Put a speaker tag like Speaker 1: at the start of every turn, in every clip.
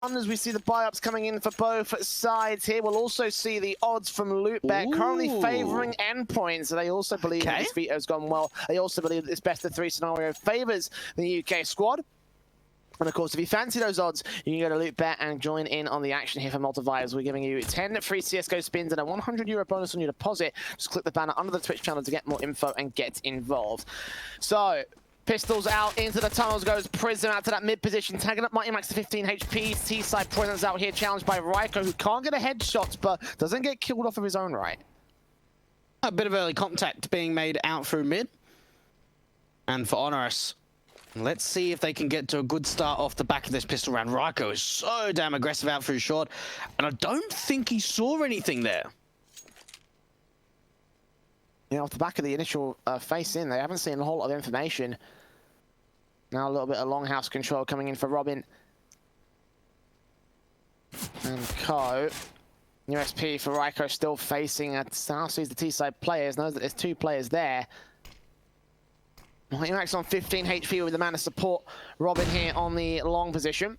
Speaker 1: As we see the buy-ups coming in for both sides here, we'll also see the odds from Lootbet currently favouring Endpoint. So they also believe that this veto has gone well. They also believe that this best of three scenario favours the UK squad. And of course, if you fancy those odds, you can go to Lootbet and join in on the action here for Malta Vibes. We're giving you 10 free CSGO spins and a €100 bonus on your deposit. Just click the banner under the Twitch channel to get more info and get involved. So, Pistols out into the tunnels goes Prism out to that mid position, tagging up Mighty Max to 15 HP. T-side presence out here, challenged by Ryko, who can't get a headshot, but doesn't get killed off of his own right.
Speaker 2: A bit of early contact being made out through mid. And for HONORIS, let's see if they can get to a good start off the back of this pistol round. Ryko is so damn aggressive out through short, and I don't think he saw anything there.
Speaker 1: Yeah, off the back of the initial face in, they haven't seen a whole lot of information. Now a little bit of longhouse control coming in for Robin. And Co. USP for Ryko still facing at South. Sees the T-side players, knows that there's two players there. Mighty Max on 15 HP with the man to support Robin here on the long position.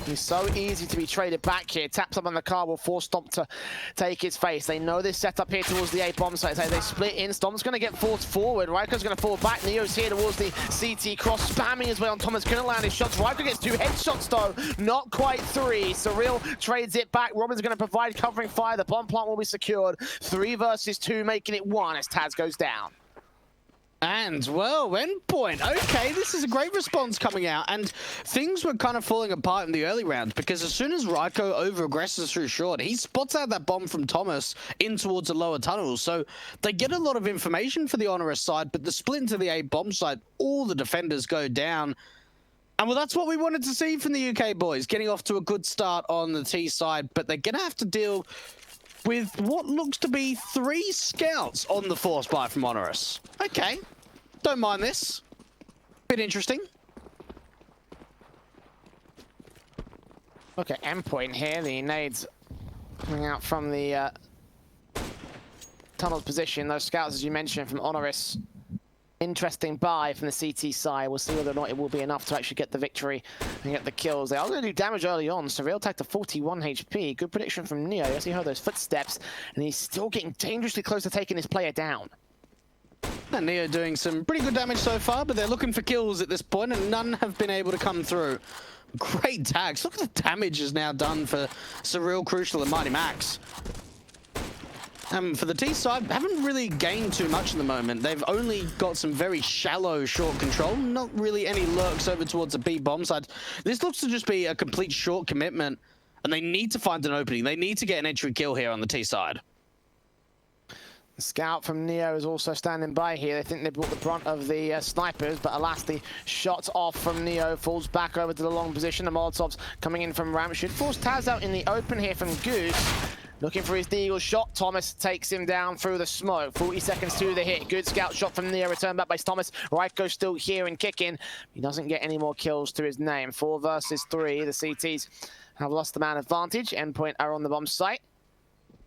Speaker 1: He's so easy to be traded back here. Taps up on the car, will force Stomp to take his face. They know this setup here towards the A bomb site. They split in. Stomp's going to get forced forward. Ryko's going to fall back. Neo's here towards the CT cross, spamming his way on Thomas. Couldn't land his shots. Ryko gets 2 headshots though, not quite 3. Surreal trades it back. Robin's going to provide covering fire. The bomb plant will be secured. 3 versus 2, making it 1 as Taz goes down.
Speaker 2: And, well, Endpoint. Okay, this is a great response coming out. And things were kind of falling apart in the early rounds because as soon as Ryko over-aggresses through short, he spots out that bomb from Thomas in towards the lower tunnels. So they get a lot of information for the HONORIS side, but the split into the A bomb side, all the defenders go down. And, well, that's what we wanted to see from the UK boys, getting off to a good start on the T side. But they're going to have to deal with what looks to be 3 scouts on the force buy from HONORIS. Okay, don't mind this. Bit interesting.
Speaker 1: Look at Endpoint here. The nades coming out from the tunnel position. Those scouts, as you mentioned, from HONORIS. Interesting buy from the CT side. We'll see whether or not it will be enough to actually get the victory and get the kills. They are going to do damage early on. Surreal tag to 41 HP. Good prediction from Neo. As he heard those footsteps, and he's still getting dangerously close to taking his player down.
Speaker 2: And Neo doing some pretty good damage so far, but they're looking for kills at this point, and none have been able to come through. Great tags. Look at the damage is now done for Surreal, Crucial, and Mighty Max. For the T side, haven't really gained too much at the moment. They've only got some very shallow short control, not really any lurks over towards the B bomb side. This looks to just be a complete short commitment, and they need to find an opening. They need to get an entry kill here on the T side.
Speaker 1: The scout from Neo is also standing by here. They think they brought the brunt of the snipers, but alas, the shot off from Neo falls back over to the long position. The Molotovs coming in from ramp should force Taz out in the open here from Goose. Looking for his deagle shot. Thomas takes him down through the smoke. 40 seconds to the hit. Good scout shot from Neo. Returned back by Thomas. Ryko still here and kicking. He doesn't get any more kills to his name. 4 versus 3. The CTs have lost the man advantage. Endpoint are on the bomb site.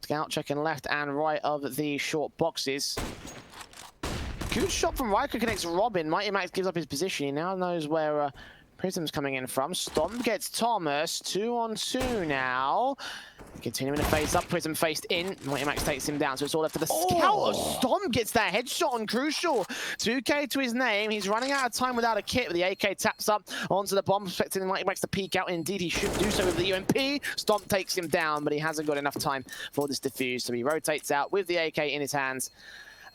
Speaker 1: Scout checking left and right of the short boxes. Good shot from Ryko connects Robin. Mighty Max gives up his position. He now knows where Prism's coming in from. Stomp gets Thomas. 2 on 2 now. Continuing to face up, Prism faced in. Mighty Max takes him down, so it's all left for the scout. Stomp gets that headshot on Crucial. 2K to his name. He's running out of time without a kit, but the AK taps up onto the bomb, expecting Mighty Max to peek out. Indeed, he should do so with the UMP. Stomp takes him down, but he hasn't got enough time for this defuse, so he rotates out with the AK in his hands.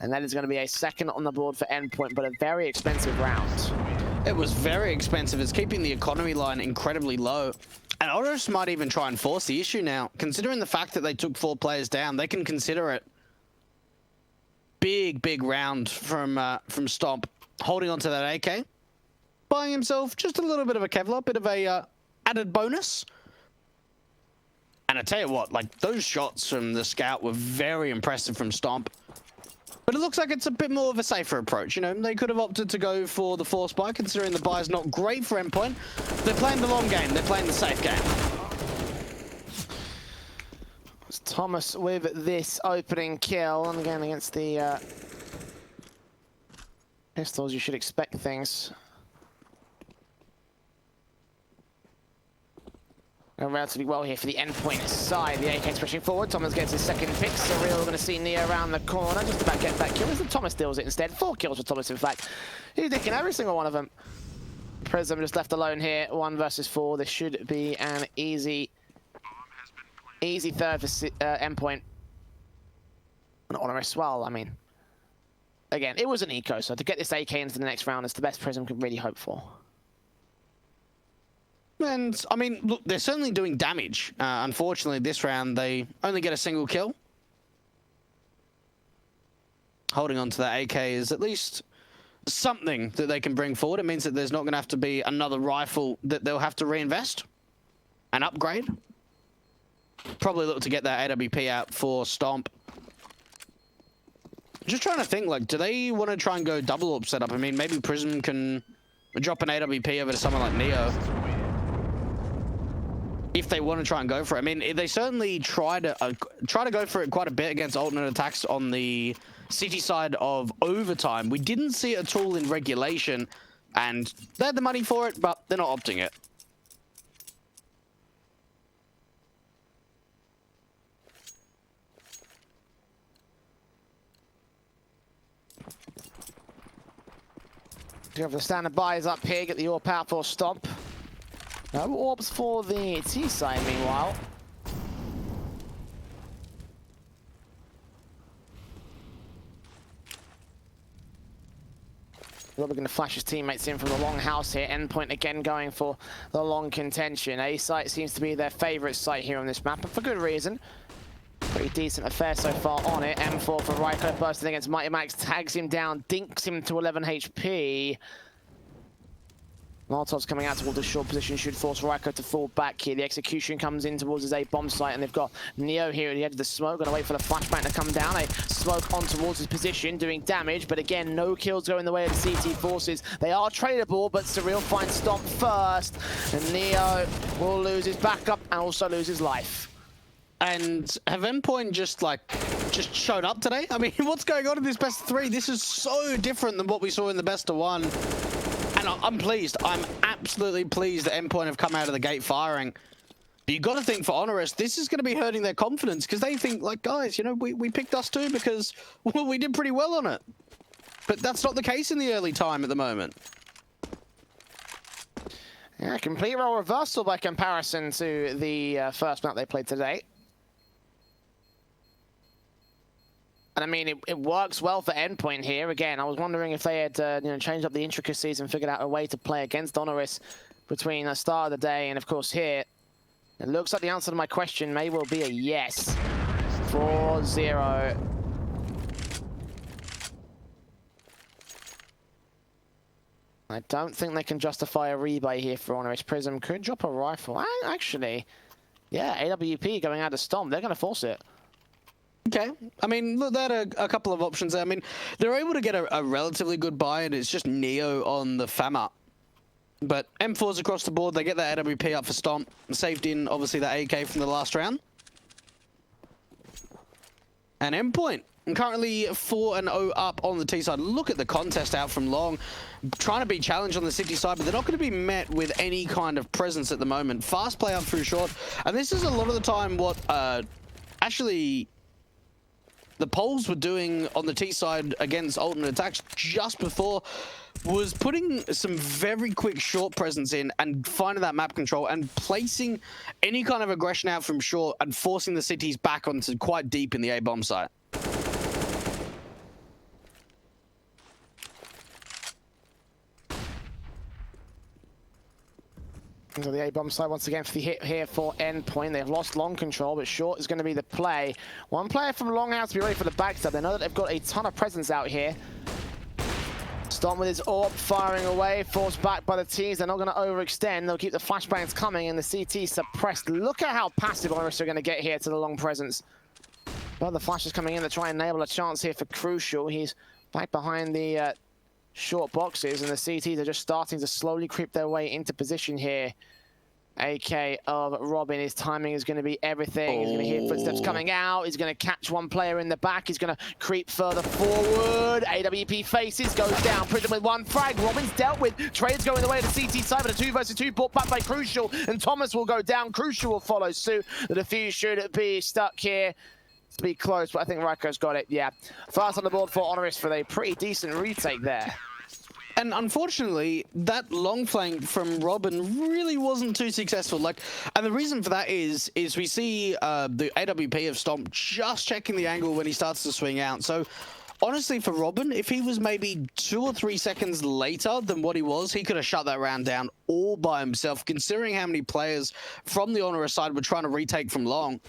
Speaker 1: And that is going to be a second on the board for Endpoint, but a very expensive round.
Speaker 2: It was very expensive. It's keeping the economy line incredibly low. And HONORIS might even try and force the issue now. Considering the fact that they took 4 players down, they can consider it. Big round from Stomp. Holding onto that AK. Buying himself just a little bit of a Kevlar, bit of a added bonus. And I tell you what, like, those shots from the scout were very impressive from Stomp. But it looks like it's a bit more of a safer approach. You know, they could have opted to go for the force buy, considering the buy is not great for Endpoint. They're playing the long game. They're playing the safe game.
Speaker 1: It's Thomas with this opening kill, and again against the pistols, you should expect things. Going relatively well here for the endpoint side. The AK's pushing forward. Thomas gets his second pick. Surreal, we're going to see Neo around the corner. Just about getting that kill. Thomas steals it instead. 4 kills for Thomas, in fact. He's dicking every single one of them. Prism just left alone here. 1 versus 4. This should be an easy third for endpoint. And HONORIS, well, I mean, again, it was an eco, so to get this AK into the next round is the best Prism could really hope for.
Speaker 2: And, I mean, look, they're certainly doing damage. Unfortunately, this round, they only get a single kill. Holding on to that AK is at least something that they can bring forward. It means that there's not going to have to be another rifle that they'll have to reinvest and upgrade. Probably look to get that AWP out for Stomp. Just trying to think, like, do they want to try and go double AWP setup? I mean, maybe Prism can drop an AWP over to someone like Neo. If they want to try and go for it. I mean, they certainly try to go for it quite a bit against alternate attacks on the city side of overtime. We didn't see it at all in regulation, and they had the money for it, but they're not opting it.
Speaker 1: You have the standard buys up here, get the AWP out for Stomp. No orbs for the T side, meanwhile. Robert going to flash his teammates in from the long house here. Endpoint again going for the long contention. A site seems to be their favourite site here on this map, and for good reason. Pretty decent affair so far on it. M4 for Ryko bursting against Mighty Max, tags him down, dinks him to 11 HP. Molotov's coming out towards the short position, should force Ryko to fall back here. The execution comes in towards his A bomb site, and they've got Neo here at the edge of the smoke. Gonna wait for the flashbang to come down. A smoke on towards his position, doing damage, but again, no kills going the way of the CT forces. They are tradable, but Surreal finds Stomp first, and Neo will lose his backup and also lose his life.
Speaker 2: And have Endpoint just showed up today? I mean, what's going on in this best of 3? This is so different than what we saw in the best of 1. And I'm pleased. I'm absolutely pleased that Endpoint have come out of the gate firing. But you got to think for HONORIS, this is going to be hurting their confidence, because they think, like, guys, you know, we picked us too because we did pretty well on it. But that's not the case in the early time at the moment.
Speaker 1: Yeah, complete role reversal by comparison to the first map they played today. And I mean, it works well for Endpoint here. Again, I was wondering if they had you know, changed up the intricacies and figured out a way to play against HONORIS between the start of the day and, of course, here. It looks like the answer to my question may well be a yes. 4-0. I don't think they can justify a rebuy here for HONORIS. Prism could drop a rifle. Actually, yeah, AWP going out to Stomp. They're going to force it.
Speaker 2: Okay. I mean, look, they had a couple of options there. I mean, they're able to get a relatively good buy, and it's just Neo on the FAMA. But M4's across the board. They get that AWP up for Stomp. Saved in, obviously, that AK from the last round. And Endpoint. And currently 4-0 up on the T side. Look at the contest out from long. Trying to be challenged on the city side, but they're not going to be met with any kind of presence at the moment. Fast play up through short. And this is a lot of the time what actually the Poles were doing on the T side against alternate attacks just before, was putting some very quick short presence in and finding that map control and placing any kind of aggression out from short and forcing the cities back onto quite deep in the A bomb site.
Speaker 1: So the A-bomb side once again for the hit here for Endpoint. They've lost long control, but short is going to be the play. One player from long has to be ready for the backstab. They know that they've got a ton of presence out here. Stomp with his AWP firing away, forced back by the T's. They're not going to overextend. They'll keep the flashbangs coming and the CT suppressed. Look at how passive HONORIS are going to get here to the long presence. But the flash is coming in to try and enable a chance here for Crucial. He's back behind the short boxes, and the CTs are just starting to slowly creep their way into position here. AK of Robin, his timing is going to be everything. He's going to hear footsteps coming out. He's going to catch one player in the back. He's going to creep further forward. AWP faces, goes down. Prism with one frag. Robin's dealt with. Trade's going the way to CT side, but a 2 versus 2 brought back by Crucial, and Thomas will go down. Crucial will follow suit. The defuse should be stuck here. To be close, but I think Raiko's got it. Yeah. Fast on the board for HONORIS for a pretty decent retake there.
Speaker 2: And unfortunately, that long flank from Robin really wasn't too successful. And the reason for that is we see the AWP of Stomp just checking the angle when he starts to swing out. So honestly, for Robin, if he was maybe 2 or 3 seconds later than what he was, he could have shut that round down all by himself, considering how many players from the HONORIS side were trying to retake from long.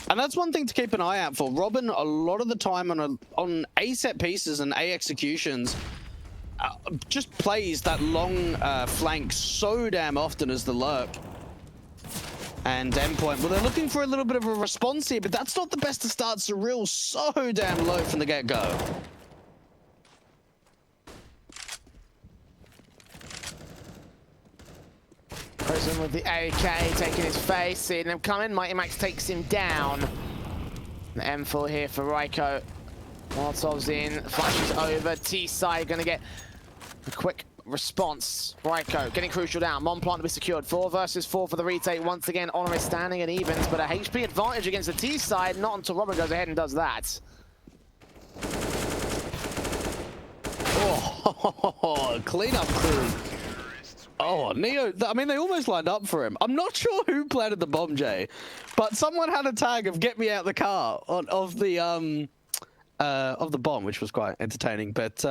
Speaker 2: And that's one thing to keep an eye out for. Robin, a lot of the time on A set pieces and A executions, just plays that long flank so damn often as the lurk. And Endpoint, well, they're looking for a little bit of a response here, but that's not the best to start. Surreal so damn low from the get-go.
Speaker 1: Prism with the AK taking his face, seeing him coming. Mighty Max takes him down. The M4 here for Raiko. Molotov's in, flashes over. T-side gonna get a quick response. Raiko getting Crucial down. Mon plant to be secured. 4 versus 4 for the retake. Once again, HONORIS standing at evens, but a HP advantage against the T-side. Not until Robin goes ahead and does that.
Speaker 2: Oh, cleanup crew. Oh, Neo, I mean, they almost lined up for him. I'm not sure who planted the bomb, Jay, but someone had a tag of "Get me out the car" of the bomb, which was quite entertaining. But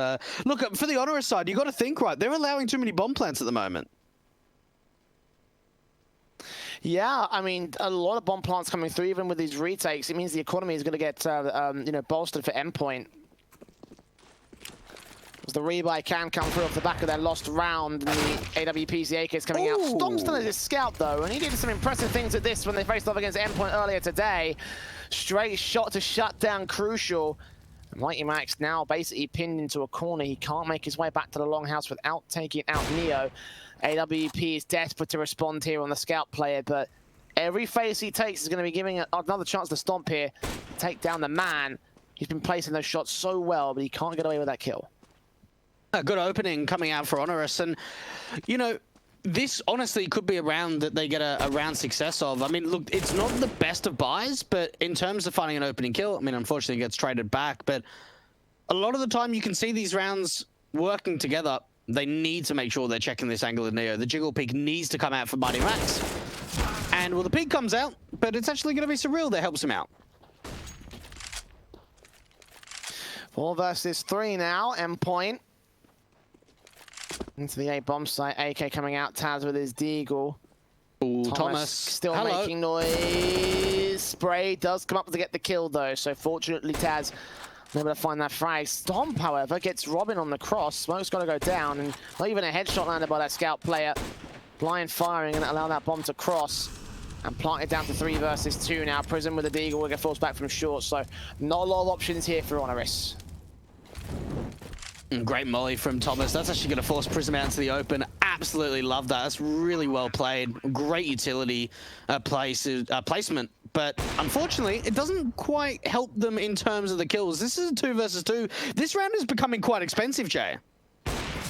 Speaker 2: look, for the HONORIS side, you got to think, right? They're allowing too many bomb plants at the moment.
Speaker 1: Yeah, I mean, a lot of bomb plants coming through, even with these retakes. It means the economy is going to get bolstered for Endpoint. The rebuy can come through off the back of their lost round, and the AWP's the AK's coming out. Stomp's done his scout though, and he did some impressive things at this when they faced off against Endpoint earlier today. Straight shot to shut down Crucial. Mighty Max now basically pinned into a corner. He can't make his way back to the longhouse without taking out Neo. AWP is desperate to respond here on the scout player, but every face he takes is going to be giving another chance to Stomp here, take down the man. He's been placing those shots so well, but he can't get away with that kill.
Speaker 2: A good opening coming out for HONORIS, and you know, this honestly could be a round that they get a round success of. I mean, look, it's not the best of buys, but in terms of finding an opening kill, I mean, unfortunately it gets traded back, but a lot of the time you can see these rounds working together. They need to make sure they're checking this angle of Neo. The jiggle peek needs to come out for Mighty Max. And well, the peek comes out, but it's actually going to be Surreal that helps him out.
Speaker 1: 4 versus 3 now, Endpoint. Into the A bomb site, AK coming out, Taz with his deagle.
Speaker 2: Ooh, Thomas
Speaker 1: still making noise. Spray does come up to get the kill though, so fortunately Taz able to find that frag. Stomp, however, gets Robin on the cross. Smoke's got to go down, and not even a headshot landed by that scout player. Blind firing and allow that bomb to cross. And plant it down to 3 versus 2 now. Prism with the deagle will get forced back from short, so not a lot of options here for HONORIS.
Speaker 2: Great molly from Thomas. That's actually going to force Prism out into the open. Absolutely love that. That's really well played. Great utility placement. But unfortunately, it doesn't quite help them in terms of the kills. This is a 2 versus 2. This round is becoming quite expensive, Jay.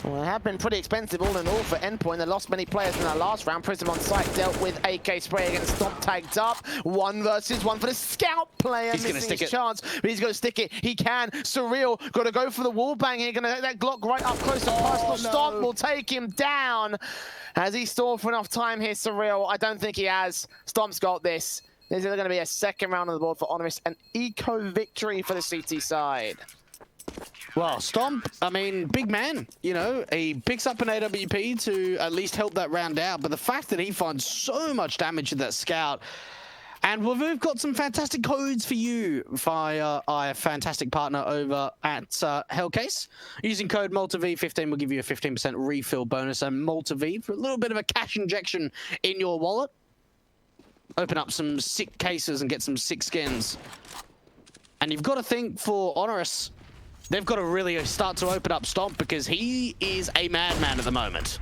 Speaker 1: Well, it have been pretty expensive all in all for Endpoint. They lost many players in that last round. Prism on site dealt with AK spray against Stomp, tagged up. 1 versus 1 for the scout player.
Speaker 2: He's going to stick
Speaker 1: his chance, but he's going to stick it. He can. Surreal got to go for the wall bang here. Going to that Glock right up close to personal. Stomp will take him down. Has he stalled for enough time here, Surreal? I don't think he has. Stomp's got this. There's going to be a second round on the board for HONORIS. An eco victory for the CT side.
Speaker 2: Well, Stomp, I mean, big man, you know, he picks up an AWP to at least help that round out, but the fact that he finds so much damage in that scout, and we've got some fantastic codes for you via our fantastic partner over at Hellcase. Using code MALTAV15 will give you a 15% refill bonus, and MALTAV for a little bit of a cash injection in your wallet. Open up some sick cases and get some sick skins. And you've got to think for HONORIS, they've got to really start to open up Stomp because he is a madman at the moment.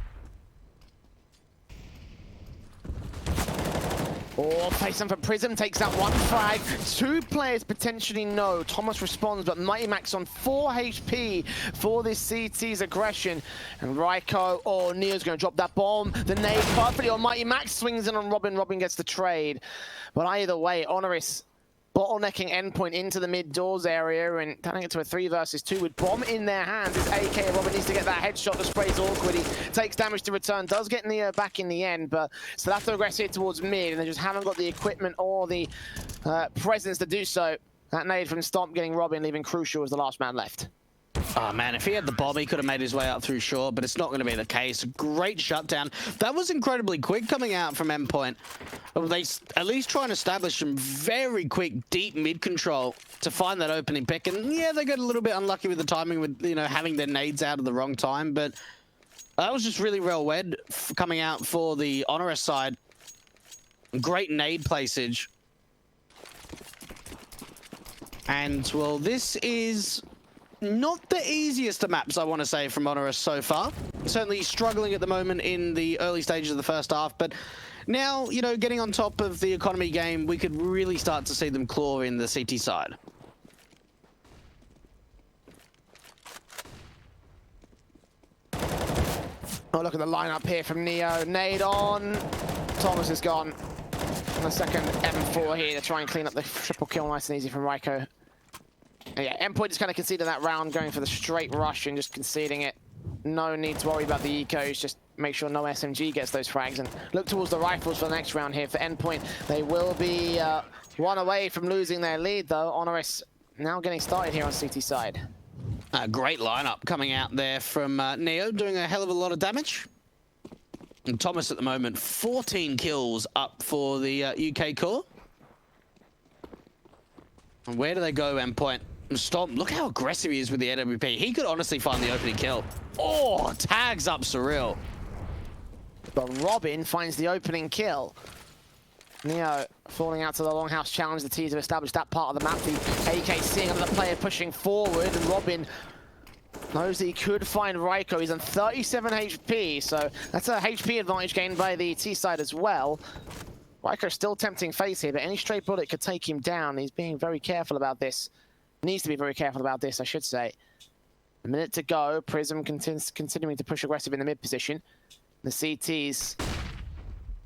Speaker 1: Oh, facing for Prism, takes that one frag. Two players potentially no. Thomas responds, but Mighty Max on 4 HP for this CT's aggression. And Raiko, oh, Neo's going to drop that bomb. The nade perfectly on Mighty Max, swings in on Robin. Robin gets the trade. But either way, HONORIS bottlenecking Endpoint into the mid doors area and turning it to a 3 versus 2 with bomb in their hands. It's AK. Robin needs to get that headshot. The spray's awkward. He takes damage to return. Does get Neo back in the end, but still have to aggress here towards mid, and they just haven't got the equipment or the presence to do so. That nade from Stomp getting Robin, leaving Crucial as the last man left.
Speaker 2: Oh man, if he had the bomb, he could have made his way up through short, but it's not going to be the case. Great shutdown. That was incredibly quick coming out from Endpoint. They at least try and establish some very quick, deep mid control to find that opening pick. And yeah, they got a little bit unlucky with the timing with, you know, having their nades out at the wrong time, but that was just really well read coming out for the HONORIS side. Great nade placage. And well, this is not the easiest of maps, I want to say, from HONORIS so far. Certainly struggling at the moment in the early stages of the first half, but now, you know, getting on top of the economy game, we could really start to see them claw in the CT side.
Speaker 1: Oh, look at the lineup here from Neo. Nade on. Thomas is gone. And a second M4 here to try and clean up the triple kill nice and easy from Raiko. And yeah, Endpoint just kind of conceded that round, going for the straight rush and just conceding it. No need to worry about the ecos, just make sure no SMG gets those frags and look towards the rifles for the next round here for Endpoint. They will be one away from losing their lead though. HONORIS now getting started here on CT side.
Speaker 2: A great lineup coming out there from Neo, doing a hell of a lot of damage. And Thomas at the moment, 14 kills up for the UK core. And where do they go, Endpoint? Stomp, look how aggressive he is with the AWP. He could honestly find the opening kill. Oh, tags up Surreal.
Speaker 1: But Robin finds the opening kill. Neo falling out to the Longhouse challenge. The T's have established that part of the map. The AK seeing another player pushing forward, and Robin knows that he could find Raiko. He's on 37 HP, so that's a HP advantage gained by the T side as well. Raiko's still tempting face here, but any stray bullet could take him down. He's being very careful about this. Needs to be very careful about this, I should say. A minute to go. Prism continuing to push aggressive in the mid position. The CT's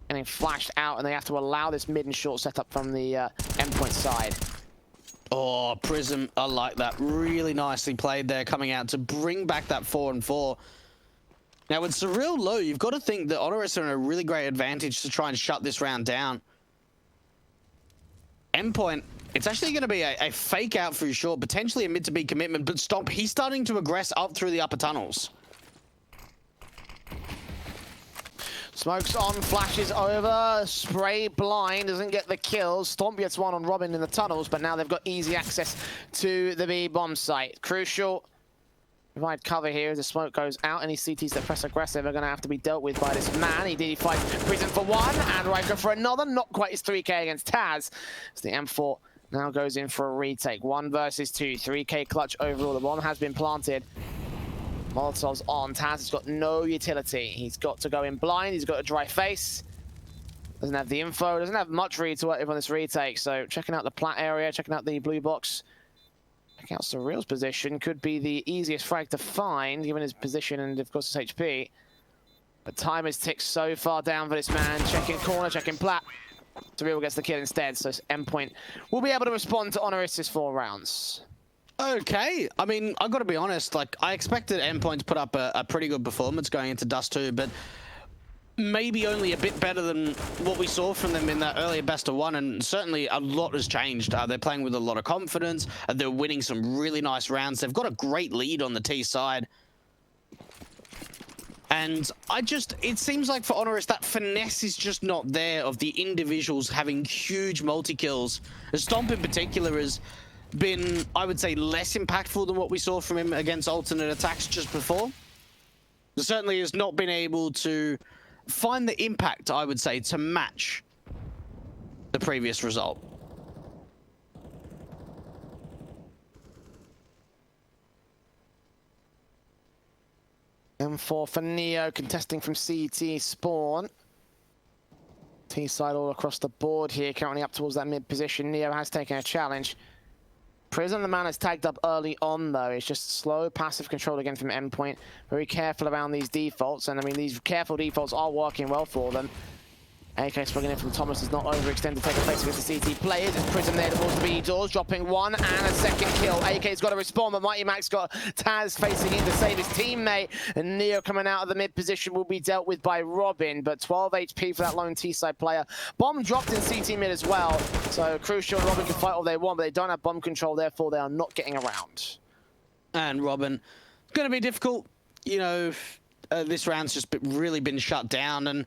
Speaker 1: getting flashed out, and they have to allow this mid and short setup from the Endpoint side.
Speaker 2: Oh, Prism, I like that. Really nicely played there, coming out to bring back that 4-on-4. Now, with Surreal low, you've got to think that HONORIS are in a really great advantage to try and shut this round down. Endpoint, it's actually going to be a fake out for short, potentially a mid to B commitment, but Stomp, he's starting to aggress up through the upper tunnels.
Speaker 1: Smokes on, flashes over, spray blind, doesn't get the kills. Stomp gets one on Robin in the tunnels, but now they've got easy access to the B bomb site. Crucial. Provide cover here as the smoke goes out. Any CTs that press aggressive are going to have to be dealt with by this man. He DD5 Prism for one, and Raiko for another. Not quite his 3K against Taz. As the M4 now goes in for a retake. 1 versus 2. 3K clutch overall. The bomb has been planted. Molotov's on. Taz has got no utility. He's got to go in blind. He's got a dry face. Doesn't have the info. Doesn't have much read to work with on this retake. So checking out the plat area, checking out the blue box. Checking out Surreal's position. Could be the easiest frag to find, given his position and, of course, his HP. But time has ticked so far down for this man. Checking corner, checking plat. Surreal gets the kill instead, so Endpoint will be able to respond to HONORIS' 4 rounds.
Speaker 2: Okay, I mean, I've got to be honest, like, I expected Endpoint to put up a pretty good performance going into Dust 2, but maybe only a bit better than what we saw from them in that earlier best of 1, and certainly a lot has changed. They're playing with a lot of confidence, they're winning some really nice rounds, they've got a great lead on the T side. And it seems like for HONORIS, that finesse is just not there of the individuals having huge multi-kills. Stomp in particular has been, I would say, less impactful than what we saw from him against alternate attacks just before. Certainly has not been able to find the impact, I would say, to match the previous result.
Speaker 1: M4 for Neo, contesting from CT spawn. T-side all across the board here, currently up towards that mid position. Neo has taken a challenge. Prism, the man that's tagged up early on, though. It's just slow, passive control again from Endpoint. Very careful around these defaults, and I mean, these careful defaults are working well for them. AK swinging in from Thomas does not overextend to take a place against the CT players. It's Prism there towards B doors, dropping one and a second kill. AK's got to respond, but Mighty Max got Taz facing in to save his teammate. And Neo coming out of the mid position will be dealt with by Robin, but 12 HP for that lone T-side player. Bomb dropped in CT mid as well, so Crucial and Robin can fight all they want, but they don't have bomb control, therefore they are not getting around.
Speaker 2: And Robin, going to be difficult. You know, this round's just really been shut down, and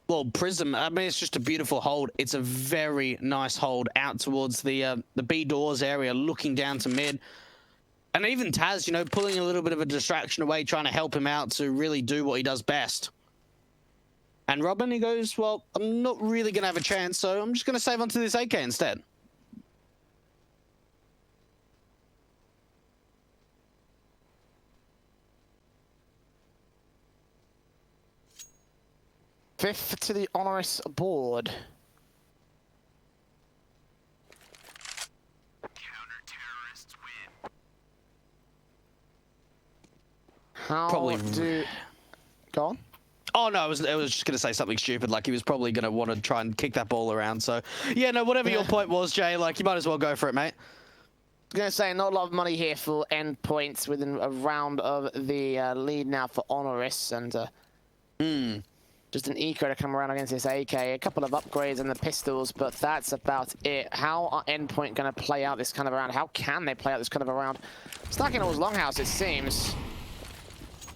Speaker 2: well, Prism, I mean, it's just a beautiful hold. It's a very nice hold out towards the B doors area, looking down to mid. And even Taz, you know, pulling a little bit of a distraction away, trying to help him out to really do what he does best. And Robin, he goes, well, I'm not really going to have a chance, so I'm just going to save onto this AK instead.
Speaker 1: Fifth to the Honoris board.
Speaker 3: Counter-terrorists win.
Speaker 1: How
Speaker 2: Probably
Speaker 1: do... Go on.
Speaker 2: Oh, no, I was just going to say something stupid, like he was probably going to want to try and kick that ball around. So, yeah, no, whatever your point was, Jay, like, you might as well go for it, mate.
Speaker 1: I was going to say, not a lot of money here for endpoints within a round of the lead now for Honoris, and just an eco to come around against this AK. A couple of upgrades and the pistols, but that's about it. How are Endpoint going to play out this kind of a round? How can they play out this kind of a round? Stacking all's Longhouse, it seems.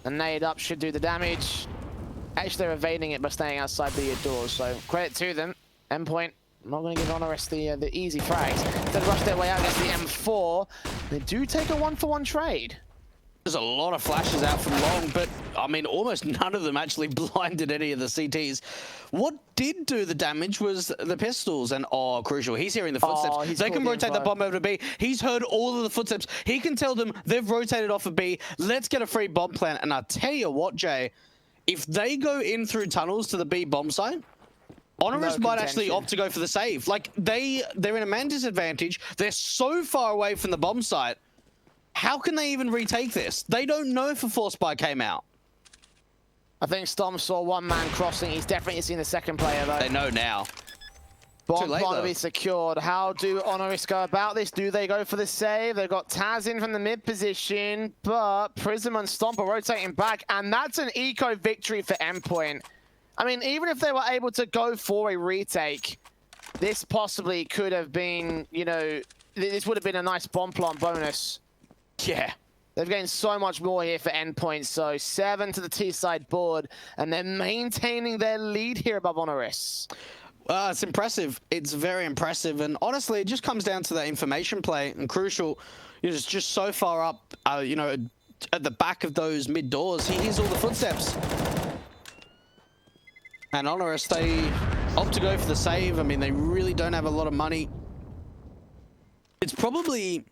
Speaker 1: The nade up should do the damage. Actually, they're evading it by staying outside the doors, so credit to them. Endpoint, not going to give Honoris the easy frags. Instead rush their way out against the M4. They do take a one-for-one trade.
Speaker 2: There's a lot of flashes out from long, but, I mean, almost none of them actually blinded any of the CTs. What did do the damage was the pistols, and, oh, Crucial, he's hearing the footsteps. They can rotate that bomb over to B. He's heard all of the footsteps. He can tell them they've rotated off of B. Let's get a free bomb plant, and I'll tell you what, Jay, if they go in through tunnels to the B bomb site, Honoris might actually opt to go for the save. Like, they're in a man disadvantage. They're so far away from the bomb site. How can they even retake this? They don't know if a force buy came out.
Speaker 1: I think Storm saw one man crossing. He's definitely seen the second player, though.
Speaker 2: They know now.
Speaker 1: Bomb plot to be secured. How do Honoris go about this? Do they go for the save? They've got Taz in from the mid position, but Prism and Stomp are rotating back, and that's an eco victory for Endpoint. I mean, even if they were able to go for a retake, this possibly could have been, you know, this would have been a nice bomb plant bonus.
Speaker 2: Yeah.
Speaker 1: They've gained so much more here for Endpoint, so 7 to the T-side board, and they're maintaining their lead here above Honoris.
Speaker 2: It's impressive. It's very impressive, and honestly, it just comes down to that information play, and Crucial is just so far up, you know, at the back of those mid doors. He hears all the footsteps. And Honoris, they opt to go for the save. I mean, they really don't have a lot of money. It's probably...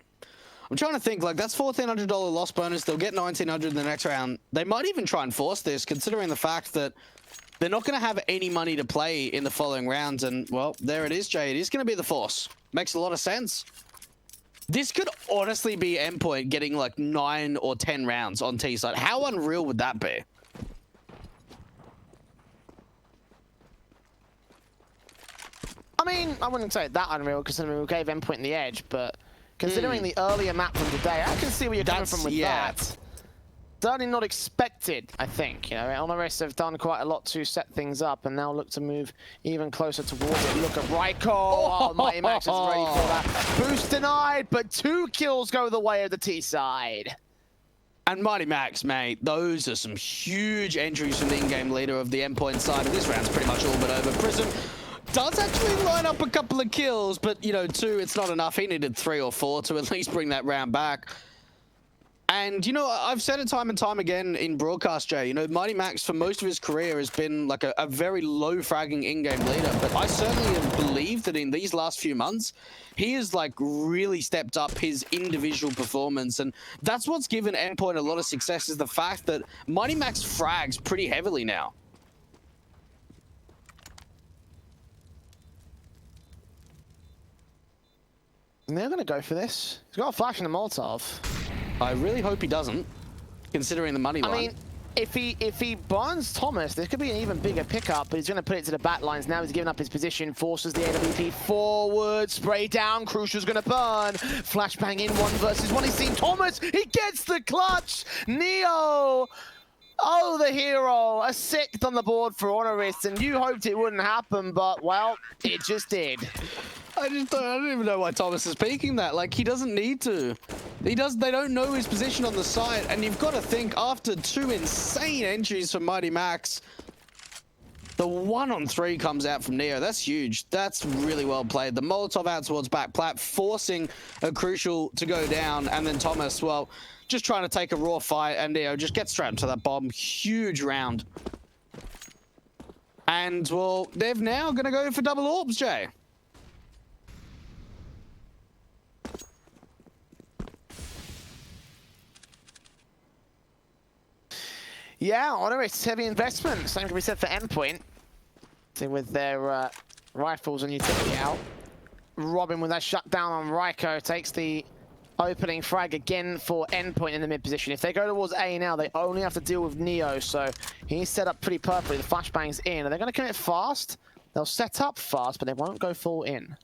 Speaker 2: I'm trying to think, like, that's $1,400 loss bonus. They'll get $1,900 in the next round. They might even try and force this, considering the fact that they're not going to have any money to play in the following rounds. And, well, there it is, Jay. It is going to be the force. Makes a lot of sense. This could honestly be Endpoint getting, like, 9 or 10 rounds on T-side. How unreal would that be?
Speaker 1: I mean, I wouldn't say that unreal, because I mean, we gave Endpoint the edge, but... Considering the earlier map from today, I can see where you're coming from with that. Certainly not expected, I think. You know, Honoris have done quite a lot to set things up, and now look to move even closer towards it. Look at Ryko. Oh, Mighty Max is ready for that. Boost denied, but 2 kills go the way of the T-side.
Speaker 2: And Mighty Max, mate, those are some huge entries from the in-game leader of the Endpoint side. And this round's pretty much all but over. Prism does actually line up a couple of kills, but, you know, 2, it's not enough. He needed 3 or 4 to at least bring that round back. And, you know, I've said it time and time again in broadcast, Jay, you know, Mighty Max for most of his career has been like a very low fragging in-game leader, but I certainly believe that in these last few months, he has like really stepped up his individual performance, and that's what's given Endpoint a lot of success, is the fact that Mighty Max frags pretty heavily now.
Speaker 1: And they're going to go for this. He's got a flash and a Molotov.
Speaker 2: I really hope he doesn't, considering the money line.
Speaker 1: I mean, if he burns Thomas, this could be an even bigger pickup, but he's going to put it to the back lines. Now he's giving up his position, forces the AWP forward, spray down, Crucial's going to burn. Flashbang in 1 versus 1. He's seen Thomas, he gets the clutch! Neo! Oh, the hero! A 6th on the board for HONORIS, and you hoped it wouldn't happen, but, well, it just did.
Speaker 2: I don't even know why Thomas is peeking that. Like, he doesn't need to. They don't know his position on the site, and you've got to think, after 2 insane entries from Mighty Max, the 1-on-3 comes out from Neo. That's huge. That's really well played. The Molotov out towards back plat, forcing a Crucial to go down, and then Thomas, well, just trying to take a raw fight, and Neo just gets straight into that bomb. Huge round. And, well, they're now going to go for double orbs, Jay.
Speaker 1: Yeah, HONORIS, heavy investment. Same can be said for ENDPOINT. See, with their rifles and utility out. Robin with that shutdown on Ryko takes the opening frag again for ENDPOINT in the mid position. If they go towards A now, they only have to deal with Neo, so he's set up pretty perfectly. The flashbang's in. Are they going to commit fast? They'll set up fast, but they won't go full in.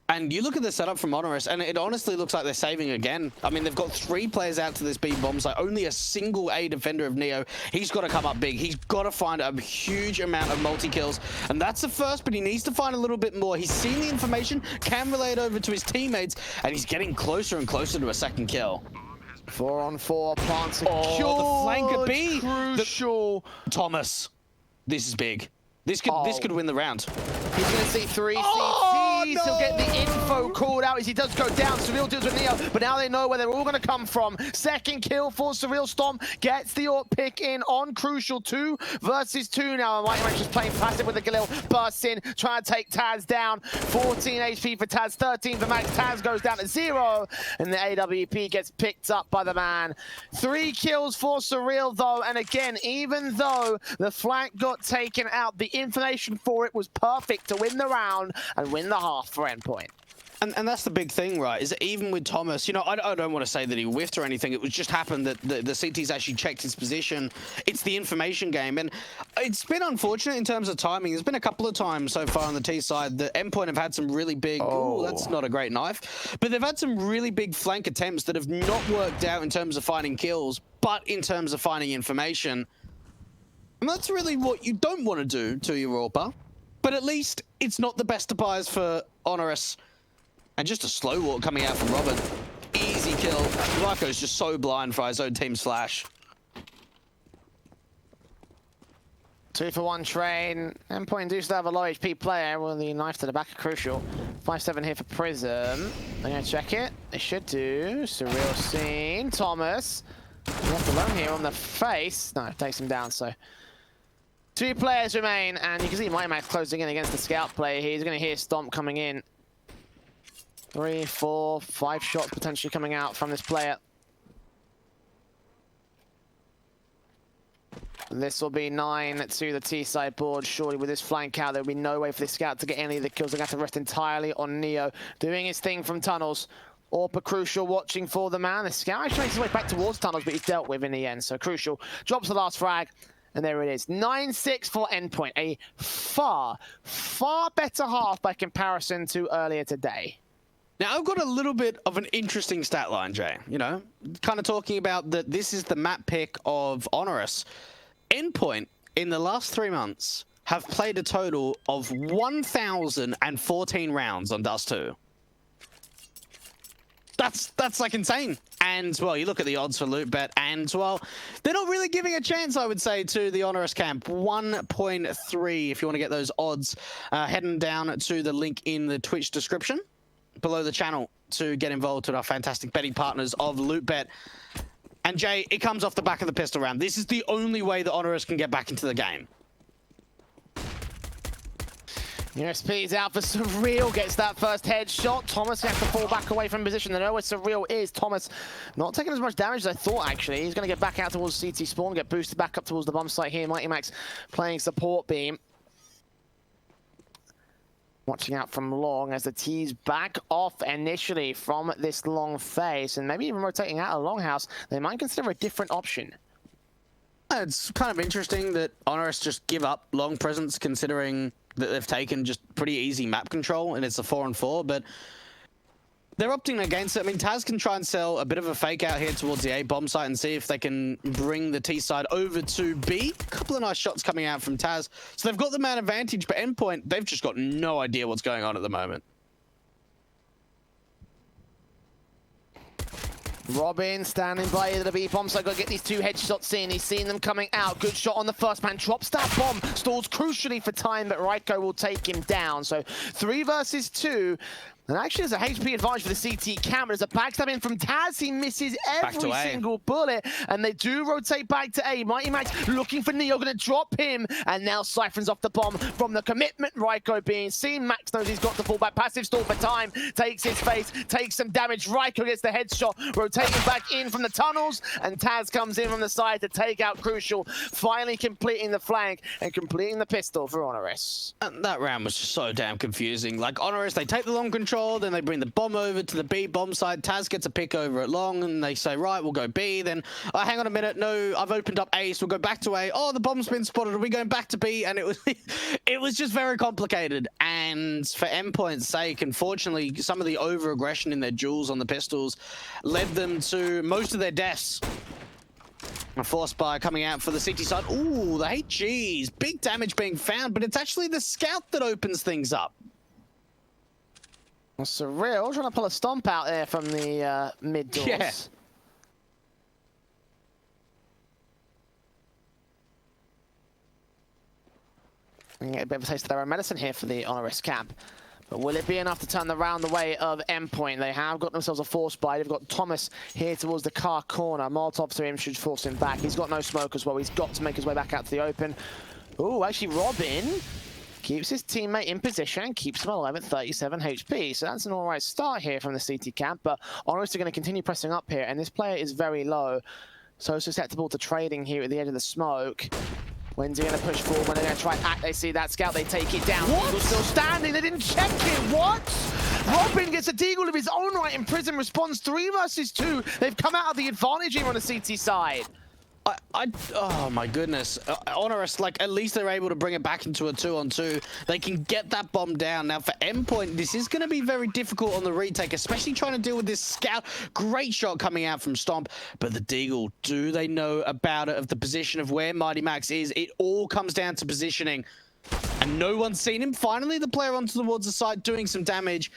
Speaker 2: And you look at the setup from HONORIS, and it honestly looks like they're saving again. I mean, they've got 3 players out to this B bomb site, only a single A defender of Neo. He's got to come up big. He's got to find a huge amount of multi-kills. And that's the first, but he needs to find a little bit more. He's seen the information, can relay it over to his teammates, and he's getting closer and closer to a 2nd kill.
Speaker 1: 4-on-4, plant secured.
Speaker 2: Oh, the flanker B.
Speaker 1: Crucial.
Speaker 2: Thomas, this is big. This could win the round.
Speaker 1: He's going to see 3 CTs. No! He'll get the info called out as he does go down. Surreal deals with Neo, but now they know where they're all going to come from. 2nd kill for Surreal. Stomp gets the AWP pick in on Crucial. 2 versus 2 now. And Mighty Max just playing passive with the Galil. Bursts in, trying to take Taz down. 14 HP for Taz, 13 for Max. Taz goes down to 0, and the AWP gets picked up by the man. 3 kills for Surreal, though. And again, even though the flank got taken out, the information for it was perfect to win the round and win the half for ENDPOINT.
Speaker 2: And that's the big thing, right? Is that even with Thomas, you know, I don't want to say that he whiffed or anything. It was just happened that the CT's actually checked his position. It's the information game. And it's been unfortunate in terms of timing. There's been a couple of times so far on the T side that ENDPOINT have had some really big, oh, that's not a great knife. But they've had some really big flank attempts that have not worked out in terms of finding kills, but in terms of finding information. And that's really what you don't want to do to your AWPer. But at least it's not the best of buys for HONORIS. And just a slow walk coming out from Robin. Easy kill. Ryko's just so blind for his own team's flash.
Speaker 1: 2-for-1 train. ENDPOINT do still have a low HP player with the knife to the back of Crucial. 5-7 here for Prism. They're going to check it. They should do. Surreal scene. Thomas. Left alone here on the face. No, takes him down, so 2 players remain, and you can see Mighty Max closing in against the scout player here. He's going to hear Stomp coming in. 3, 4, 5 shots potentially coming out from this player. This will be 9 to the T-side board. Surely with this flank out, there'll be no way for this scout to get any of the kills. They're going to have to rest entirely on Neo, doing his thing from tunnels. AWPer Crucial watching for the man. The scout actually makes his way back towards tunnels, but he's dealt with in the end. So Crucial drops the last frag. And there it is, 9-6 for ENDPOINT. A far, far better half by comparison to earlier today.
Speaker 2: Now, I've got a little bit of an interesting stat line, Jay. You know, kind of talking about that this is the map pick of HONORIS. ENDPOINT, in the last 3 months, have played a total of 1,014 rounds on Dust 2. That's like insane. And, well, you look at the odds for LootBet, and, well, they're not really giving a chance, I would say, to the HONORIS camp. 1.3 if you want to get those odds. Heading down to the link in the Twitch description below the channel to get involved with our fantastic betting partners of LootBet. And, Jay, it comes off the back of the pistol round. This is the only way that HONORIS can get back into the game.
Speaker 1: USP's out for Surreal, gets that first headshot. Thomas has to fall back away from position. They know where Surreal is. Thomas not taking as much damage as I thought, actually. He's going to get back out towards CT spawn, get boosted back up towards the bomb site here. Mighty Max playing support beam. Watching out from long as the T's back off initially from this long face, and maybe even rotating out a longhouse. They might consider a different option.
Speaker 2: It's kind of interesting that HONORIS just give up long presence, considering that they've taken just pretty easy map control, and it's a 4-on-4, but they're opting against it. I mean, Taz can try and sell a bit of a fake out here towards the A bomb site and see if they can bring the T side over to B. A couple of nice shots coming out from Taz. So they've got the man advantage, but Endpoint, they've just got no idea what's going on at the moment.
Speaker 1: Robin standing by the B bomb, so I've got to get these two headshots in. He's seen them coming out. Good shot on the first man. Drops that bomb. Stalls crucially for time, but Raiko will take him down. So 3 versus 2. And actually, there's a HP advantage for the CT camera. There's a backstab in from Taz. He misses every single bullet. And they do rotate back to A. Mighty Max looking for Neo, going to drop him. And now siphons off the bomb from the commitment. Raiko being seen. Max knows he's got to fall back. Passive stall for time. Takes his face. Takes some damage. Raiko gets the headshot. Rotating back in from the tunnels. And Taz comes in from the side to take out Crucial. Finally completing the flank and completing the pistol for HONORIS.
Speaker 2: And that round was just so damn confusing. Like, HONORIS, they take the long control. Then they bring the bomb over to the B bomb side. Taz gets a pick over at long, and they say, right, we'll go B. Then, hang on a minute. No, I've opened up A, so we'll go back to A. Oh, the bomb's been spotted. Are we going back to B? And it was, it was just very complicated. And for Endpoint's sake, unfortunately, some of the over-aggression in their duels on the pistols led them to most of their deaths. A force buy coming out for the CT side. Ooh, the HGs. Big damage being found, but it's actually the scout that opens things up.
Speaker 1: Well, Surreal trying to pull a stomp out there from the mid doors.
Speaker 2: Yeah.
Speaker 1: We can get a bit of a taste of their own medicine here for the HONORIS camp. But will it be enough to turn around the way of Endpoint? They have got themselves a force buy. They've got Thomas here towards the car corner. Molotov to him should force him back. He's got no smoke as well. He's got to make his way back out to the open. Ooh, actually Robin keeps his teammate in position, keeps him alive at 37 HP. So that's an all right start here from the CT camp, but HONORIS are going to continue pressing up here, and this player is very low, so susceptible to trading here at the edge of the smoke. When's he going to push forward? When they're going to try act, they see that scout, they take it down. Deagle's still standing, they didn't check it, what? Robin gets a Deagle of his own right in prison, responds 3 versus 2. They've come out of the advantage here on the CT side.
Speaker 2: Oh my goodness. HONORIS, like, at least they're able to bring it back into a 2-on-2. They can get that bomb down. Now, for Endpoint, this is going to be very difficult on the retake, especially trying to deal with this scout. Great shot coming out from Stomp, but the Deagle, do they know about it, of the position of where Mighty Max is? It all comes down to positioning, and no one's seen him. Finally, the player onto towards the side doing some damage.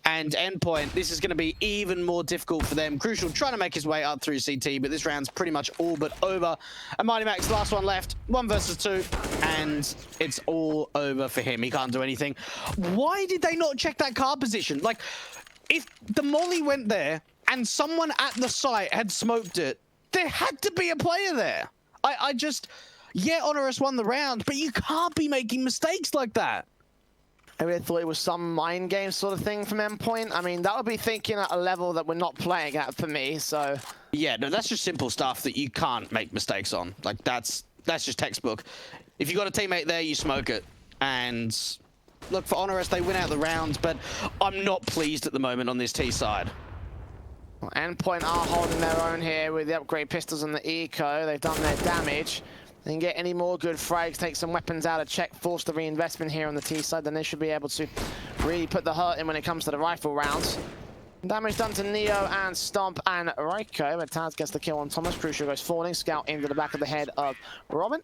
Speaker 2: And Endpoint, this is going to be even more difficult for them. Crucial trying to make his way up through CT, but this round's pretty much all but over. And Mighty Max, last one left, 1 versus 2, and it's all over for him. He can't do anything. Why did they not check that car position? Like, if the molly went there and someone at the site had smoked it, there had to be a player there. I just, yeah, HONORIS won the round, but you can't be making mistakes like that.
Speaker 1: Maybe they thought it was some mind game sort of thing from Endpoint. I mean, that would be thinking at a level that we're not playing at for me, so...
Speaker 2: Yeah, no, that's just simple stuff that you can't make mistakes on. Like, that's just textbook. If you got a teammate there, you smoke it. And look, for HONORIS, they win out the round, but I'm not pleased at the moment on this T side.
Speaker 1: Well, Endpoint are holding their own here with the upgrade pistols and the eco. They've done their damage. They can get any more good frags, take some weapons out of check, force the reinvestment here on the T side, then they should be able to really put the hurt in when it comes to the rifle rounds. Damage done to Neo and Stomp and Raiko, but Taz gets the kill on Thomas. Crucial goes falling, scout into the back of the head of Robin.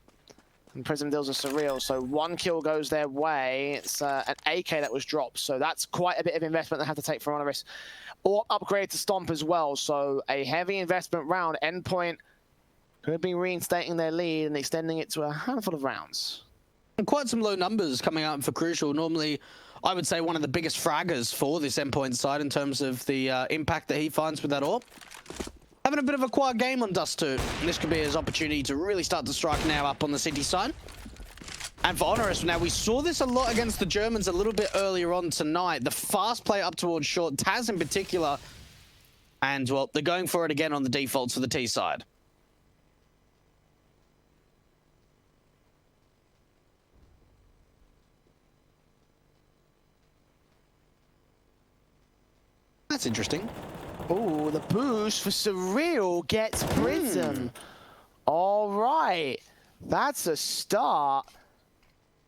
Speaker 1: And Prism deals are Surreal, so 1 kill goes their way. It's an AK that was dropped, so that's quite a bit of investment they have to take from HONORIS. Or upgrade to Stomp as well, so a heavy investment round. Endpoint could be reinstating their lead and extending it to a handful of rounds.
Speaker 2: And quite some low numbers coming out for Crucial. Normally, I would say one of the biggest fraggers for this Endpoint side in terms of the impact that he finds with that AWP. Having a bit of a quiet game on Dust 2. This could be his opportunity to really start to strike now up on the city side. And for HONORIS, now we saw this a lot against the Germans a little bit earlier on tonight. The fast play up towards short, Taz in particular. And, well, they're going for it again on the defaults for the T side. That's interesting.
Speaker 1: Oh, the boost for Surreal gets Prism. All right, that's a start.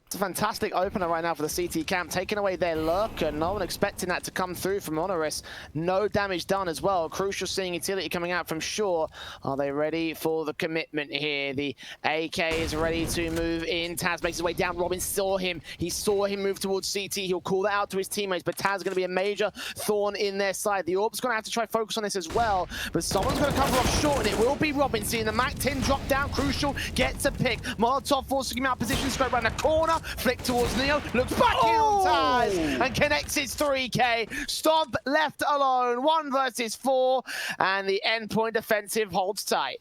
Speaker 1: It's a fantastic opener right now for the CT camp, taking away their lurker. No one expecting that to come through from HONORIS. No damage done as well. Crucial seeing utility coming out from Shore. Are they ready for the commitment here? The AK is ready to move in. Taz makes his way down. Robin saw him. He saw him move towards CT. He'll call that out to his teammates, but Taz is going to be a major thorn in their side. The Orb's going to have to try focus on this as well, but someone's going to cover off Short, and it will be Robin. Seeing the MAC-10 drop down. Crucial gets a pick. Molotov forcing him out of position, straight around the corner. Flick towards Neo, looks back in on Taz and connects his 3K. Stomp left alone, 1 versus 4, and the endpoint defensive holds tight.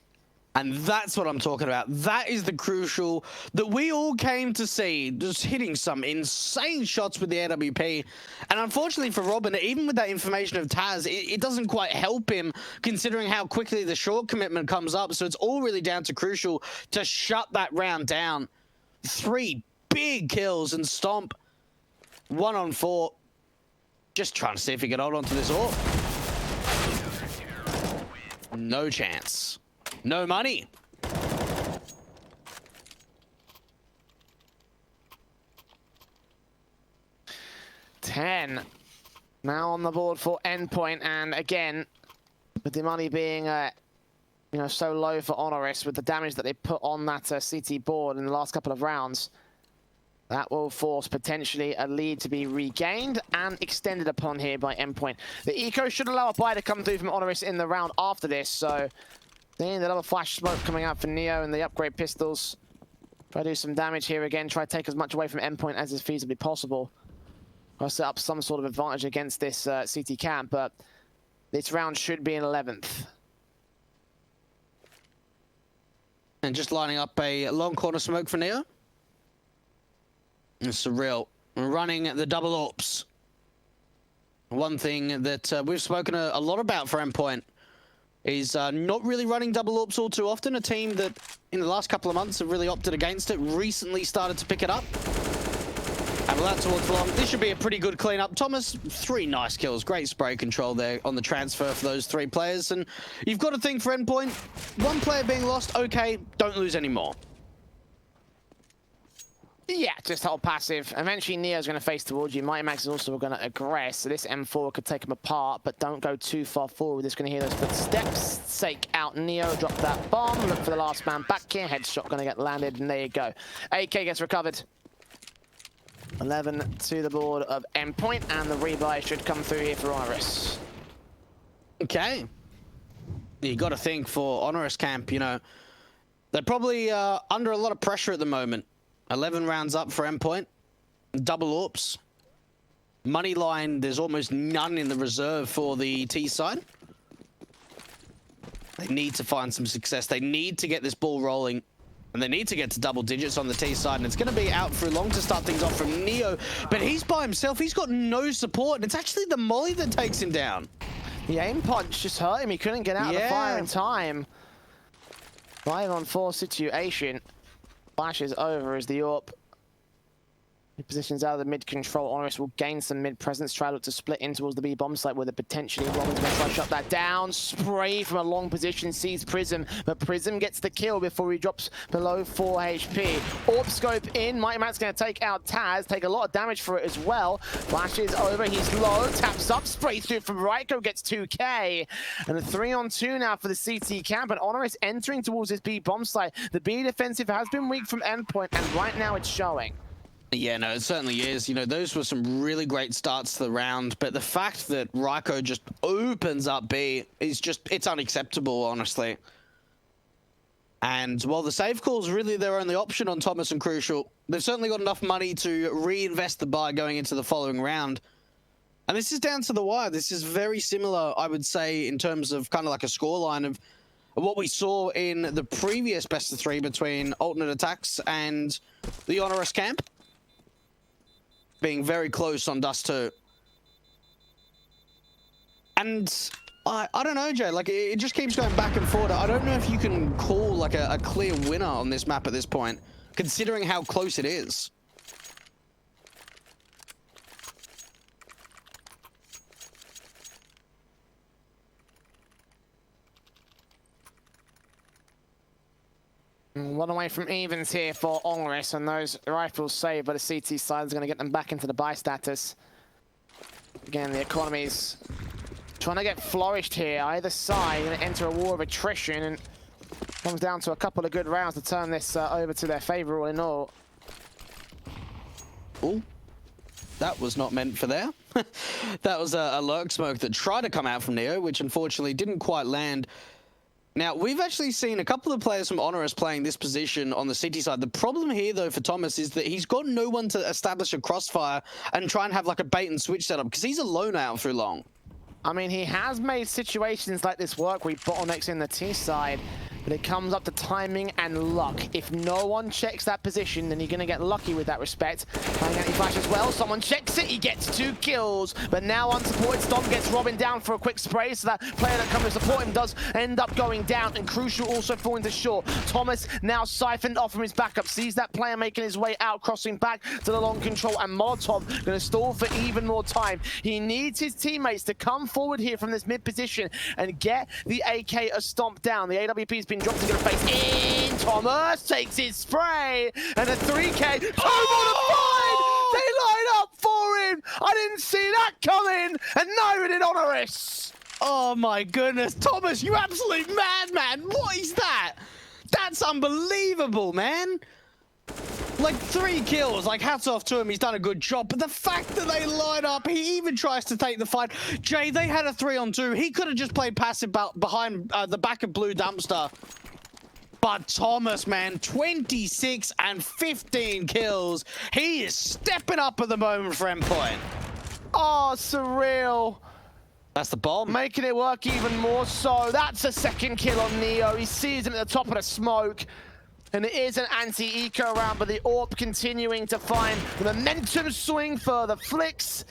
Speaker 2: And that's what I'm talking about. That is the crucial that we all came to see, just hitting some insane shots with the AWP. And unfortunately for Robin, even with that information of Taz, it doesn't quite help him considering how quickly the short commitment comes up. So it's all really down to crucial to shut that round down. 3 big kills, and Stomp 1 on 4. Just trying to see if he can hold on to this orb. No chance. No money.
Speaker 1: $10 now on the board for Endpoint, and again, with the money being you know, so low for HONORIS, with the damage that they put on that CT board in the last couple of rounds, that will force potentially a lead to be regained and extended upon here by Endpoint. The eco should allow a buy to come through from HONORIS in the round after this, so seeing the double flash smoke coming out for Neo and the upgrade pistols. Try to do some damage here again, try to take as much away from Endpoint as is feasibly possible. Try to set up some sort of advantage against this CT camp, but this round should be an 11th.
Speaker 2: And just lining up a long corner smoke for Neo. And Surreal running the double ops. One thing that we've spoken a lot about for Endpoint is not really running double ops all too often. A team that in the last couple of months have really opted against it, recently started to pick it up. And with that towards long, this should be a pretty good cleanup. Thomas, 3 nice kills. Great spray control there on the transfer for those 3 players. And you've got to think for Endpoint, 1 player being lost, okay, don't lose any more.
Speaker 1: Yeah, just hold passive. Eventually, Neo's going to face towards you. Mighty Max is also going to aggress, so this M4 could take him apart, but don't go too far forward. Just going to hear those footsteps. Sake out Neo, drop that bomb. Look for the last man back here. Headshot going to get landed, and there you go. AK gets recovered. 11 to the board of Endpoint, and the rebuy should come through here for HONORIS.
Speaker 2: Okay. You got to think for HONORIS camp, you know, they're probably under a lot of pressure at the moment. 11 rounds up for Endpoint. Double ops. Money line, there's almost none in the reserve for the T side. They need to find some success. They need to get this ball rolling. And they need to get to double digits on the T side. And it's going to be out for long to start things off from Neo. But he's by himself. He's got no support. And it's actually the molly that takes him down.
Speaker 1: The aim punch just hurt him. He couldn't get out of the fire in time. 5-on-4 situation. Flashes over as the AWP. He positions out of the mid control. HONORIS will gain some mid presence. Try to look to split in towards the B bomb site with it potentially. Robin's going to try to shut that down. Spray from a long position sees Prism, but Prism gets the kill before he drops below 4 HP. AWP scope in. Mighty Matt's going to take out Taz. Take a lot of damage for it as well. Flashes over. He's low. Taps up. Spray through from Ryko. Gets 2K. And a 3-on-2 now for the CT camp. And HONORIS entering towards this B bomb site. The B defensive has been weak from Endpoint, and right now it's showing.
Speaker 2: Yeah, no, it certainly is. You know, those were some really great starts to the round, but the fact that Ryko just opens up B is just, it's unacceptable, honestly. And while the save call is really their only option on Thomas and Crucial, they've certainly got enough money to reinvest the buy going into the following round. And this is down to the wire. This is very similar, I would say, in terms of kind of like a scoreline of what we saw in the previous best of 3 between Alternate Attacks and the HONORIS camp. Being very close on Dust 2. And I don't know, Jay, like it just keeps going back and forth. I don't know if you can call like a clear winner on this map at this point, considering how close it is.
Speaker 1: One away from evens here for HONORIS, and those rifles saved by the CT side is going to get them back into the buy status. Again, the economy's trying to get flourished here. Either side going to enter a war of attrition, and comes down to a couple of good rounds to turn this over to their favor all in all.
Speaker 2: Oh, that was not meant for there. That was a lurk smoke that tried to come out from Neo, which unfortunately didn't quite land. Now, we've actually seen a couple of players from HONORIS playing this position on the CT side. The problem here, though, for Thomas is that he's got no one to establish a crossfire and try and have like a bait and switch setup because he's alone out through long.
Speaker 1: I mean, he has made situations like this work where he bottlenecks in the T side, but it comes up to timing and luck. If no one checks that position, then you're going to get lucky with that respect. Playing anti-flash as well. Someone checks it, he gets 2 kills. But now unsupported, Stomp gets Robin down for a quick spray, so that player that comes to support him does end up going down, and Crucial also falling to short. Thomas now siphoned off from his backup, sees that player making his way out, crossing back to the long control, and Molotov going to stall for even more time. He needs his teammates to come forward here from this mid position and get the AK a Stomp down. The AWP's been dropped to get a face in. Thomas takes his spray, and a 3K. 2 on a 5! They line up for him! I didn't see that coming, and neither did HONORIS.
Speaker 2: Oh my goodness, Thomas, you absolute madman! What is that? That's unbelievable, man! Like 3 kills, like hats off to him, he's done a good job, but the fact that they line up, he even tries to take the fight. Jay, they had a 3-on-2, he could have just played passive behind the back of blue dumpster. But Thomas, man, 26 and 15 kills. He is stepping up at the moment for Endpoint.
Speaker 1: Oh, surreal.
Speaker 2: That's the bomb.
Speaker 1: Making it work even more so. That's a 2nd kill on Neo. He sees him at the top of the smoke. And it is an anti-eco round, but the AWP continuing to find the momentum swing further flicks.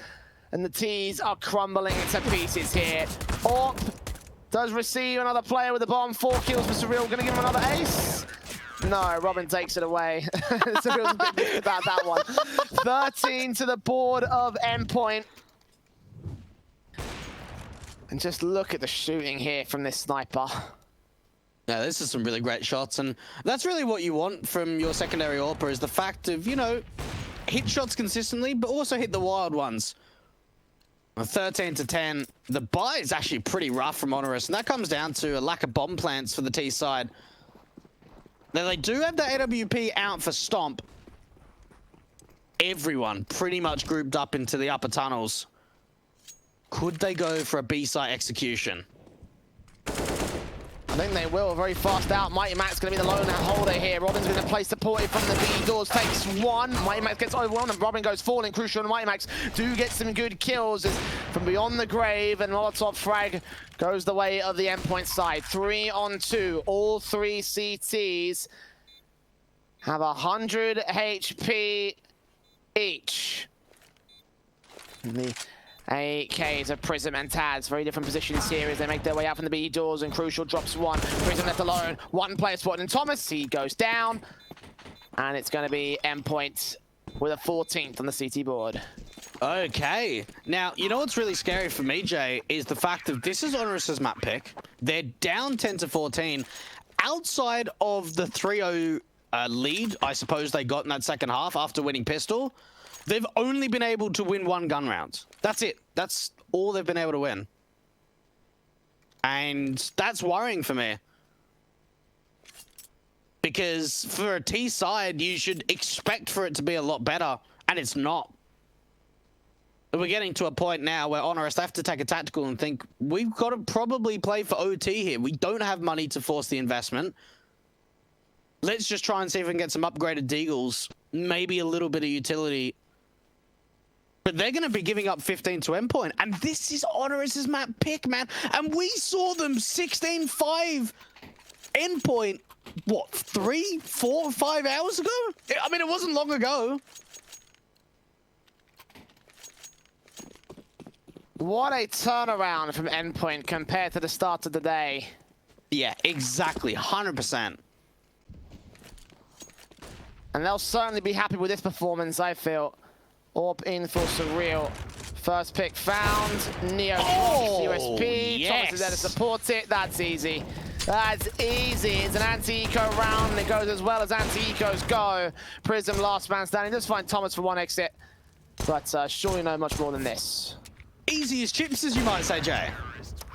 Speaker 1: And the T's are crumbling to pieces here. AWP does receive another player with the bomb. 4 kills for Surreal. Gonna give him another ace. No, Robin takes it away. Surreal's a bit mixed about that one. 13 to the board of Endpoint. And just look at the shooting here from this sniper.
Speaker 2: Yeah, this is some really great shots, and that's really what you want from your secondary AWPer is the fact of, you know, hit shots consistently, but also hit the wild ones. 13 to 10. The buy is actually pretty rough from HONORIS, and that comes down to a lack of bomb plants for the T side. Now, they do have the AWP out for Stomp. Everyone pretty much grouped up into the upper tunnels. Could they go for a B-site execution?
Speaker 1: I think they will. Very fast out. Mighty Max going to be the lone holder here. Robin's going to play supported from the B doors. Takes 1. Mighty Max gets overwhelmed and Robin goes falling. Crucial and Mighty Max do get some good kills as from beyond the grave, and Molotov frag goes the way of the Endpoint side. 3 on 2. All 3 CTs have 100 HP each. And the AKs of Prism and Taz, very different positions here as they make their way out from the B doors, and Crucial drops 1. Prism left alone, 1 player spotted, and Thomas, he goes down. And it's going to be Endpoint with a 14th on the CT board.
Speaker 2: Okay. Now, you know what's really scary for me, Jay, is the fact that this is HONORIS' map pick. They're down 10 to 14. Outside of the 3-0 lead, I suppose they got in that second half after winning Pistol, they've only been able to win 1 gun round. That's it. That's all they've been able to win. And that's worrying for me. Because for a T side, you should expect for it to be a lot better. And it's not. We're getting to a point now where HONORIS have to take a tactical and think, we've got to probably play for OT here. We don't have money to force the investment. Let's just try and see if we can get some upgraded deagles. Maybe a little bit of utility. But they're going to be giving up 15 to Endpoint. And this is HONORIS' map pick, man. And we saw them 16-5 Endpoint, what, 3, 4, 5 hours ago? I mean, it wasn't long ago.
Speaker 1: What a turnaround from Endpoint compared to the start of the day.
Speaker 2: Yeah, exactly. 100%.
Speaker 1: And they'll certainly be happy with this performance, I feel. AWP in for Surreal. First pick found. Neo USP.
Speaker 2: Yes.
Speaker 1: Thomas is there to support it. That's easy. That's easy. It's an anti-eco round, and it goes as well as anti-ecos go. Prism last man standing. Just find Thomas for one exit, but surely no much more than this.
Speaker 2: Easy as chips, as you might say, Jay.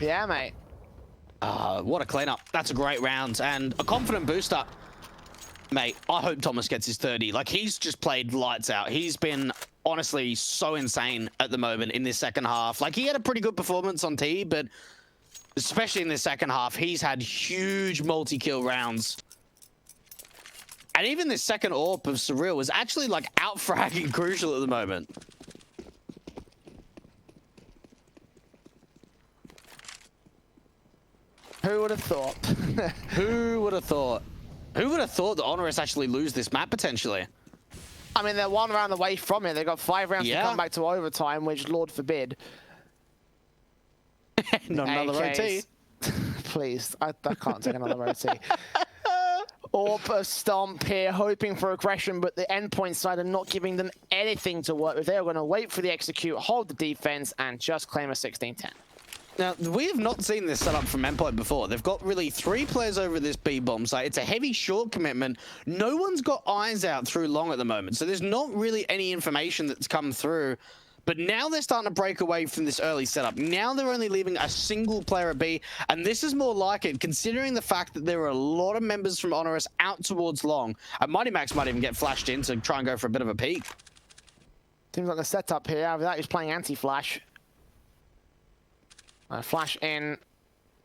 Speaker 1: Yeah, mate.
Speaker 2: What a cleanup. That's a great round and a confident booster. Mate, I hope Thomas gets his 30. Like, he's just played lights out. He's been honestly so insane at the moment in this second half. Like, he had a pretty good performance on T, but especially in the second half, he's had huge multi-kill rounds. And even this second AWP of Surreal was actually, like, out-fragging Crucial at the moment.
Speaker 1: Who would have thought?
Speaker 2: Who would have thought? Who would have thought that HONORIS actually lose this map, potentially?
Speaker 1: I mean, they're one round away from it. They've got 5 rounds to come back to overtime, which, Lord forbid.
Speaker 2: Not another OT.
Speaker 1: Please, I can't take another OT. AWP stomp here, hoping for aggression, but the endpoint side are not giving them anything to work with. They're going to wait for the execute, hold the defense, and just claim a 16-10.
Speaker 2: Now, we have not seen this setup from Endpoint before. They've got really 3 players over this B-bomb site. It's a heavy short commitment. No one's got eyes out through long at the moment, so there's not really any information that's come through. But now they're starting to break away from this early setup. Now they're only leaving a single player at B, and this is more like it, considering the fact that there are a lot of members from HONORIS out towards long. And Mighty Max might even get flashed in to try and go for a bit of a peek.
Speaker 1: Seems like the setup here. After that, he's playing anti-flash. Flash in.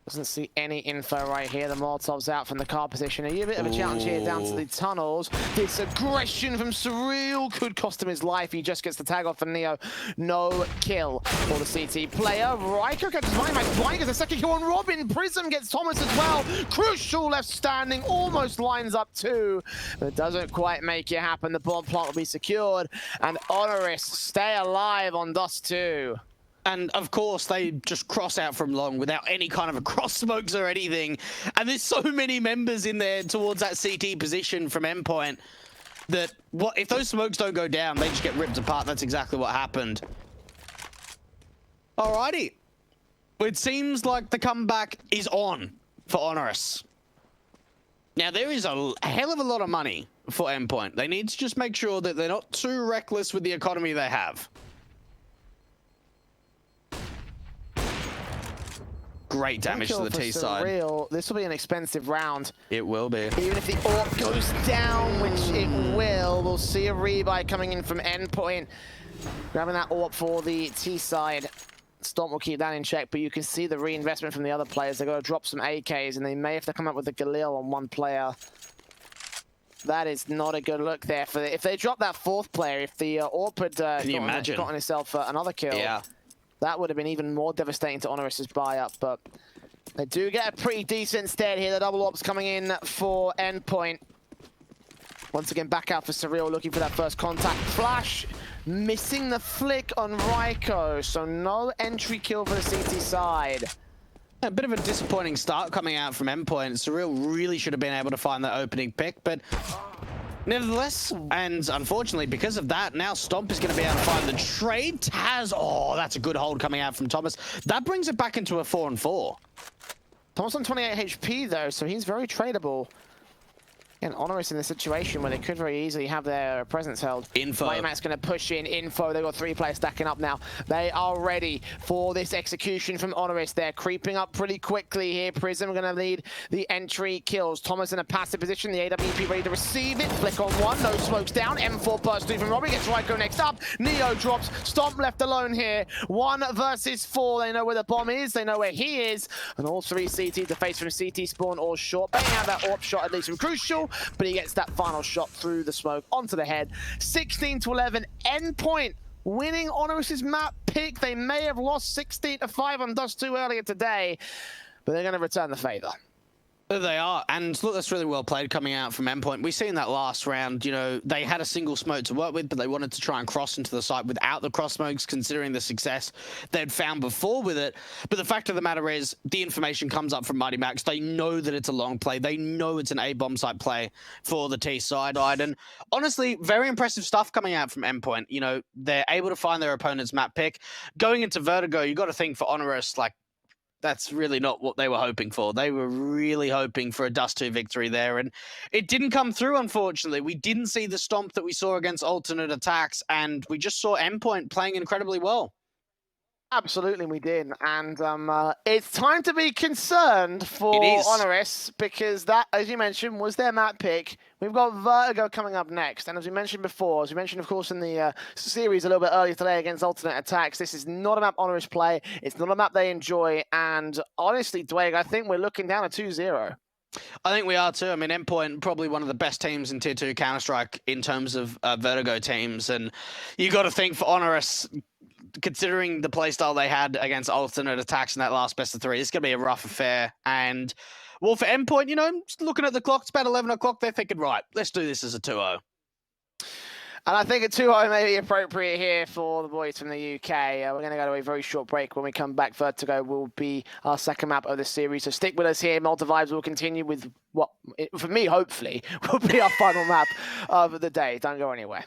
Speaker 1: Doesn't see any info right here. The Molotov's out from the car position. A bit of a challenge here down to the tunnels. This aggression from Surreal could cost him his life. He just gets the tag off for Neo. No kill for the CT player. Ryko catches Mighty Max. Blind gets a second kill on Robin. Prism gets Thomas as well. Crucial left standing. Almost lines up too. But it doesn't quite make it happen. The bomb plant will be secured. And HONORIS stay alive on Dust 2.
Speaker 2: And of course, they just cross out from long without any kind of a cross smokes or anything. And there's so many members in there towards that CT position from Endpoint that if those smokes don't go down, they just get ripped apart. That's exactly what happened. Alrighty. It seems like the comeback is on for HONORIS. Now, there is a hell of a lot of money for Endpoint. They need to just make sure that they're not too reckless with the economy they have. Great damage to the T side.
Speaker 1: This will be an expensive round.
Speaker 2: It will be.
Speaker 1: Even if the AWP goes down, which it will, we'll see a rebuy coming in from Endpoint. Grabbing that AWP for the T side. Stomp will keep that in check, but you can see the reinvestment from the other players. They've got to drop some AKs, and they may have to come up with a Galil on one player. That is not a good look there. If they drop that 4th player, if the AWP had gotten himself another kill.
Speaker 2: Yeah.
Speaker 1: That would have been even more devastating to HONORIS' buy-up, but they do get a pretty decent stead here. The double ops coming in for Endpoint. Once again, back out for Surreal, looking for that first contact. Flash, missing the flick on Ryko, so no entry kill for the CT side.
Speaker 2: A bit of a disappointing start coming out from Endpoint. Surreal really should have been able to find that opening pick, but nevertheless, and unfortunately because of that, now Stomp is going to be able to find the trade. Taz, oh, that's a good hold coming out from Thomas. That brings it back into a 4-on-4.
Speaker 1: Thomas on 28 HP though, so he's very tradable. And HONORIS in the situation where they could very easily have their presence held.
Speaker 2: Info.
Speaker 1: Mighty Max going to push in. Info. They've got 3 players stacking up now. They are ready for this execution from HONORIS. They're creeping up pretty quickly here. Prism going to lead the entry kills. Thomas in a passive position. The AWP ready to receive it. Flick on one. No smokes down. M4 burst through from Robbie. Gets Ryko next up. Neo drops. Stomp left alone here. 1 versus 4. They know where the bomb is. They know where he is. And all 3 CT to face from CT spawn or short. Banging out that AWP shot at least from Crucial. But he gets that final shot through the smoke onto the head. 16-11, Endpoint winning HONORIS' map pick. They may have lost 16-5 on Dust 2 earlier today, but they're going to return the favor.
Speaker 2: They are, and look, that's really well played coming out from Endpoint. We seen that last round, you know, they had a single smoke to work with, but they wanted to try and cross into the site without the cross smokes, considering the success they'd found before with it. But the fact of the matter is, the information comes up from Mighty Max. They know that it's a long play. They know it's an A-bomb site play for the T side. And honestly, very impressive stuff coming out from Endpoint. You know, they're able to find their opponent's map pick. Going into Vertigo, you got to think for HONORIS, like, that's really not what they were hoping for. They were really hoping for a Dust 2 victory there, and it didn't come through, unfortunately. We didn't see the stomp that we saw against alternate attacks, and we just saw Endpoint playing incredibly well.
Speaker 1: Absolutely, we did, and it's time to be concerned for
Speaker 2: It is.
Speaker 1: HONORIS because that, as you mentioned, was their map pick. We've got Vertigo coming up next, and as we mentioned before, as we mentioned, of course, in the series a little bit earlier today against alternate attacks, this is not a map HONORIS play. It's not a map they enjoy, and honestly, Dwayne, I think we're looking down at 2-0.
Speaker 2: I think we are too. I mean, Endpoint probably one of the best teams in Tier 2 Counter-Strike in terms of Vertigo teams, and you got to think for HONORIS, considering the playstyle they had against alternate attacks in that last best of 3, it's going to be a rough affair. And, well, for Endpoint, you know, just looking at the clock, it's about 11 o'clock, they're thinking, right, let's do this as a 2-0.
Speaker 1: And I think a 2-0 may be appropriate here for the boys from the UK. We're going to go to a very short break. When we come back, Vertigo will be our second map of the series. So stick with us here. Malta Vibes will continue with what, for me, hopefully, will be our final map of the day. Don't go anywhere.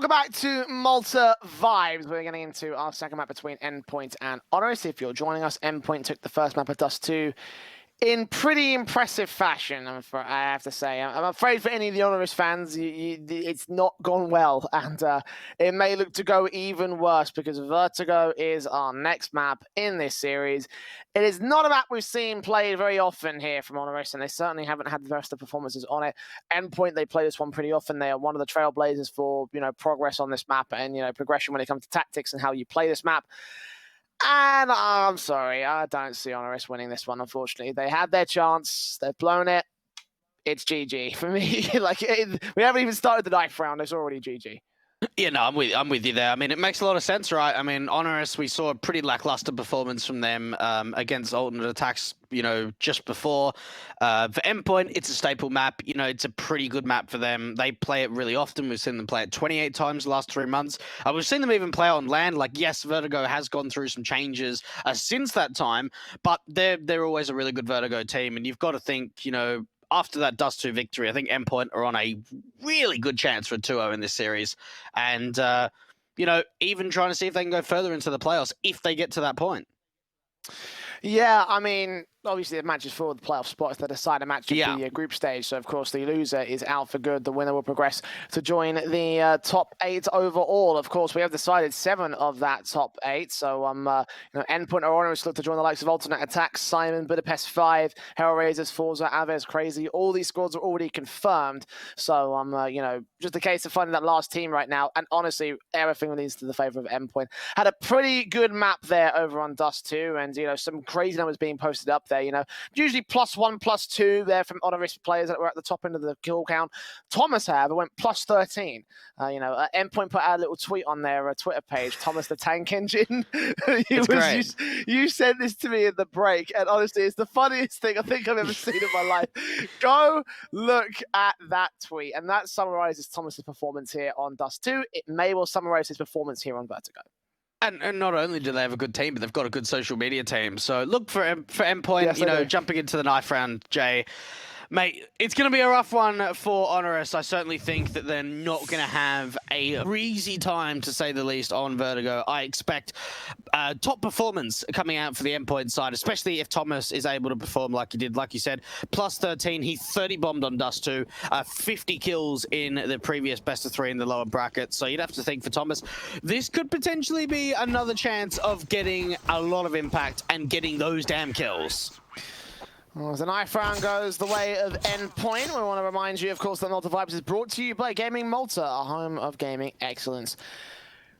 Speaker 1: Welcome back to Malta Vibes. We're getting into our second map between Endpoint and HONORIS. If you're joining us, Endpoint took the first map at Dust 2 in pretty impressive fashion, I have to say. I'm afraid for any of the HONORIS fans, it's not gone well, and it may look to go even worse because Vertigo is our next map in this series. It is not a map we've seen played very often here from HONORIS, and they certainly haven't had the best of performances on it. Endpoint, they play this one pretty often. They are one of the trailblazers for, progress on this map and, progression when it comes to tactics and how you play this map. And I'm sorry, I don't see HONORIS winning this one, unfortunately. They had their chance. They've blown it. It's GG for me. We haven't even started the knife round. It's already GG.
Speaker 2: Yeah, no, I'm with you there. I mean, it makes a lot of sense, right? I mean, HONORIS, we saw a pretty lackluster performance from them against alternate attacks, just before. For Endpoint, it's a staple map. It's a pretty good map for them. They play it really often. We've seen them play it 28 times the last 3 months. We've seen them even play on land. Yes, Vertigo has gone through some changes since that time, but they're always a really good Vertigo team. And you've got to think, after that Dust 2 victory, I think Endpoint are on a really good chance for a 2-0 in this series. And, even trying to see if they can go further into the playoffs if they get to that point.
Speaker 1: Yeah, I mean, obviously the matches for the playoff spots that decide a match at the group stage. So, of course, the loser is out for good. The winner will progress to join the top 8 overall. Of course, we have decided 7 of that top 8. So, Endpoint or HONORIS look to join the likes of Alternate Attacks, Simon, Budapest 5, Hellraisers, Forza, Aves, Crazy. All these squads are already confirmed. So, just a case of finding that last team right now. And honestly, everything leads to the favor of Endpoint. Had a pretty good map there over on Dust 2. And, some crazy numbers being posted up there. Usually +1, +2 there from HONORIS players that were at the top end of the kill count. Thomas, however, went +13. Endpoint put out a little tweet on their Twitter page, Thomas the Tank Engine.
Speaker 2: Great.
Speaker 1: You sent this to me in the break, and honestly, it's the funniest thing I think I've ever seen in my life. Go look at that tweet, and that summarizes Thomas's performance here on Dust 2. It may well summarize his performance here on Vertigo.
Speaker 2: And not only do they have a good team, but they've got a good social media team. So look for Endpoint,
Speaker 1: yes,
Speaker 2: jumping into the knife round, Jay. Mate, it's going to be a rough one for HONORIS. I certainly think that they're not going to have a breezy time, to say the least, on Vertigo. I expect top performance coming out for the Endpoint side, especially if Thomas is able to perform like he did, like you said. +13, he 30 bombed on Dust 2, 50 kills in the previous best of 3 in the lower bracket. So you'd have to think for Thomas, this could potentially be another chance of getting a lot of impact and getting those damn kills.
Speaker 1: Well, as the knife round goes the way of Endpoint, we want to remind you, of course, that Malta Vibes is brought to you by Gaming Malta, a home of gaming excellence.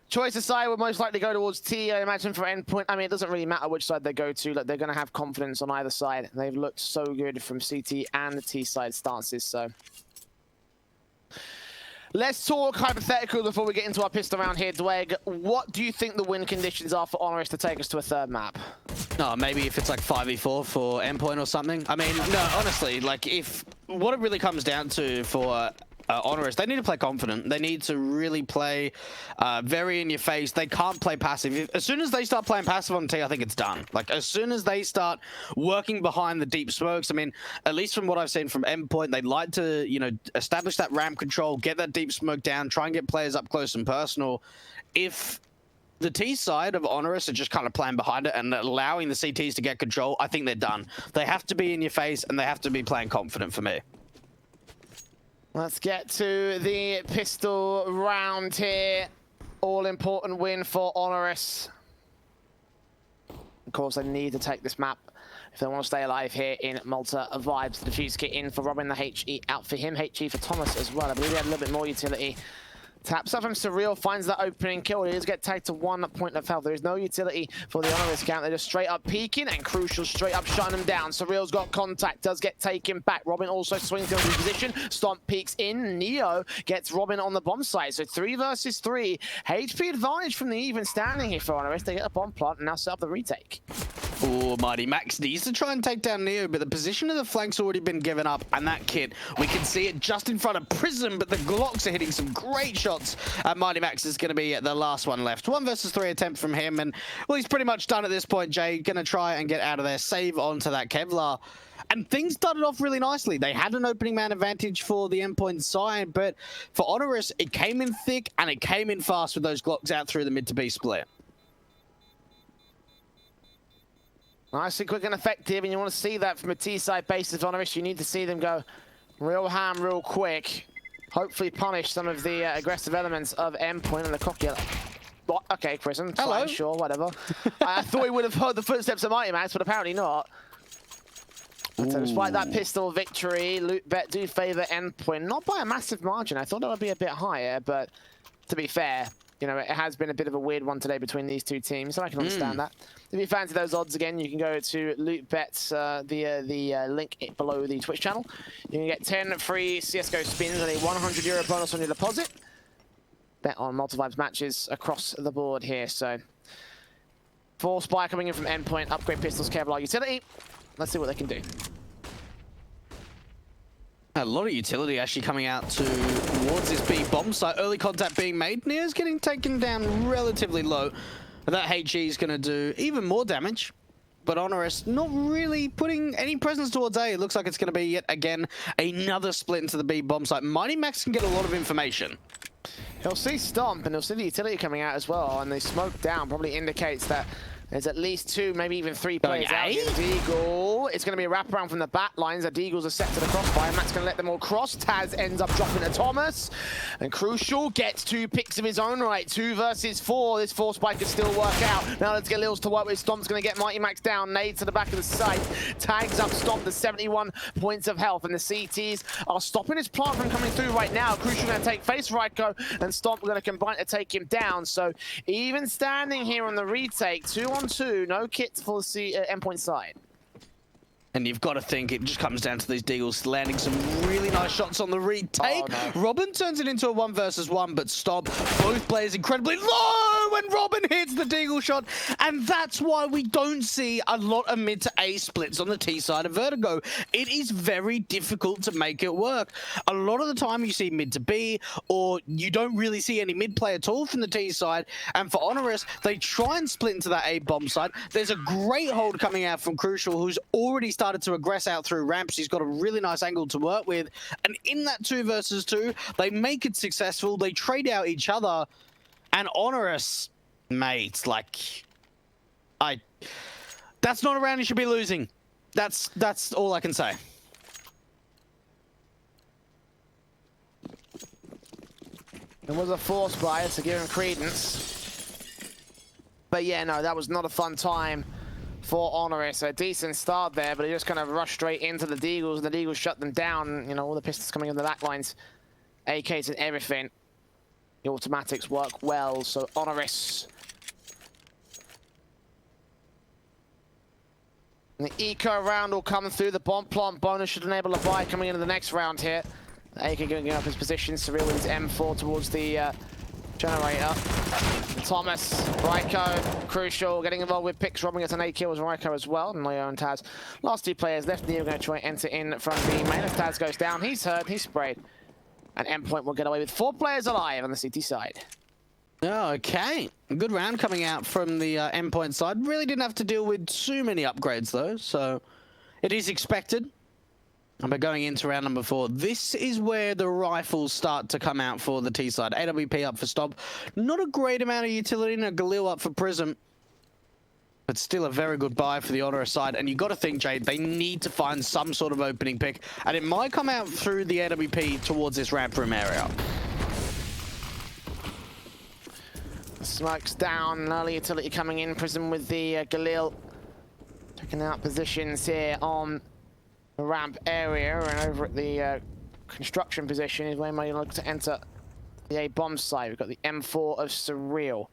Speaker 1: Choice aside, will most likely go towards T, I imagine, for Endpoint. I mean, it doesn't really matter which side they go to. They're going to have confidence on either side. They've looked so good from CT and the T side stances, so... Let's talk hypothetical before we get into our pistol round here, Dweg. What do you think the win conditions are for HONORIS to take us to a third map?
Speaker 2: No, maybe if it's 5v4 for Endpoint or something. I mean, no, honestly, if what it really comes down to for HONORIS, they need to play confident. They need to really play very in your face. They can't play passive. As soon as they start playing passive on T, I think it's done. As soon as they start working behind the deep smokes, I mean, at least from what I've seen from Endpoint, they'd like to, establish that ramp control, get that deep smoke down, try and get players up close and personal. If the T side of HONORIS are just kind of playing behind it and allowing the CTs to get control, I think they're done. They have to be in your face and they have to be playing confident for me.
Speaker 1: Let's get to the pistol round here. All-important win for HONORIS. Of course, they need to take this map if they want to stay alive here in Malta Vibes. The defuse kit in for Robin, the HE out for him. HE for Thomas as well. I believe he had a little bit more utility. Taps up from Surreal, finds that opening kill. He does get tagged to 1 point of health. There is no utility for the HONORIS count. They're just straight up peeking and Crucial straight up shutting them down. Surreal's got contact, does get taken back. Robin also swings into position. Stomp peeks in. Neo gets Robin on the bomb site. So 3 versus 3. HP advantage from the even standing here for HONORIS. They get a bomb plant and now set up the retake.
Speaker 2: Oh, Mighty Max needs to try and take down Neo, but the position of the flank's already been given up, and that kit, we can see it just in front of Prism, but the Glocks are hitting some great shots. Mighty Max is going to be the last one left. 1 versus 3 attempt from him, and well, he's pretty much done at this point, Jay. Going to try and get out of there, save onto that Kevlar. And things started off really nicely. They had an opening man advantage for the Endpoint side, but for HONORIS, it came in thick and it came in fast with those Glocks out through the mid to B split.
Speaker 1: Nicely quick and effective, and you want to see that from a T-side basis of HONORIS. You need to see them go real ham, real quick. Hopefully punish some of the aggressive elements of Endpoint and the cocky. What? Okay, Prism.
Speaker 2: Hello.
Speaker 1: Fine, sure, whatever. I thought we would have heard the footsteps of Mighty Max, but apparently not. So despite that pistol victory, LootBet do favour Endpoint, not by a massive margin. I thought it would be a bit higher, but to be fair, you know, it has been a bit of a weird one today between these two teams, so I can understand that. If you fancy those odds again, you can go to LootBet's via the link below the Twitch channel. You can get 10 free CSGO spins and a €100 bonus on your deposit. Bet on multi-vibes matches across the board here, so. 4 Spy coming in from Endpoint, upgrade pistols, Kevlar utility. Let's see what they can do.
Speaker 2: A lot of utility actually coming out towards this B bomb site. Early contact being made. Neo's getting taken down relatively low. That HE is going to do even more damage. But HONORIS not really putting any presence towards A. It looks like it's going to be yet again another split into the B bomb site. Mighty Max can get a lot of information.
Speaker 1: He'll see Stomp and he'll see the utility coming out as well. And the smoke down probably indicates that there's at least 2, maybe even 3 players out here. Deagle, it's going to be a wraparound from the back lines. The Deagles are set to the crossfire, and Matt's going to let them all cross. Taz ends up dropping to Thomas. And Crucial gets 2 picks of his own right. 2 versus 4. This 4 spike could still work out. Now let's get Lils to work with. Stomp's going to get Mighty Max down. Nade to the back of the site. Tags up Stomp to 71 points of health. And the CTs are stopping his plant from coming through right now. Crucial going to take face Ryko, and Stomp going to combine to take him down. So even standing here on the retake, 2-on-2, no kits for the Endpoint side.
Speaker 2: And you've got to think it just comes down to these Deagles landing some really nice shots on the retake.
Speaker 1: Oh, no.
Speaker 2: Robin turns it into a 1 versus 1, but Stomp both players incredibly low when Robin hits the Deagle shot. And that's why we don't see a lot of mid to A splits on the T side of Vertigo. It is very difficult to make it work. A lot of the time you see mid to B, or you don't really see any mid play at all from the T side. And for HONORIS, they try and split into that A bomb side. There's a great hold coming out from Crucial, who's already started to aggress out through ramps. He's got a really nice angle to work with. And in that 2 versus 2, they make it successful. They trade out each other. And HONORIS, mate, like, that's not a round you should be losing. That's all I can say.
Speaker 1: It was a force bias to give him credence. But yeah, no, that was not a fun time for HONORIS. A decent start there, but he just kind of rushed straight into the Deagles, and the Deagles shut them down. You know, all the pistols coming in the back lines, AKs and everything. The automatics work well, so HONORIS. And the eco round will come through. The bomb plant bonus should enable a buy coming into the next round here. AK giving up his position. Surreal with his M4 towards the generator. Thomas, Ryko, Crucial, getting involved with picks, robbing us an 8 kills, Ryko as well, and Leo and Taz. Last 2 players left. Neo going to try and enter in from the main. If Taz goes down, he's hurt, he's sprayed. And Endpoint will get away with 4 players alive on the CT side.
Speaker 2: Okay, a good round coming out from the Endpoint side. Really didn't have to deal with too many upgrades though, so it is expected. And we're going into round number 4. This is where the rifles start to come out for the T side. AWP up for Stomp. Not a great amount of utility, and a Galil up for Prism. But still a very good buy for the HONORIS side. And you got to think, Jade, they need to find some sort of opening pick. And it might come out through the AWP towards this ramp room area.
Speaker 1: Smoke's down, early utility coming in. Prism with the Galil. Checking out positions here on the ramp area, and over at the construction position is where we look to enter the A bomb site. We've got the M4 of Surreal.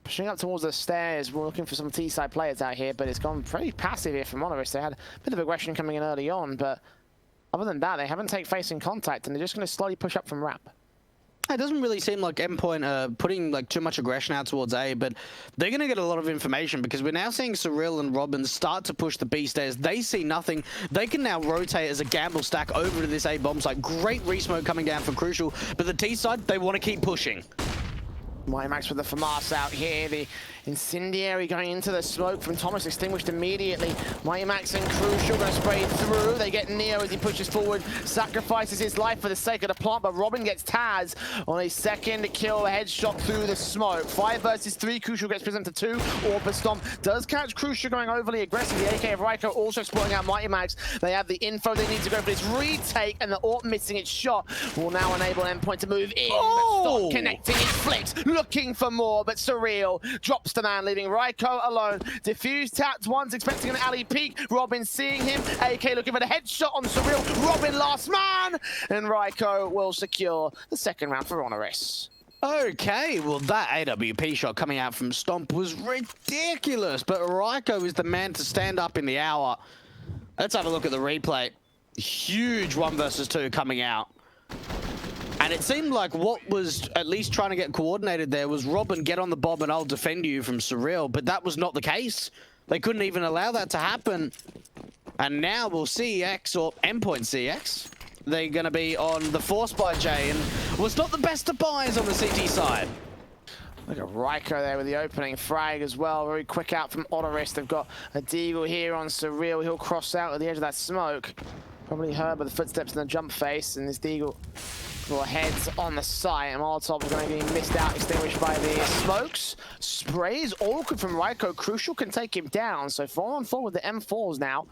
Speaker 1: Pushing up towards the stairs, we're looking for some T-side players out here, but it's gone pretty passive here from HONORIS. They had a bit of aggression coming in early on, but other than that, they haven't taken facing contact, and they're just going to slowly push up from ramp.
Speaker 2: It doesn't really seem like Endpoint are putting like too much aggression out towards A, but they're going to get a lot of information because we're now seeing Cyril and Robin start to push the B stairs. They see nothing. They can now rotate as a gamble stack over to this A bomb site. Great re-smoke coming down from Crucial, but the T side, they want to keep pushing.
Speaker 1: Mighty Max with the FAMAS out here. The Incendiary going into the smoke from Thomas, extinguished immediately. Mighty Max and Crucial going to spray through. They get Neo as he pushes forward, sacrifices his life for the sake of the plant, but Robin gets Taz on a second kill, headshot through the smoke. 5 versus 3, Crucial gets presented to 2. Orb Stomp does catch Crucial going overly aggressive. The AK of Raiko also exploiting out Mighty Max. They have the info they need to go for this retake, and the Orb missing its shot will now enable Endpoint to move in.
Speaker 2: Oh!
Speaker 1: Stop connecting, it flicks, looking for more, but Surreal drops the man, leaving Raiko alone. Diffuse tapped once, expecting an alley peek. Robin seeing him. AK looking for the headshot on Surreal. Robin last man, and Raiko will secure the second round for HONORIS.
Speaker 2: Okay, well that AWP shot coming out from Stomp was ridiculous, but Raiko is the man to stand up in the hour. Let's have a look at the replay. Huge 1 versus 2 coming out. And it seemed like what was at least trying to get coordinated there was Robin, get on the bomb and I'll defend you from Surreal, but that was not the case. They couldn't even allow that to happen. And now we'll see X or Endpoint CX. They're going to be on the Force by J, and was not the best of buys on the CT side.
Speaker 1: Look at Raiko there with the opening frag as well. Very quick out from HONORIS. They've got a Deagle here on Surreal. He'll cross out at the edge of that smoke. Probably heard by the footsteps in the jump face, and this Deagle will heads on the site, and Molotov is going to be missed out, extinguished by the smokes. Sprays awkward from Raiko. Crucial can take him down, so 4-on-4 with the M4s now.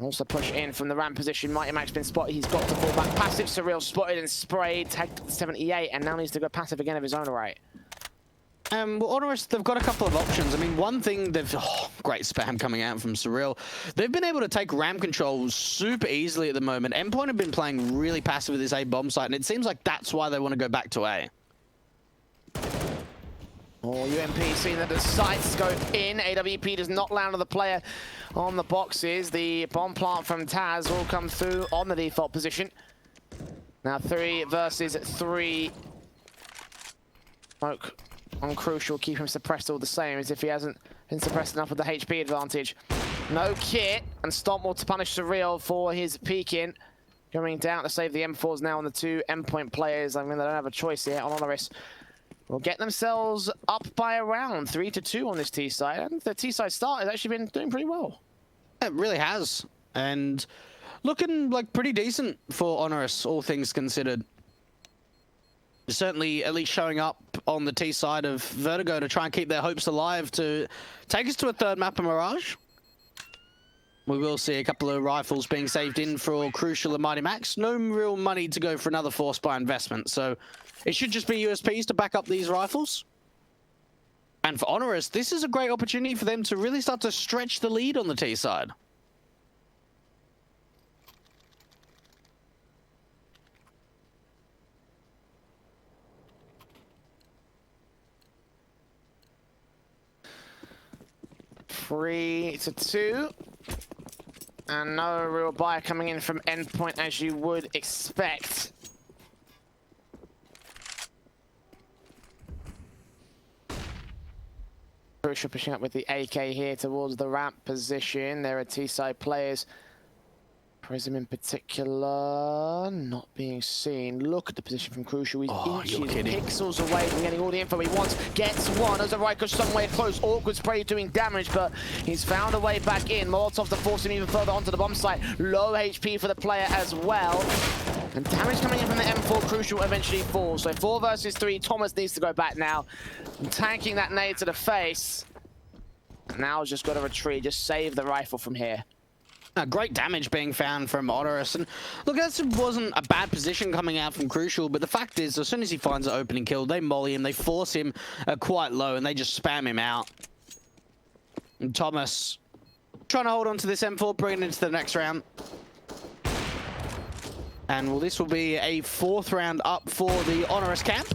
Speaker 1: Also push in from the ramp position. Mighty Max been spotted. He's got to fall back. Passive Surreal spotted and sprayed. Tagged 78, and now needs to go passive again of his own right.
Speaker 2: Well, HONORIS, they've got a couple of options. I mean, one thing they've... Oh, great spam coming out from Surreal. They've been able to take ramp control super easily at the moment. Endpoint have been playing really passive with this A bomb site, and it seems like that's why they want to go back to A.
Speaker 1: Oh, UMP seeing that the sights go in. AWP does not land on the player on the boxes. The bomb plant from Taz will come through on the default position. Now 3 versus 3. Smoke on Crucial, keep him suppressed all the same, as if he hasn't been suppressed enough with the HP advantage. No kit, and Stomp will to punish Surreal for his peeking. Going down to save the M4s now on the 2 Endpoint players. I mean, they don't have a choice here on HONORIS. Will get themselves up by a round, 3-2 on this T side. And the T side start has actually been doing pretty well.
Speaker 2: It really has. And looking like pretty decent for HONORIS, all things considered. Certainly at least showing up on the T side of Vertigo to try and keep their hopes alive to take us to a 3rd map of Mirage. We will see a couple of rifles being saved in for Crucial and Mighty Max. No real money to go for another Force by investment, so it should just be USPs to back up these rifles. And for HONORIS, this is a great opportunity for them to really start to stretch the lead on the T side.
Speaker 1: 3-2. And no real buy coming in from Endpoint, as you would expect. Crucial pushing up with the AK here towards the ramp position. There are T-side players. Prism in particular, not being seen. Look at the position from Crucial. He's inches, pixels away from getting all the info he wants. Gets one as a Raiko somewhere close. Awkward spray doing damage, but he's found a way back in. Molotov to force him even further onto the bomb site. Low HP for the player as well. And damage coming in from the M4. Crucial eventually falls. So 4 versus 3. Thomas needs to go back now. And tanking that nade to the face. And now he's just got to retreat. Just save the rifle from here.
Speaker 2: Great damage being found from HONORIS, and look, that wasn't a bad position coming out from Crucial, but the fact is, as soon as he finds an opening kill, they molly him, they force him quite low, and they just spam him out. And Thomas trying to hold on to this M4, bring it into the next round. And well, this will be a 4th round up for the HONORIS camp.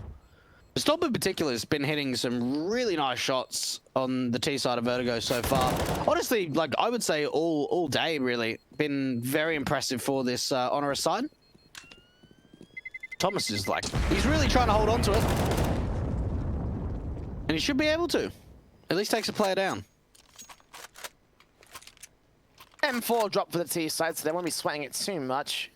Speaker 2: Stomp in particular has been hitting some really nice shots on the T side of Vertigo so far. Honestly, like I would say all day really. Been very impressive for this HONORIS side. Thomas is like, he's really trying to hold on to it. And he should be able to. At least takes a player down.
Speaker 1: M4 drop for the T side, so they won't be sweating it too much.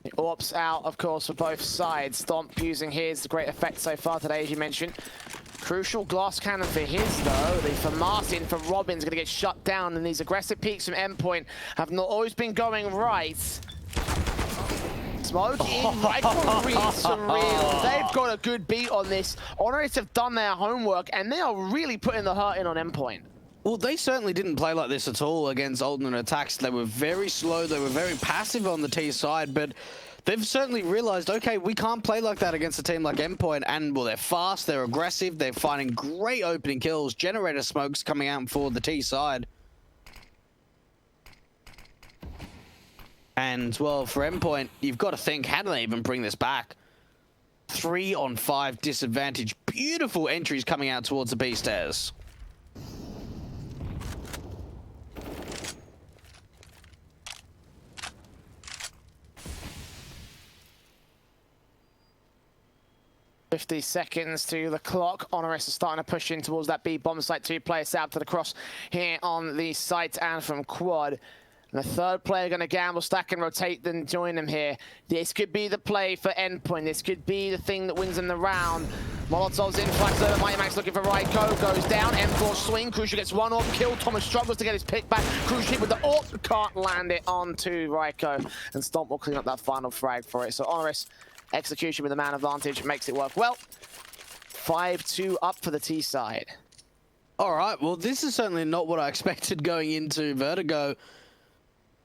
Speaker 1: The AWP's out, of course, for both sides. Stomp using his great effect so far today, as you mentioned. Crucial glass cannon for his, though. For Martin, for Robin's going to get shut down, and these aggressive peaks from Endpoint have not always been going right. Smoke in, right for reads for real. They've got a good beat on this. HONORIS have done their homework, and they are really putting the hurt in on Endpoint.
Speaker 2: Well, they certainly didn't play like this at all against Alternate Attacks. They were very slow, they were very passive on the T side, but they've certainly realized, okay, we can't play like that against a team like Endpoint, and well, they're fast, they're aggressive, they're finding great opening kills, generator smokes coming out for the T side. And, well, for Endpoint, you've got to think, how do they even bring this back? 3-on-5 disadvantage. Beautiful entries coming out towards the B stairs.
Speaker 1: $50 seconds to the clock. HONORIS is starting to push in towards that B bomb site. 2 players out to the cross here on the site and from quad. And the third player going to gamble, stack and rotate, then join them here. This could be the play for Endpoint. This could be the thing that wins them the round. Molotov's in, flags over, Mighty Max looking for Ryko, goes down, M4 swing, Crucial gets one AWP kill, Thomas struggles to get his pick back, Crucial hit with the AWP, can't land it onto Ryko, and Stomp will clean up that final frag for it. So HONORIS, execution with the man advantage, makes it work well. 5-2 up for the T side.
Speaker 2: All right, well, this is certainly not what I expected going into Vertigo.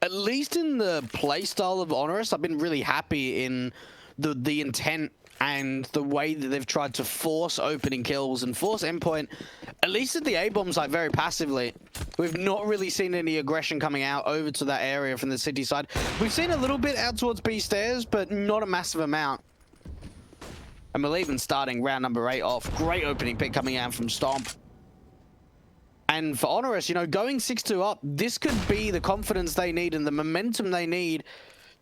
Speaker 2: At least in the play style of HONORIS, I've been really happy in the intent and the way that they've tried to force opening kills and force Endpoint, at least at the A-bomb site, very passively. We've not really seen any aggression coming out over to that area from the city side. We've seen a little bit out towards B stairs, but not a massive amount. And we're even starting round number 8 off. Great opening pick coming out from Stomp. And for HONORIS, you know, going 6-2 up, this could be the confidence they need and the momentum they need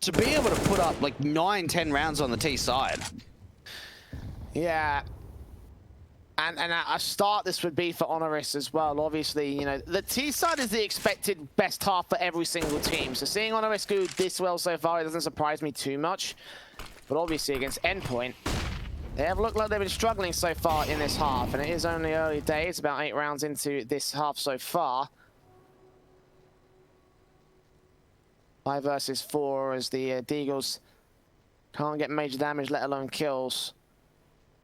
Speaker 2: to be able to put up like 9-10 rounds on the T side.
Speaker 1: Yeah. And a start this would be for HONORIS as well. Obviously, you know, the T side is the expected best half for every single team. So seeing HONORIS go this well so far, it doesn't surprise me too much. But obviously against Endpoint, they have looked like they've been struggling so far in this half. And it is only early days, about 8 rounds into this half so far. 5 versus 4 as the Deagles can't get major damage, let alone kills.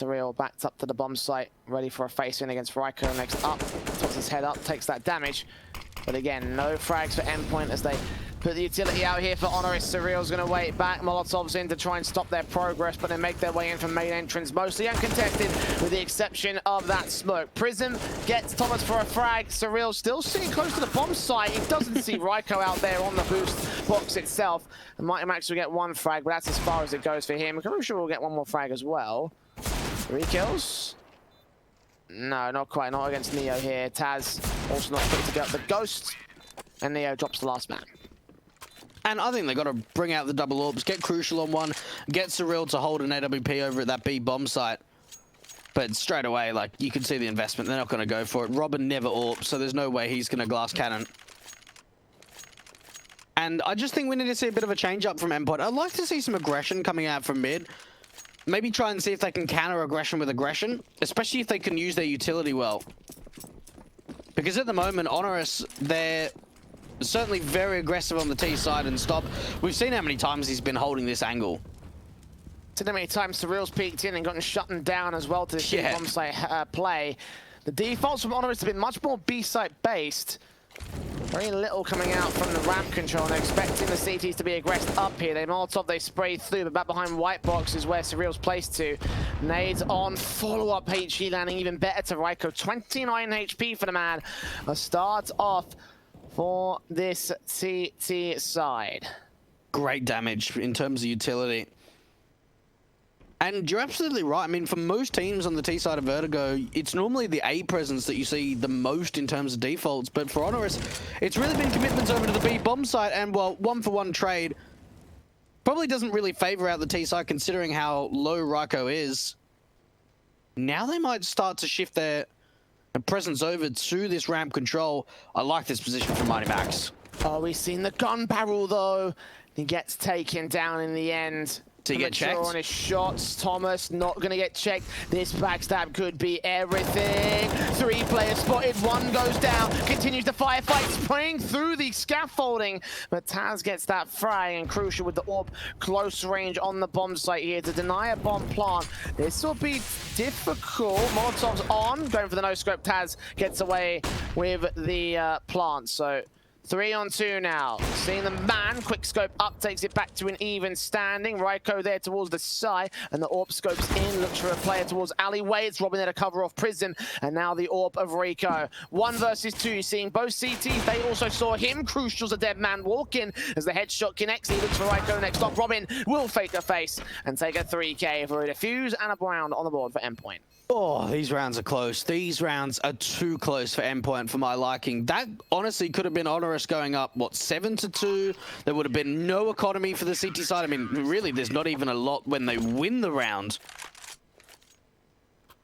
Speaker 1: Surreal backed up to the bomb site, ready for a face-in against Ryko. Next up, tops his head up, takes that damage. But again, no frags for Endpoint as they put the utility out here for HONORIS. Surreal's going to wait back. Molotov's in to try and stop their progress, but they make their way in from main entrance, mostly uncontested, with the exception of that smoke. Prism gets Thomas for a frag. Surreal still sitting close to the bomb site. He doesn't see Ryko out there on the boost box itself. And Mighty Max will get 1 frag, but that's as far as it goes for him. Crucial will get 1 more frag as well. 3 kills? No, not quite. Not against Neo here. Taz also not quick to get the ghost. And Neo drops the last man.
Speaker 2: And I think they've got to bring out the double orbs, get Crucial on one, get Surreal to hold an AWP over at that B bomb site. But straight away, like, you can see the investment. They're not going to go for it. Robin never AWP, so there's no way he's going to glass cannon. And I just think we need to see a bit of a change up from Endpoint. I'd like to see some aggression coming out from mid. Maybe try and see if they can counter aggression with aggression, especially if they can use their utility well. Because at the moment, HONORIS, they're certainly very aggressive on the T side and Stop. We've seen how many times he's been holding this angle.
Speaker 1: Seen how many times Surreal's peeked in and gotten shut down as well to the bomb site play. The defaults from HONORIS have been much more B-site based. Very little coming out from the ramp control. They're expecting the CTs to be aggressed up here. They Molotov, they spray through, but back behind white box is where Surreal's placed to. Nades on, follow-up HE landing even better to Ryko. 29 HP for the man. A start off for this CT side.
Speaker 2: Great damage in terms of utility. And you're absolutely right. I mean, for most teams on the T side of Vertigo, it's normally the A presence that you see the most in terms of defaults. But for HONORIS, it's really been commitments over to the B bomb site. And, well, 1-for-1 trade probably doesn't really favor out the T side considering how low Ryko is. Now they might start to shift their presence over to this ramp control. I like this position from Mighty Max.
Speaker 1: Oh, we've seen the gun barrel, though. He gets taken down in the end.
Speaker 2: To get checked
Speaker 1: on his shots. Thomas not going to get checked. This backstab could be everything. 3 players spotted. 1 goes down. Continues the firefight, spraying through the scaffolding. But Taz gets that fry, and Crucial with the AWP close range on the bomb site here to deny a bomb plant. This will be difficult. Molotov's on, going for the no-scope. Taz gets away with the plant. So 3-on-2 now. Seeing the man, quick scope up, takes it back to an even standing. Ryko there towards the side, and the AWP scopes in, looks for a player towards alleyway. It's Robin there to cover off Prism, and now the AWP of Rico. 1 versus 2, seeing both CTs. They also saw him. Crucial's a dead man walking as the headshot connects. He looks for Ryko next stop. Robin will fake the face and take a 3K for a defuse and a round on the board for Endpoint.
Speaker 2: Oh, these rounds are close. These rounds are too close for Endpoint for my liking. That honestly could have been HONORIS going up, what, 7-2? There would have been no economy for the CT side. I mean, really, there's not even a lot when they win the round.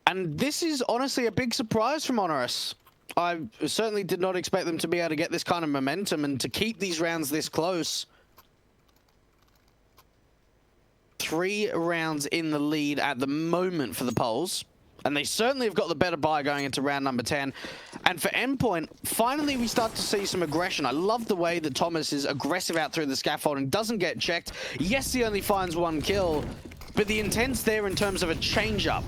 Speaker 2: And this is honestly a big surprise from HONORIS. I certainly did not expect them to be able to get this kind of momentum and to keep these rounds this close. 3 rounds in the lead at the moment for the Poles. And they certainly have got the better buy going into round number 10. And for Endpoint, finally we start to see some aggression. I love the way that Thomas is aggressive out through the scaffolding, doesn't get checked. Yes, he only finds 1 kill, but the intent's there in terms of a change-up.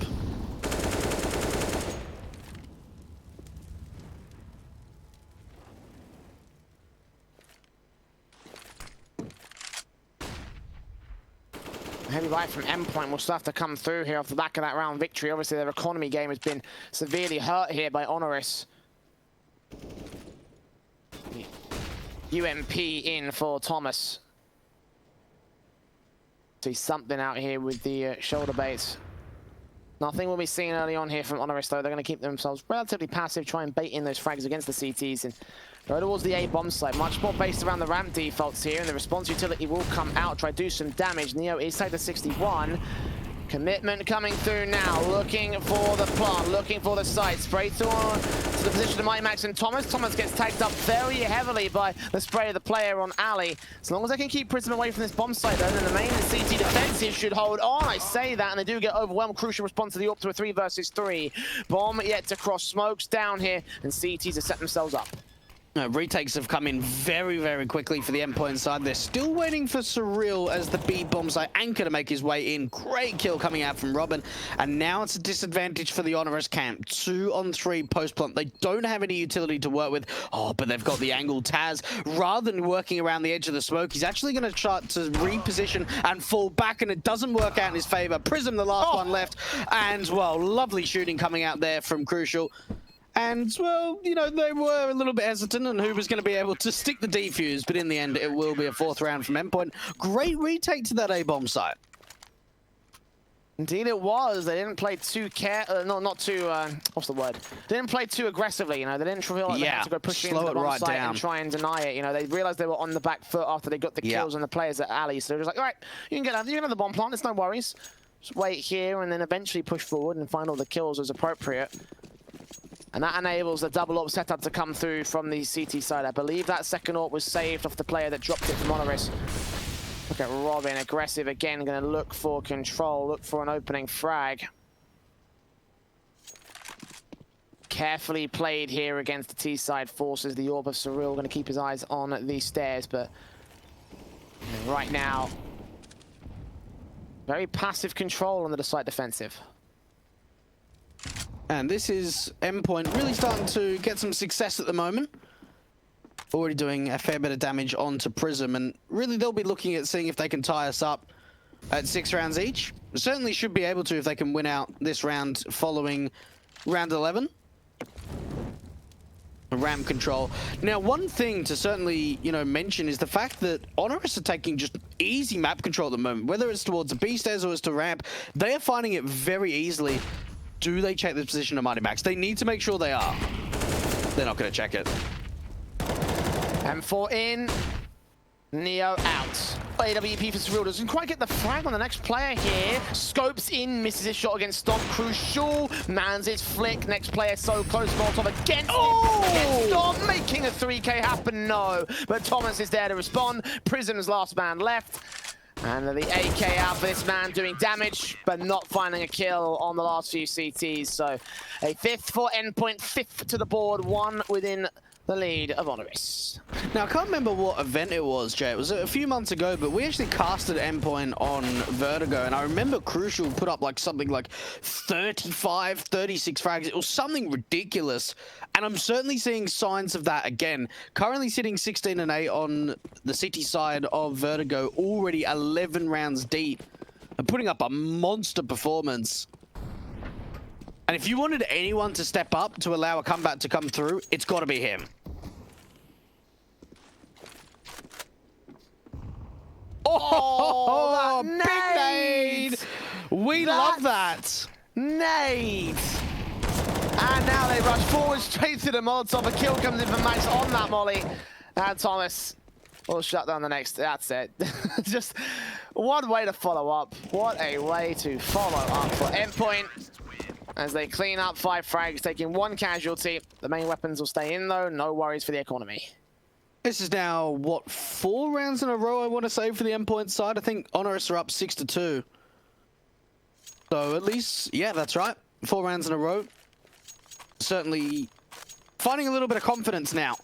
Speaker 1: Heavy buy from Endpoint will still have to come through here off the back of that round victory. Obviously, their economy game has been severely hurt here by HONORIS. UMP in for Thomas. See something out here with the shoulder baits. Nothing will be seen early on here from HONORIS, though. They're going to keep themselves relatively passive, try and bait in those frags against the CTs, and go towards the A bomb site. Much more based around the ramp defaults here, and the response utility will come out, try to do some damage. Neo is side to 61. Commitment coming through now, looking for the plant, looking for the site. Spray through on to the position of Mighty Max and Thomas. Thomas gets tagged up very heavily by the spray of the player on Ali. As long as they can keep Prism away from this bomb site, though, then the main CT defensive should hold on. I say that, and they do get overwhelmed. Crucial response to the AWP to a 3 versus 3. Bomb yet to cross, smokes down here, and CTs have set themselves up.
Speaker 2: Retakes have come in very, very quickly for the Endpoint side. They're still waiting for Surreal as the B bomb site anchor to make his way in. Great kill coming out from Robin. And now it's a disadvantage for the HONORIS camp. 2-on-3 post plant. They don't have any utility to work with. Oh, but they've got the angle. Taz, rather than working around the edge of the smoke, he's actually going to try to reposition and fall back, and it doesn't work out in his favor. Prism, the last one left. And, well, lovely shooting coming out there from Crucial. And, well, you know, they were a little bit hesitant on who was going to be able to stick the defuse, but in the end, it will be a 4th round from Endpoint. Great retake to that A-bomb site.
Speaker 1: Indeed it was. They didn't play too what's the word? They didn't play too aggressively, you know. They didn't feel like they had to go push into the bomb site and try and deny it. You know, they realized they were on the back foot after they got the kills on the players at Ali. So they were just like, all right, you can have the bomb plant, it's no worries. Just wait here and then eventually push forward and find all the kills as appropriate. And that enables the double AWP setup to come through from the CT side. I believe that second AWP was saved off the player that dropped it from HONORIS. Look at Robin, aggressive again, going to look for control, look for an opening frag. Carefully played here against the T-side forces. The AWP of Surreal going to keep his eyes on the stairs, but right now, very passive control on the site defensive.
Speaker 2: And this is Endpoint really starting to get some success at the moment. Already doing a fair bit of damage onto Prism, and really they'll be looking at seeing if they can tie us up at 6 rounds each. Certainly should be able to if they can win out this round following round 11. Ramp control. Now, one thing to certainly, mention is the fact that HONORIS are taking just easy map control at the moment. Whether it's towards the B stairs or it's to ramp, they are finding it very easily. Do they check the position of Mighty Max? They need to make sure they are. They're not going to check it.
Speaker 1: M4 in. Neo out. AWP for Surreal doesn't quite get the frag on the next player here. Scopes in, misses his shot against Stomp. Crucial, mans his flick. Next player so close, Molotov against him. Against Stomp, making a 3K happen, no. But Thomas is there to respond. Prism's last man left. And the AK out for this man doing damage, but not finding a kill on the last few CTs. So a fifth for Endpoint, fifth to the board, one within the lead of HONORIS.
Speaker 2: Now, I can't remember what event it was, Jay. It was a few months ago, but we actually casted Endpoint on Vertigo, and I remember Crucial put up something like 35, 36 frags. It was something ridiculous, and I'm certainly seeing signs of that again. Currently sitting 16 and 8 on the city side of Vertigo, already 11 rounds deep, and putting up a monster performance. And if you wanted anyone to step up to allow a comeback to come through, it's got to be him.
Speaker 1: Oh,
Speaker 2: big nade! We love that.
Speaker 1: Nade! And now they rush forward straight to the Molotov. A kill comes in for Max on that molly. And Thomas will shut down the next. That's it. Just one way to follow up. What a way to follow up for Endpoint. As they clean up 5 frags, taking 1 casualty. The main weapons will stay in though. No worries for the economy.
Speaker 2: This is now, what, 4 rounds in a row, I want to say, for the Endpoint side. I think HONORIS are up 6-2. So at least, yeah, that's right. 4 rounds in a row. Certainly finding a little bit of confidence now.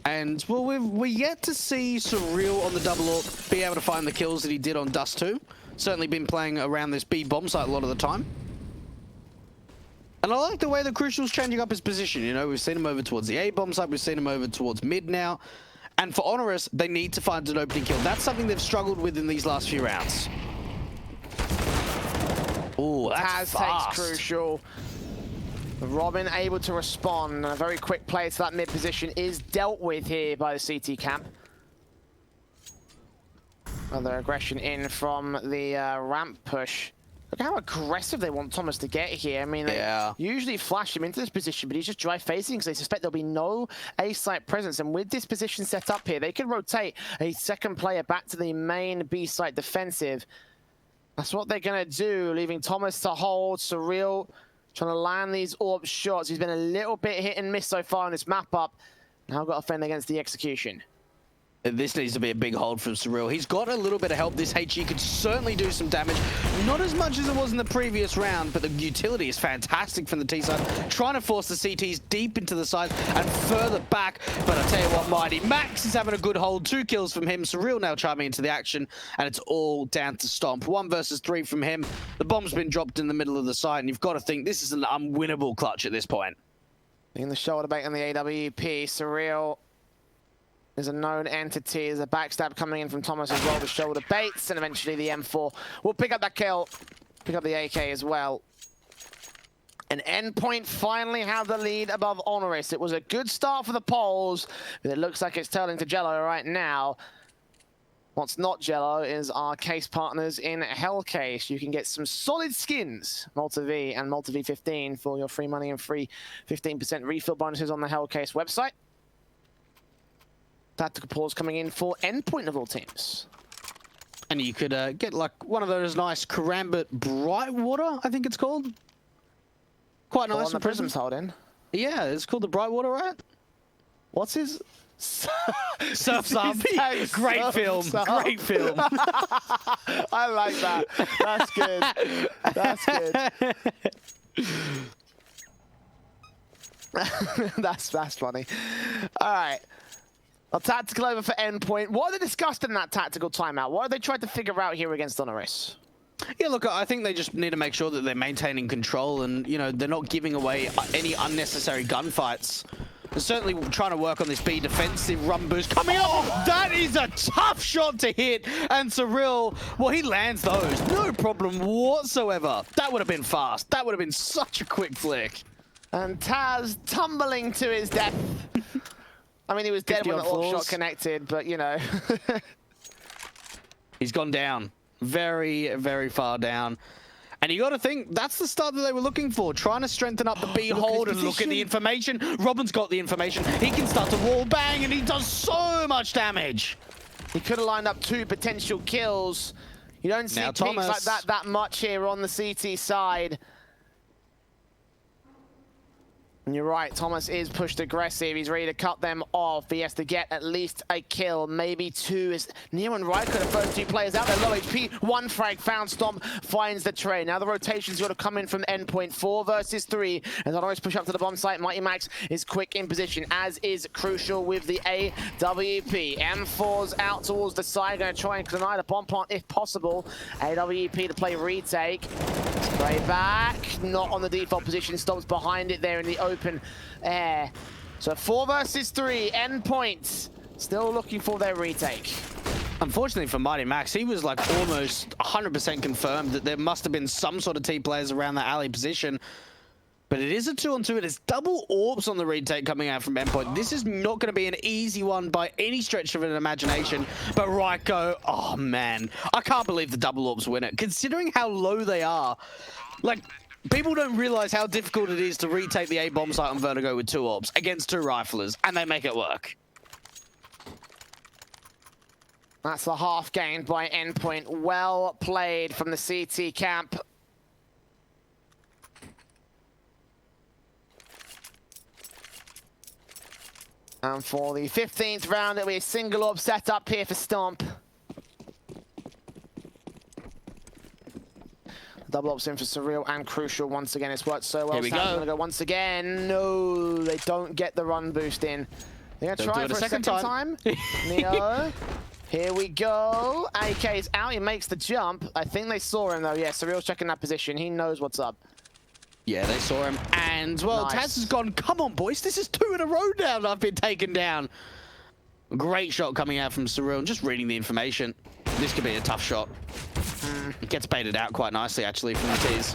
Speaker 2: And, well, we're yet to see Surreal on the double AWP be able to find the kills that he did on Dust 2. Certainly been playing around this B bomb site a lot of the time. And I like the way the Crucial's changing up his position. We've seen him over towards the A bomb site, we've seen him over towards mid now. And for HONORIS, they need to find an opening kill. That's something they've struggled with in these last few rounds. Oh, that's fast.
Speaker 1: Takes Crucial. Robin able to respond, and a very quick play to that mid position is dealt with here by the CT camp. Another aggression in from the ramp push. Look how aggressive they want Thomas to get here. I mean, they usually flash him into this position, but he's just dry facing because they suspect there'll be no A site presence. And with this position set up here, they can rotate a second player back to the main B site defensive. That's what they're going to do, leaving Thomas to hold. Surreal trying to land these AWP shots. He's been a little bit hit and miss so far on this map up. Now got to fend against the execution.
Speaker 2: This needs to be a big hold from Surreal. He's got a little bit of help. This HE could certainly do some damage. Not as much as it was in the previous round, but the utility is fantastic from the T side. Trying to force the CTs deep into the side and further back. But I tell you what, Mighty Max is having a good hold. 2 kills from him. Surreal now chiming into the action, and it's all down to Stomp. 1 versus 3 from him. The bomb's been dropped in the middle of the site, and you've got to think this is an unwinnable clutch at this point.
Speaker 1: In the shoulder bait on the AWP, Surreal is a known entity. There's a backstab coming in from Thomas as well. The shoulder baits, and eventually the M4 will pick up that kill, pick up the AK as well. And Endpoint finally have the lead above HONORIS. It was a good start for the Poles, but it looks like it's turning to Jello right now. What's not Jello is our case partners in Hellcase. You can get some solid skins, Malta V and Malta V15, for your free money and free 15% refill bonuses on the Hellcase website. Tactical pause coming in for Endpoint of all teams.
Speaker 2: And you could get like one of those nice Karambit Brightwater, I think it's called. Quite nice.
Speaker 1: On the Prism's holding.
Speaker 2: Yeah, it's called the Brightwater, right?
Speaker 1: What's his?
Speaker 2: Surf's Up. Great film. Great film.
Speaker 1: I like that. That's good. That's good. that's funny. All right. A tactical over for Endpoint. What are they discussed in that tactical timeout? What are they trying to figure out here against HONORIS?
Speaker 2: Yeah, look, I think they just need to make sure that they're maintaining control and, they're not giving away any unnecessary gunfights. certainly trying to work on this B defensive run boost coming up. That is a tough shot to hit. And Cyril, well, he lands those. No problem whatsoever. That would have been fast. That would have been such a quick flick.
Speaker 1: And Taz tumbling to his death. I mean, he was dead when the AWP shot connected, but you know.
Speaker 2: He's gone down. Very, very far down. And you got to think, that's the start that they were looking for. Trying to strengthen up the B hold and look at the information. Robin's got the information. He can start to wall bang, and he does so much damage.
Speaker 1: He could have lined up 2 potential kills. You don't see peaks like that much here on the CT side. And you're right, Thomas is pushed aggressive. He's ready to cut them off. He has to get at least a kill, maybe 2. As Neo and Ryko, the first 2 players out there, low HP. 1 frag found. Stomp finds the trade. Now the rotation's got to come in from Endpoint. 4 versus 3. As HONORIS push up to the bomb site, Mighty Max is quick in position, as is Crucial with the AWP. M4's out towards the side, going to try and deny the bomb plant if possible. AWP to play retake. Spray back, not on the default position, stops behind it there in the open air. So 4 versus 3, Endpoint still looking for their retake.
Speaker 2: Unfortunately for Mighty Max, he was like almost 100% confirmed that there must have been some sort of T players around that alley position. But it is a 2-on-2. It is double AWPs on the retake coming out from Endpoint. This is not going to be an easy one by any stretch of an imagination. But Ryko, oh man, I can't believe the double AWPs win it. Considering how low they are, like, people don't realize how difficult it is to retake the A bomb site on Vertigo with 2 AWPs against 2 riflers, and they make it work.
Speaker 1: That's the half gained by Endpoint. Well played from the CT camp. And for the 15th round, it'll be a single AWP set up here for Stomp. Double AWPs in for Surreal and Crucial once again. It's worked so well.
Speaker 2: Here we go.
Speaker 1: Gonna go once again. No, they don't get the run boost in. They're gonna try it for a second time. Neo. Here we go. AK is out. He makes the jump. I think they saw him though. Yeah, Surreal's checking that position. He knows what's up.
Speaker 2: Yeah, they saw him. And, well,
Speaker 1: Nice.
Speaker 2: Taz has gone, come on, boys. This is 2 in a row now that I've been taken down. Great shot coming out from Cyril. Just reading the information. This could be a tough shot. It gets baited out quite nicely, actually, from the T's.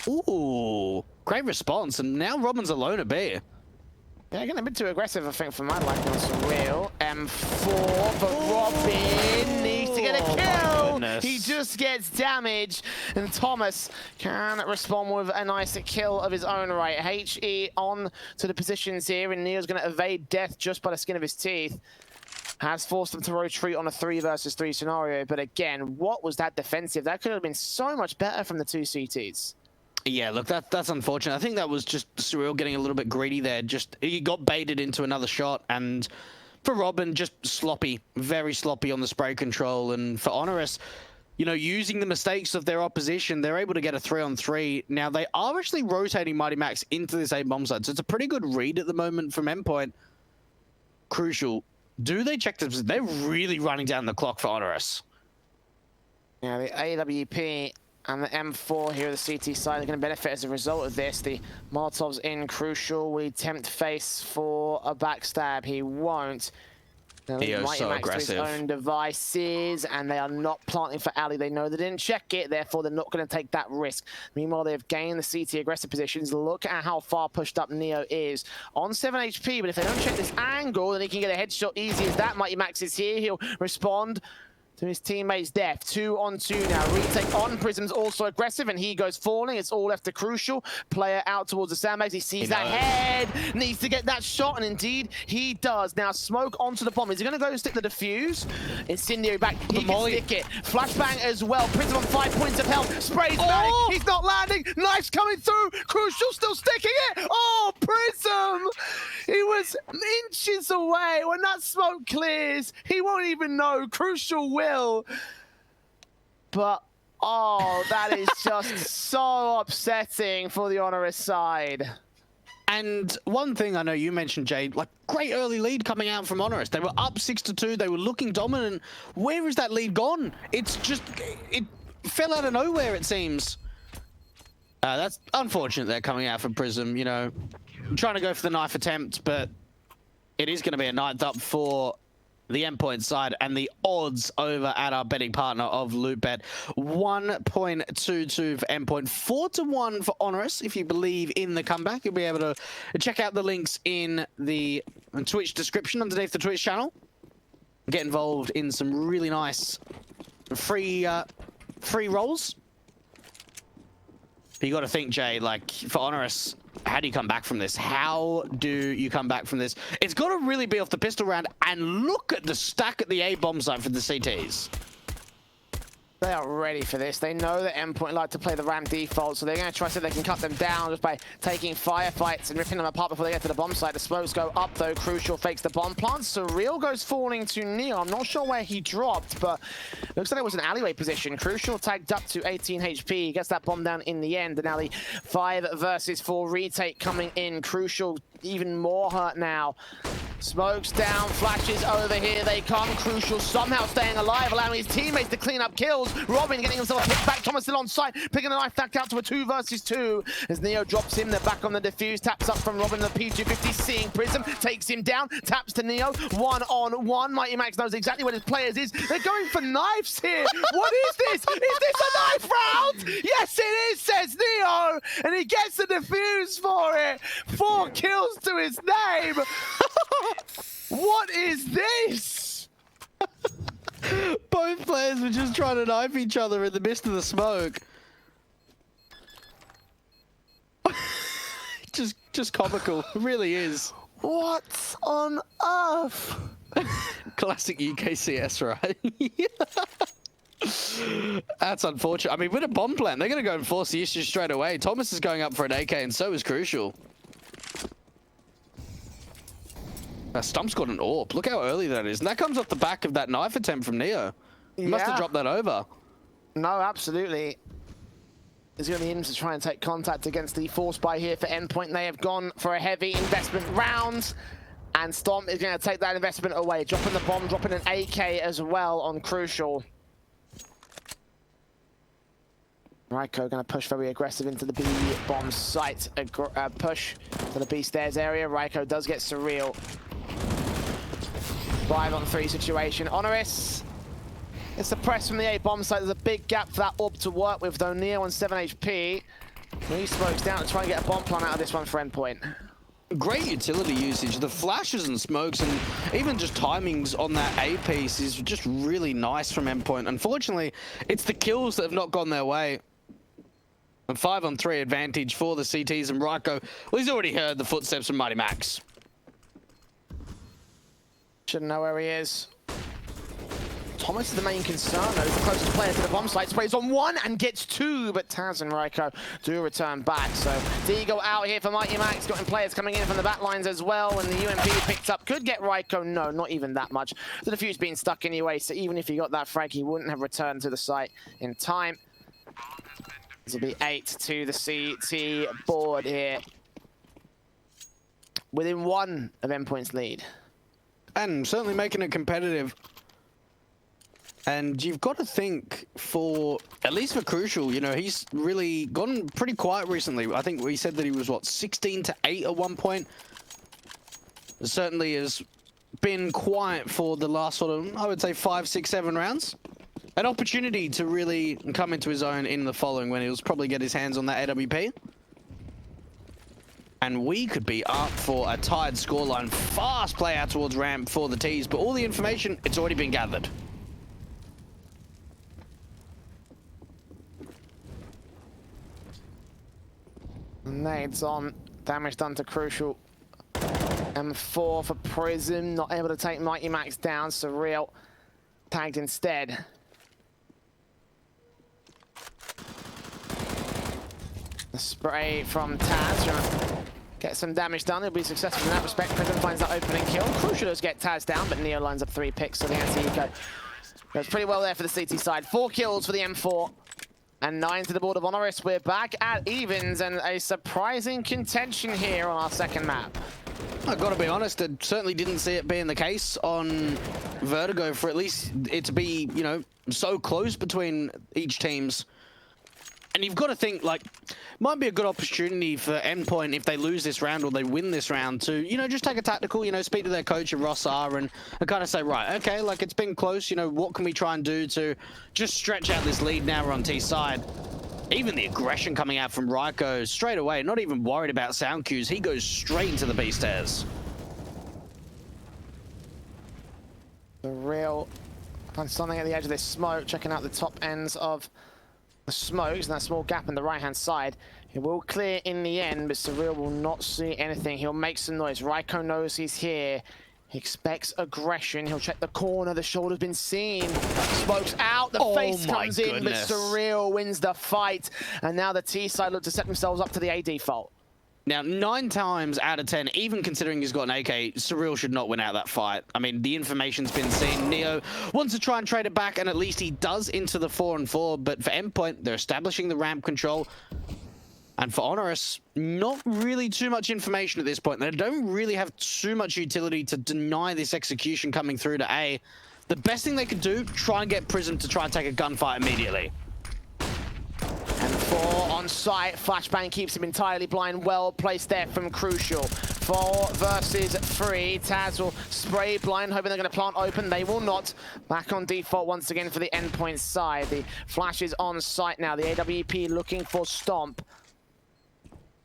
Speaker 2: Ooh, great response. And now Robin's alone at B.
Speaker 1: Yeah, getting a bit too aggressive, I think, for my liking on Surreal. M4, but Robin needs to get a kill. He just gets damage, and Thomas can respond with a nice kill of his own right. HE on to the positions here, and Neo's going to evade death just by the skin of his teeth. Has forced them to retreat on a 3 versus 3 scenario, but again, what was that defensive? That could have been so much better from the 2 CTs.
Speaker 2: Yeah, look, that's unfortunate. I think that was just Surreal getting a little bit greedy there. Just, he got baited into another shot, and for Robin, just sloppy, very sloppy on the spray control. And for HONORIS, you know, using the mistakes of their opposition, they're able to get a 3-on-3. Now, they are actually rotating Mighty Max into this A bomb site, so it's a pretty good read at the moment from Endpoint. Crucial. Do they check this? They're really running down the clock for HONORIS.
Speaker 1: Yeah, the AWP and the M4 here at the CT side are going to benefit as a result of this. The Molotov's in Crucial. We tempt face for a backstab. He won't.
Speaker 2: Neo's so
Speaker 1: Max
Speaker 2: aggressive.
Speaker 1: to his own devices, and they are not planting for Ali. They know they didn't check it, therefore they're not going to take that risk. Meanwhile, they've gained the CT aggressive positions. Look at how far pushed up Neo is. On 7 HP, but if they don't check this angle, then he can get a headshot easy as that. Mighty Max is here. He'll respond to his teammate's death. 2-on-2 now. Retake on Prism's also aggressive, and he goes falling. It's all left to Crucial. Player out towards the sandbags. He sees that head. Needs to get that shot, and indeed he does. Now smoke onto the bomb. Is he going to go stick the defuse? Incendio back. He can stick it. Flashbang as well. Prism on 5 points of health. Sprays back. He's not landing. Knife's coming through. Crucial still sticking it. Oh, Prism! He was inches away. When that smoke clears, he won't even know. Crucial will. But, oh, that is just so upsetting for the HONORIS side.
Speaker 2: And one thing I know you mentioned, Jade, like great early lead coming out from HONORIS. They were up 6-2. They were looking dominant. Where is that lead gone? It's just, it fell out of nowhere, it seems. That's unfortunate they're coming out from Prism, you know. trying to go for the knife attempt, but it is going to be a ninth up for the endpoint side, and the odds over at our betting partner of LootBet 1.22 for endpoint, 4-1 for HONORIS. If you believe in the comeback, you'll be able to check out the links in the Twitch description underneath the Twitch channel. Get involved in some really nice free rolls. But you got to think, Jay, like for HONORIS, how do you come back from this? How do you come back from this? It's got to really be off the pistol round, and look at the stack at the A bomb site for the CTs.
Speaker 1: They are ready for this. They know that endpoint like to play the RAM default, so they're going to try so they can cut them down just by taking firefights and ripping them apart before they get to the bomb site. The smokes go up though. Crucial fakes the bomb plant. Surreal goes falling to Neo. I'm not sure where he dropped, but looks like it was an alleyway position. Crucial tagged up to 18 HP. Gets that bomb down in the end. And now the 5 versus 4 retake coming in. Crucial even more hurt now. Smokes down, flashes over here, they come. Crucial somehow staying alive, allowing his teammates to clean up kills. Robin getting himself a pick back, Thomas still on site, picking the knife back out to a 2 versus 2. As Neo drops him, they're back on the defuse, taps up from Robin, the P250, seeing Prism, takes him down, taps to Neo, 1-on-1. Mighty Max knows exactly where his players is. They're going for knives here. What is this? Is this a knife round? Yes, it is, says Neo, and he gets the defuse for it. 4 kills to his name. What is this?
Speaker 2: Both players were just trying to knife each other in the midst of the smoke. just comical. It really is.
Speaker 1: What on earth?
Speaker 2: Classic UKCS, right? That's unfortunate. I mean, with a bomb plant, they're going to go and force the issue straight away. Thomas is going up for an AK, and so is Crucial. Stump's got an AWP. Look how early that is. And that comes off the back of that knife attempt from Neo. He must have dropped that over.
Speaker 1: No, absolutely. He's going to be in to try and take contact against the force buy here for endpoint. They have gone for a heavy investment round. And Stomp is going to take that investment away. Dropping the bomb, dropping an AK as well on Crucial. Ryko going to push very aggressive into the B bomb site. Push to the B stairs area. Ryko does get Surreal. 5-on-3 situation. HONORIS. It's the press from the A bomb site. There's a big gap for that orb to work with, though. Neo on 7 HP. He smokes down to try and get a bomb plant out of this one for endpoint.
Speaker 2: Great utility usage. The flashes and smokes and even just timings on that A piece is just really nice from endpoint. Unfortunately, it's the kills that have not gone their way. A 5-on-3 advantage for the CTs, and Ryko, well, he's already heard the footsteps from Mighty Max.
Speaker 1: Shouldn't know where he is. Thomas is the main concern, though. The closest player to the bomb site sprays on 1 and gets 2, but Taz and Ryko do return back. So Deagle out here for Mighty Max, got players coming in from the back lines as well, and the UMP picked up. Could get Ryko, no, not even that much. The defuse being stuck anyway, so even if he got that frag, he wouldn't have returned to the site in time. This will be 8 to the CT board here. Within 1 of endpoint's lead.
Speaker 2: And certainly making it competitive. And you've got to think for, at least for Crucial, you know, he's really gone pretty quiet recently. I think we said that he was, what, 16-8 at one point. Certainly has been quiet for the last sort of, I would say, 5, 6, 7 rounds. An opportunity to really come into his own in the following when he'll probably get his hands on that AWP. And we could be up for a tied scoreline. Fast play out towards ramp for the T's, but all the information, it's already been gathered.
Speaker 1: Nades on, damage done to Crucial. M4 for Prism, not able to take Mighty Max down. Surreal tagged instead. The spray from Taz, trying to get some damage done. He'll be successful in that respect. Prism finds that opening kill. Crucial does get Taz down, but Neo lines up 3 picks, so the anti-eco goes pretty well there for the CT side. 4 kills for the M4. And 9 to the board of HONORIS. We're back at evens and a surprising contention here on our second map.
Speaker 2: I've got to be honest, I certainly didn't see it being the case on Vertigo for at least it to be, you know, so close between each team's And you've got to think, like, might be a good opportunity for Endpoint if they lose this round or they win this round to, you know, just take a tactical, you know, speak to their coach and Ross R and kind of say, right, okay, like, it's been close, you know, what can we try and do to just stretch out this lead now we're on T side. Even the aggression coming out from Raiko straight away, not even worried about sound cues. He goes straight into the B stairs.
Speaker 1: The real find something at the edge of this smoke, checking out the top ends of the smokes and that small gap on the right hand side. It will clear in the end, but Surreal will not see anything. He'll make some noise. Raiko knows he's here. He expects aggression. He'll check the corner. The shoulder's been seen. Smokes out. The face comes in, but Surreal wins the fight. And now the T side look to set themselves up to the A default.
Speaker 2: Now, 9 times out of 10, even considering he's got an AK, Surreal should not win out that fight. I mean, the information's been seen. Neo wants to try and trade it back, and at least he does into the 4-on-4. But for Endpoint, they're establishing the ramp control. And for HONORIS, not really too much information at this point. They don't really have too much utility to deny this execution coming through to A. The best thing they could do, try and get Prism to try and take a gunfight immediately.
Speaker 1: And 4 on site. Flashbang keeps him entirely blind. Well placed there from Crucial. 4 versus 3. Taz will spray blind, hoping they're going to plant open. They will not. Back on default once again for the Endpoint side. The flash is on site now. The AWP looking for Stomp.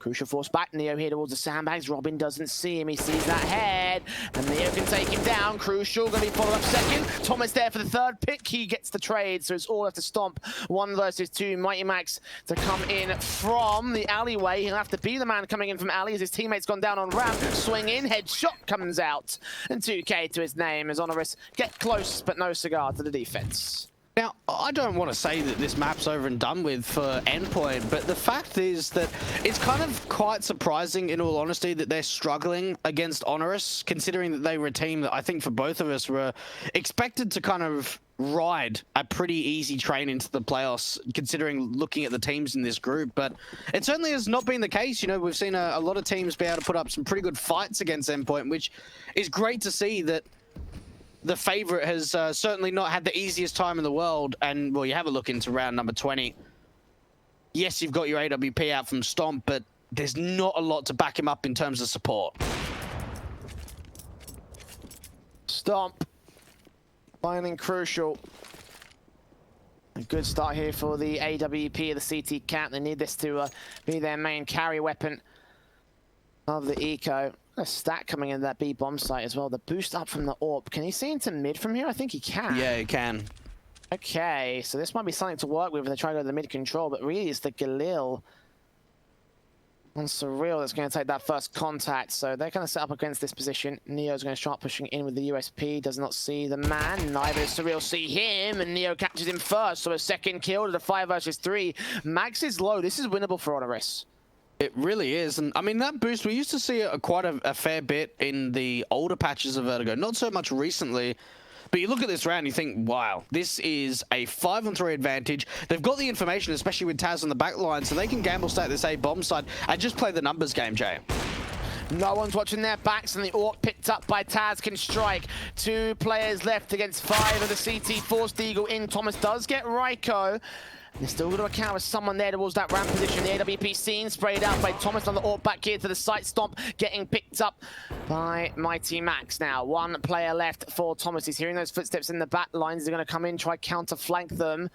Speaker 1: Crucial force back. Neo here towards the sandbags. Robin doesn't see him. He sees that head. And Neo can take him down. Crucial going to be followed up second. Thomas there for the third pick. He gets the trade. So it's all left to Stomp. 1 versus 2. Mighty Max to come in from the alleyway. He'll have to be the man coming in from alley as his teammate's gone down on ramp. Swing in. Headshot comes out. And 2K to his name as HONORIS get close but no cigar to the defense.
Speaker 2: Now, I don't want to say that this map's over and done with for Endpoint, but the fact is that it's kind of quite surprising, in all honesty, that they're struggling against HONORIS, considering that they were a team that I think for both of us were expected to kind of ride a pretty easy train into the playoffs, considering looking at the teams in this group. But it certainly has not been the case. You know, we've seen a lot of teams be able to put up some pretty good fights against Endpoint, which is great to see that the favorite has certainly not had the easiest time in the world. And, well, you have a look into round number 20. Yes, you've got your AWP out from Stomp, but there's not a lot to back him up in terms of support.
Speaker 1: Stomp. Finding Crucial. A good start here for the AWP, the CT Cat. They need this to be their main carry weapon of the eco. A stack coming in that B bomb site as well. The boost up from the AWP. Can he see into mid from here? I think he can.
Speaker 2: Yeah, he can.
Speaker 1: Okay, so this might be something to work with when they try to go to the mid control, but really it's the Galil on Surreal that's going to take that first contact. So they're going to set up against this position. Neo's going to start pushing in with the USP. Does not see the man. Neither does Surreal see him, and Neo catches him first. So a second kill to the 5 versus 3. Max is low. This is winnable for HONORIS.
Speaker 2: It really is. And I mean, that boost, we used to see it quite a fair bit in the older patches of Vertigo. Not so much recently. But you look at this round, you think, wow, this is a 5-on-3 advantage. They've got the information, especially with Taz on the back line, so they can gamble stack this A bomb side and just play the numbers game, Jay.
Speaker 1: No one's watching their backs, and the AWP picked up by Taz can strike. 2 players left against 5 of the CT. Forced Eagle in. Thomas does get Raiko. They're still going to account with someone there towards that ramp position. The AWP seen, sprayed out by Thomas on the AWP back here to the site. Stomp getting picked up by Mighty Max now. 1 player left for Thomas. He's hearing those footsteps in the back lines. They're going to come in, try counter flank them.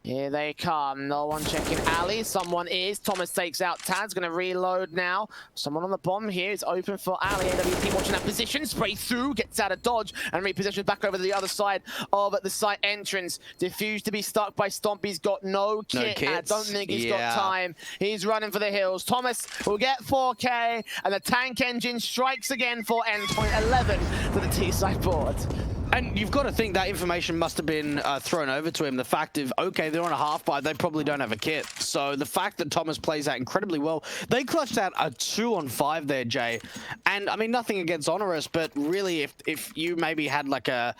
Speaker 1: Here they come. No one checking alley. Someone is. Thomas takes out Taz. Going to reload now. Someone on the bomb here is open for alley. AWP watching that position. Spray through. Gets out of dodge and repositions back over to the other side of the site entrance. Diffused to be stuck by Stomp. He's got no kit. I don't think he's got time. He's running for the hills. Thomas will get 4K. And the tank engine strikes again for Endpoint 11 to the T-side board.
Speaker 2: And you've got to think that information must have been thrown over to him. The fact of, okay, they're on a half buy, they probably don't have a kit. So the fact that Thomas plays out incredibly well, they clutched out a 2-on-5 there, Jay. And I mean, nothing against HONORIS, but really, if you maybe had like a,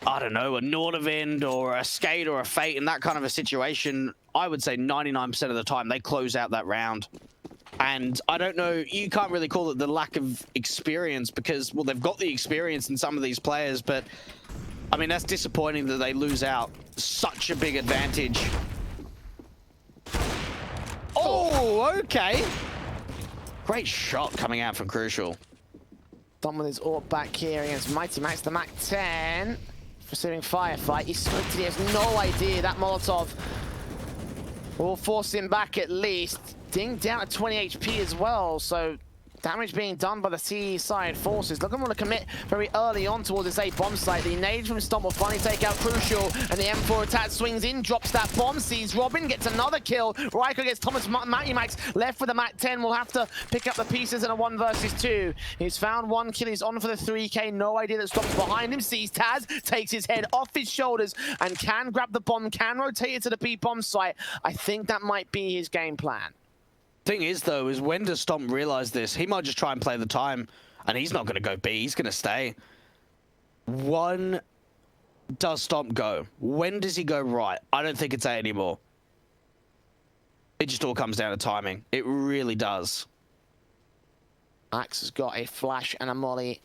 Speaker 2: I don't know, a Nordavend or a Skate or a Fate in that kind of a situation, I would say 99% of the time they close out that round. And I don't know, you can't really call it the lack of experience because, well, they've got the experience in some of these players, but I mean, that's disappointing that they lose out such a big advantage. Whoa, okay. Great shot coming out from Crucial.
Speaker 1: Done with his AWP back here against Mighty Max, the Mac 10. Receiving firefight. He's smoked it. He has no idea that Molotov will force him back at least. Ding down at 20 HP as well, so damage being done by the CE side forces. Looking want to commit very early on towards this A bomb site. The nade from Stomp will finally take out Crucial, and the M4 attack swings in, drops that bomb, sees Robin, gets another kill. Ryko gets Thomas. Matty Max left with the Mac 10. Will have to pick up the pieces in a 1 versus 2. He's found one kill. He's on for the 3K. No idea that Stomp's behind him. Sees Taz, takes his head off his shoulders, and can grab the bomb, can rotate it to the B bomb site. I think that might be his game plan.
Speaker 2: Thing is, though, is when does Stomp realize this? He might just try and play the time, and he's not going to go B. He's going to stay. When does Stomp go? When does he go right? I don't think it's A anymore. It just all comes down to timing. It really does.
Speaker 1: Axe has got a flash and a molly.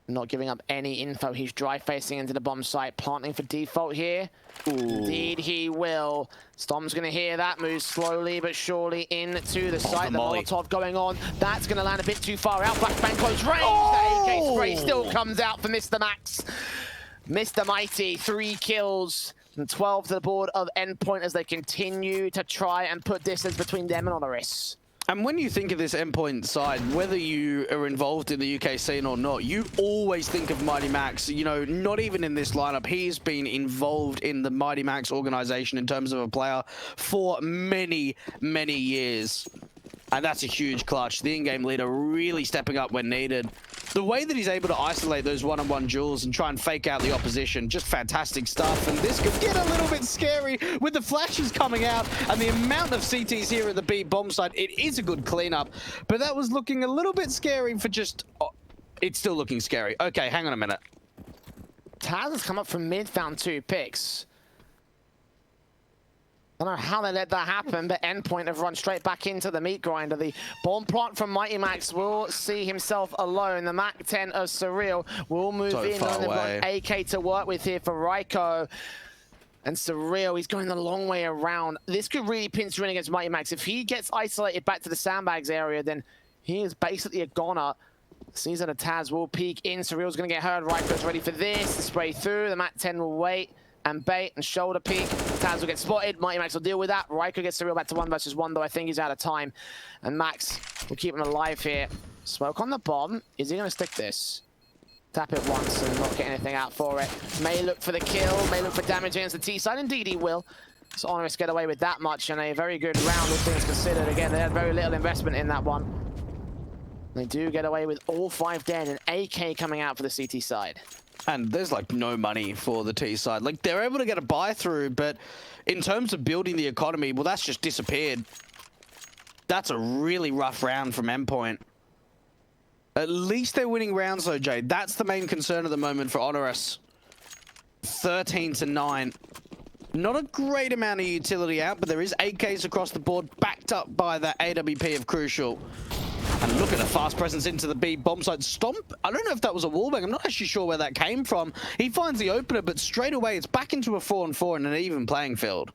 Speaker 1: Not giving up any info. He's dry facing into the bomb site, planting for default here. Ooh. Indeed he will. Stomp's going to hear that, move slowly but surely into the site. The Molotov going on. That's going to land a bit too far out. Flashbang close range. The AK spray still comes out for Mr. Max. Mr. Mighty, 3 kills and 12 to the board of Endpoint as they continue to try and put distance between them and HONORIS.
Speaker 2: And when you think of this Endpoint side, whether you are involved in the UK scene or not, you always think of Mighty Max. You know, not even in this lineup, he's been involved in the Mighty Max organization in terms of a player for many, many years. And that's a huge clutch. The in-game leader really stepping up when needed. The way that he's able to isolate those one-on-one duels and try and fake out the opposition, just fantastic stuff. And this could get a little bit scary with the flashes coming out and the amount of CTs here at the B bomb site. It is a good cleanup, but that was looking a little bit scary for just... Oh, it's still looking scary. Okay, hang on a minute.
Speaker 1: Taz has come up from mid, found 2 picks. I don't know how they let that happen, but Endpoint have run straight back into the meat grinder. The bomb plant from Mighty Max will see himself alone. The Mac 10 of Surreal will move
Speaker 2: So
Speaker 1: in.
Speaker 2: far
Speaker 1: They've got
Speaker 2: away.
Speaker 1: an AK to work with here for Ryko. And Surreal, he's going the long way around. This could really pinch you in against Mighty Max. If he gets isolated back to the sandbags area, then he is basically a goner. Sees that a Taz will peek in. Surreal's going to get hurt. Ryko's ready for this. The spray through. The Mac 10 will wait and bait and shoulder peek. Taz will get spotted. Mighty Max will deal with that. Ryko gets Surreal back to 1 versus 1, though I think he's out of time. And Max will keep him alive here. Smoke on the bomb. Is he going to stick this? Tap it once and not get anything out for it. May look for the kill. May look for damage against the T side. Indeed he will. So HONORIS get away with that much, and a very good round, all things considered. Again, they had very little investment in that one. They do get away with all 5 dead, and AK coming out for the CT side.
Speaker 2: And there's like no money for the T side. Like they're able to get a buy through, but in terms of building the economy, well, that's just disappeared. That's a really rough round from Endpoint. At least they're winning rounds though, Jay. That's the main concern at the moment for HONORIS. 13-9. Not a great amount of utility out, but there is 8Ks across the board, backed up by the AWP of Crucial. And look at the fast presence into the B bomb site. Stomp, I don't know if that was a wallbang. I'm not actually sure where that came from. He finds the opener, but straight away it's back into a 4-on-4 in an even playing field.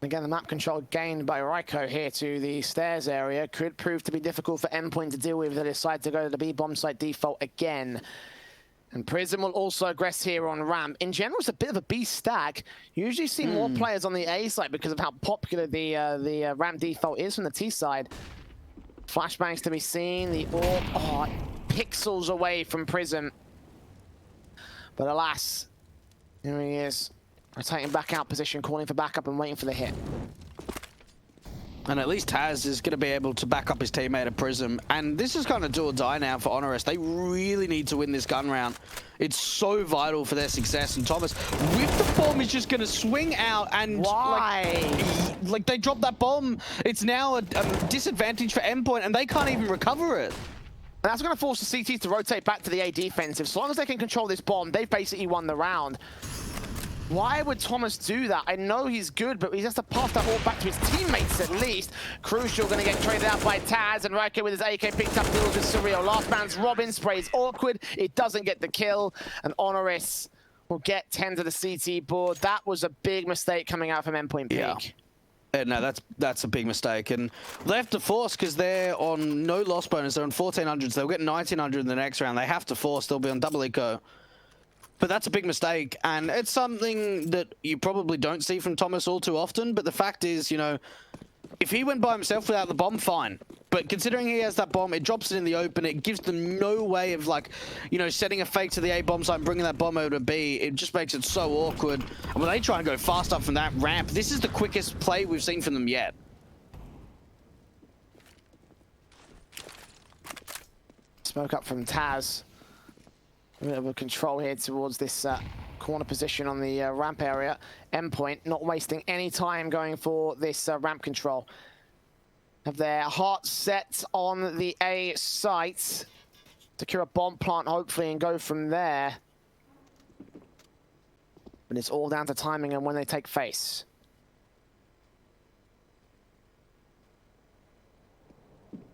Speaker 1: Again, the map control gained by Ryko here to the stairs area could prove to be difficult for Endpoint to deal with. They decide to go to the B bomb site default again. And Prism will also aggress here on ramp. In general, it's a bit of a B stack. You usually see more players on the A side because of how popular the ramp default is from the T side. Flashbangs to be seen. The AWP, pixels away from Prism. But alas, here he is. Rotating back out position, calling for backup and waiting for the hit.
Speaker 2: And at least Taz is going to be able to back up his teammate at Prism. And this is kind of do or die now for HONORIS. They really need to win this gun round. It's so vital for their success. And Thomas, with the bomb, is just going to swing out and...
Speaker 1: Why?
Speaker 2: Like they dropped that bomb. It's now a disadvantage for Endpoint, and they can't even recover it.
Speaker 1: And that's going to force the CTs to rotate back to the A defensive. As long as they can control this bomb, they've basically won the round. Why would Thomas do that? I know he's good, but he has to pass that all back to his teammates at least. Crucial going to get traded out by Taz, and Ryko with his AK picked up deals with Surreal. Last man's Robin, sprays awkward. It doesn't get the kill, and HONORIS will get 10 to the CT board. That was a big mistake coming out from Endpoint Peak.
Speaker 2: Yeah. No, that's a big mistake. And they have to force because they're on no loss bonus. They're on 1400s. They'll get 1900 in the next round. They have to force. They'll be on double eco. But that's a big mistake, and it's something that you probably don't see from Thomas all too often. But the fact is, you know, if he went by himself without the bomb, fine. But considering he has that bomb, it drops it in the open. It gives them no way of, like, you know, setting a fake to the A bomb site and bringing that bomb over to B. It just makes it so awkward. And when they try and go fast up from that ramp, this is the quickest play we've seen from them yet.
Speaker 1: Smoke up from Taz. A bit of a control here towards this corner position on the ramp area. Endpoint not wasting any time going for this ramp control. Have their hearts set on the A site. Secure a bomb plant, hopefully, and go from there. But it's all down to timing and when they take face.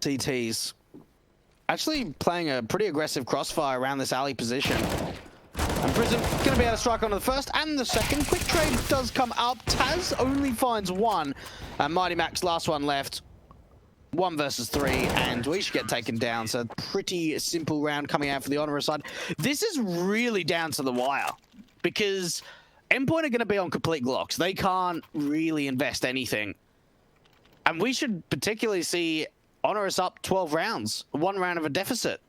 Speaker 2: CTs. Actually playing a pretty aggressive crossfire around this alley position. And Prism going to be able to strike onto the first and the second. Quick trade does come up. Taz only finds one. And Mighty Max, last one left. 1 versus 3, and we should get taken down. So pretty simple round coming out for the HONORIS side. This is really down to the wire. Because Endpoint are going to be on complete Glocks. They can't really invest anything. And we should particularly see HONORIS up 12 rounds, 1 round of a deficit.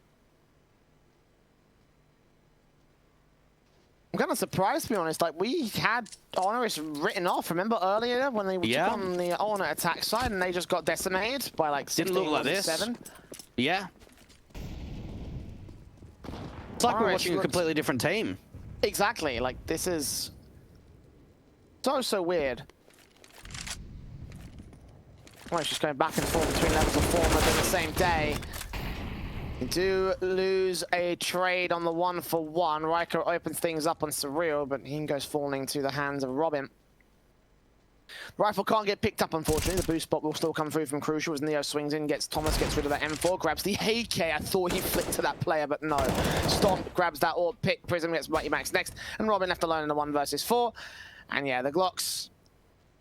Speaker 1: I'm kind of surprised, to be honest. Like, we had HONORIS written off. Remember earlier when they took on the Honor attack side and they just got decimated by like 16
Speaker 2: Didn't look like this.
Speaker 1: 7?
Speaker 2: Yeah. It's like we're watching a completely different team.
Speaker 1: Exactly. Like, this is so weird. Well, it's just going back and forth between levels of form within the same day. You do lose a trade on the 1-for-1. Riker opens things up on Surreal, but he goes falling to the hands of Robin. Rifle can't get picked up, unfortunately. The boost spot will still come through from Crucial as Neo swings in, Thomas gets rid of that M4, grabs the AK. I thought he flicked to that player, but no. Stomp grabs that AWP pick. Prism gets Mighty Max next, and Robin left alone in the 1 versus 4. And yeah, the Glocks,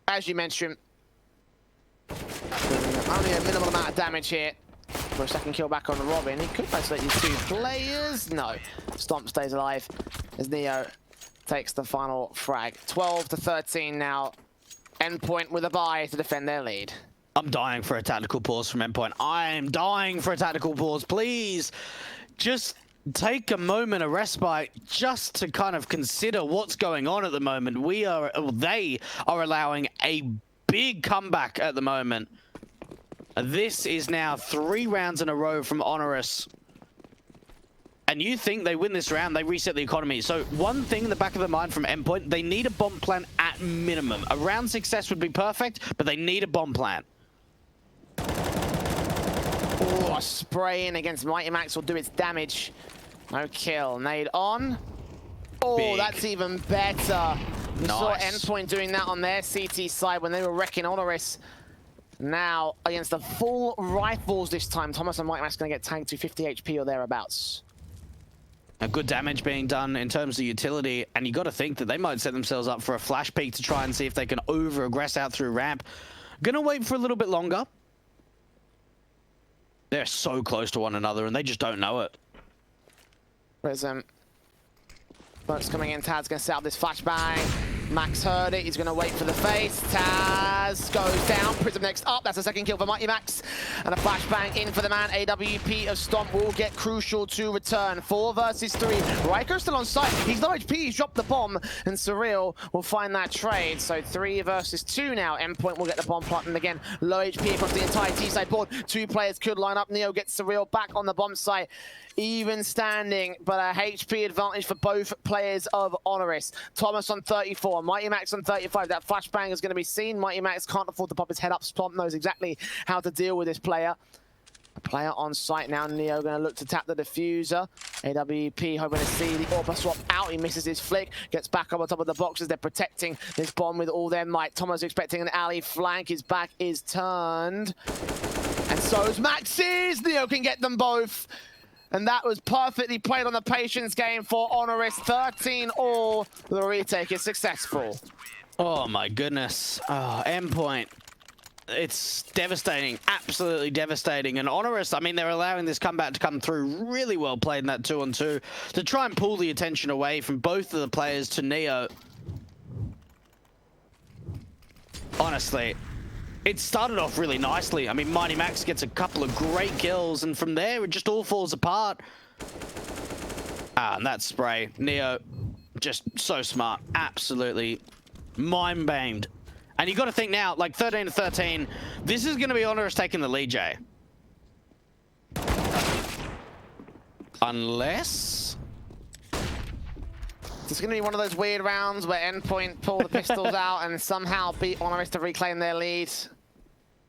Speaker 1: as you mentioned, only a minimal amount of damage here. For a second kill back on Robin. He could isolate these 2 players. No. Stomp stays alive as Neo takes the final frag. 12-13 now. Endpoint with a bye to defend their lead.
Speaker 2: I'm dying for a tactical pause from Endpoint. I'm dying for a tactical pause. Please, just take a moment of respite just to kind of consider what's going on at the moment. They are allowing a big comeback at the moment. This is now 3 rounds in a row from HONORIS. And you think they win this round, they reset the economy. So one thing in the back of the mind from Endpoint, they need a bomb plan at minimum. A round success would be perfect, but they need a bomb plan.
Speaker 1: Oh, a spray in against Mighty Max will do its damage. No kill. Nade on. Oh, big. That's even better. We saw Endpoint doing that on their CT side when they were wrecking HONORIS. Now, against the full rifles this time, Thomas and Mighty Max going to get tagged to 50 HP or thereabouts.
Speaker 2: A good damage being done in terms of utility, and you got to think that they might set themselves up for a flash peek to try and see if they can over-aggress out through ramp. Gonna wait for a little bit longer. They're so close to one another, and they just don't know it.
Speaker 1: Prism. Bullets coming in. Taz going to set up this flashbang. Max heard it. He's going to wait for the face. Taz goes down. Prism next up. That's a second kill for Mighty Max. And a flashbang in for the man. AWP of Stomp will get Crucial to return. 4 versus 3. Riker still on site. He's low HP. He's dropped the bomb. And Surreal will find that trade. So 3 versus 2 now. Endpoint will get the bomb plant. And again, low HP across the entire T-side board. 2 players could line up. Neo gets Surreal back on the bomb site. Even standing, but a HP advantage for both players of HONORIS. Thomas on 34, Mighty Max on 35. That flashbang is going to be seen. Mighty Max can't afford to pop his head up. Stomp knows exactly how to deal with this player. A player on site now. Neo going to look to tap the diffuser. AWP hoping to see the AWP swap out. He misses his flick. Gets back up on top of the boxes. They're protecting this bomb with all their might. Thomas expecting an alley flank. His back is turned. And so is Max's. Neo can get them both. And that was perfectly played on the patience game for HONORIS. 13-all. The retake is successful.
Speaker 2: Oh my goodness. Oh, Endpoint. It's devastating, absolutely devastating. And HONORIS, I mean, they're allowing this comeback to come through. Really well played in that 2-on-2 to try and pull the attention away from both of the players to Neo. Honestly, it started off really nicely. I mean, Mighty Max gets a couple of great kills, and from there, it just all falls apart. And that spray, Neo, just so smart, absolutely mind-banged. And you got to think now, like 13-13, this is going to be HONORIS taking the lead, Jay. Unless...
Speaker 1: It's going to be one of those weird rounds where Endpoint pull the pistols out and somehow beat HONORIS to reclaim their lead.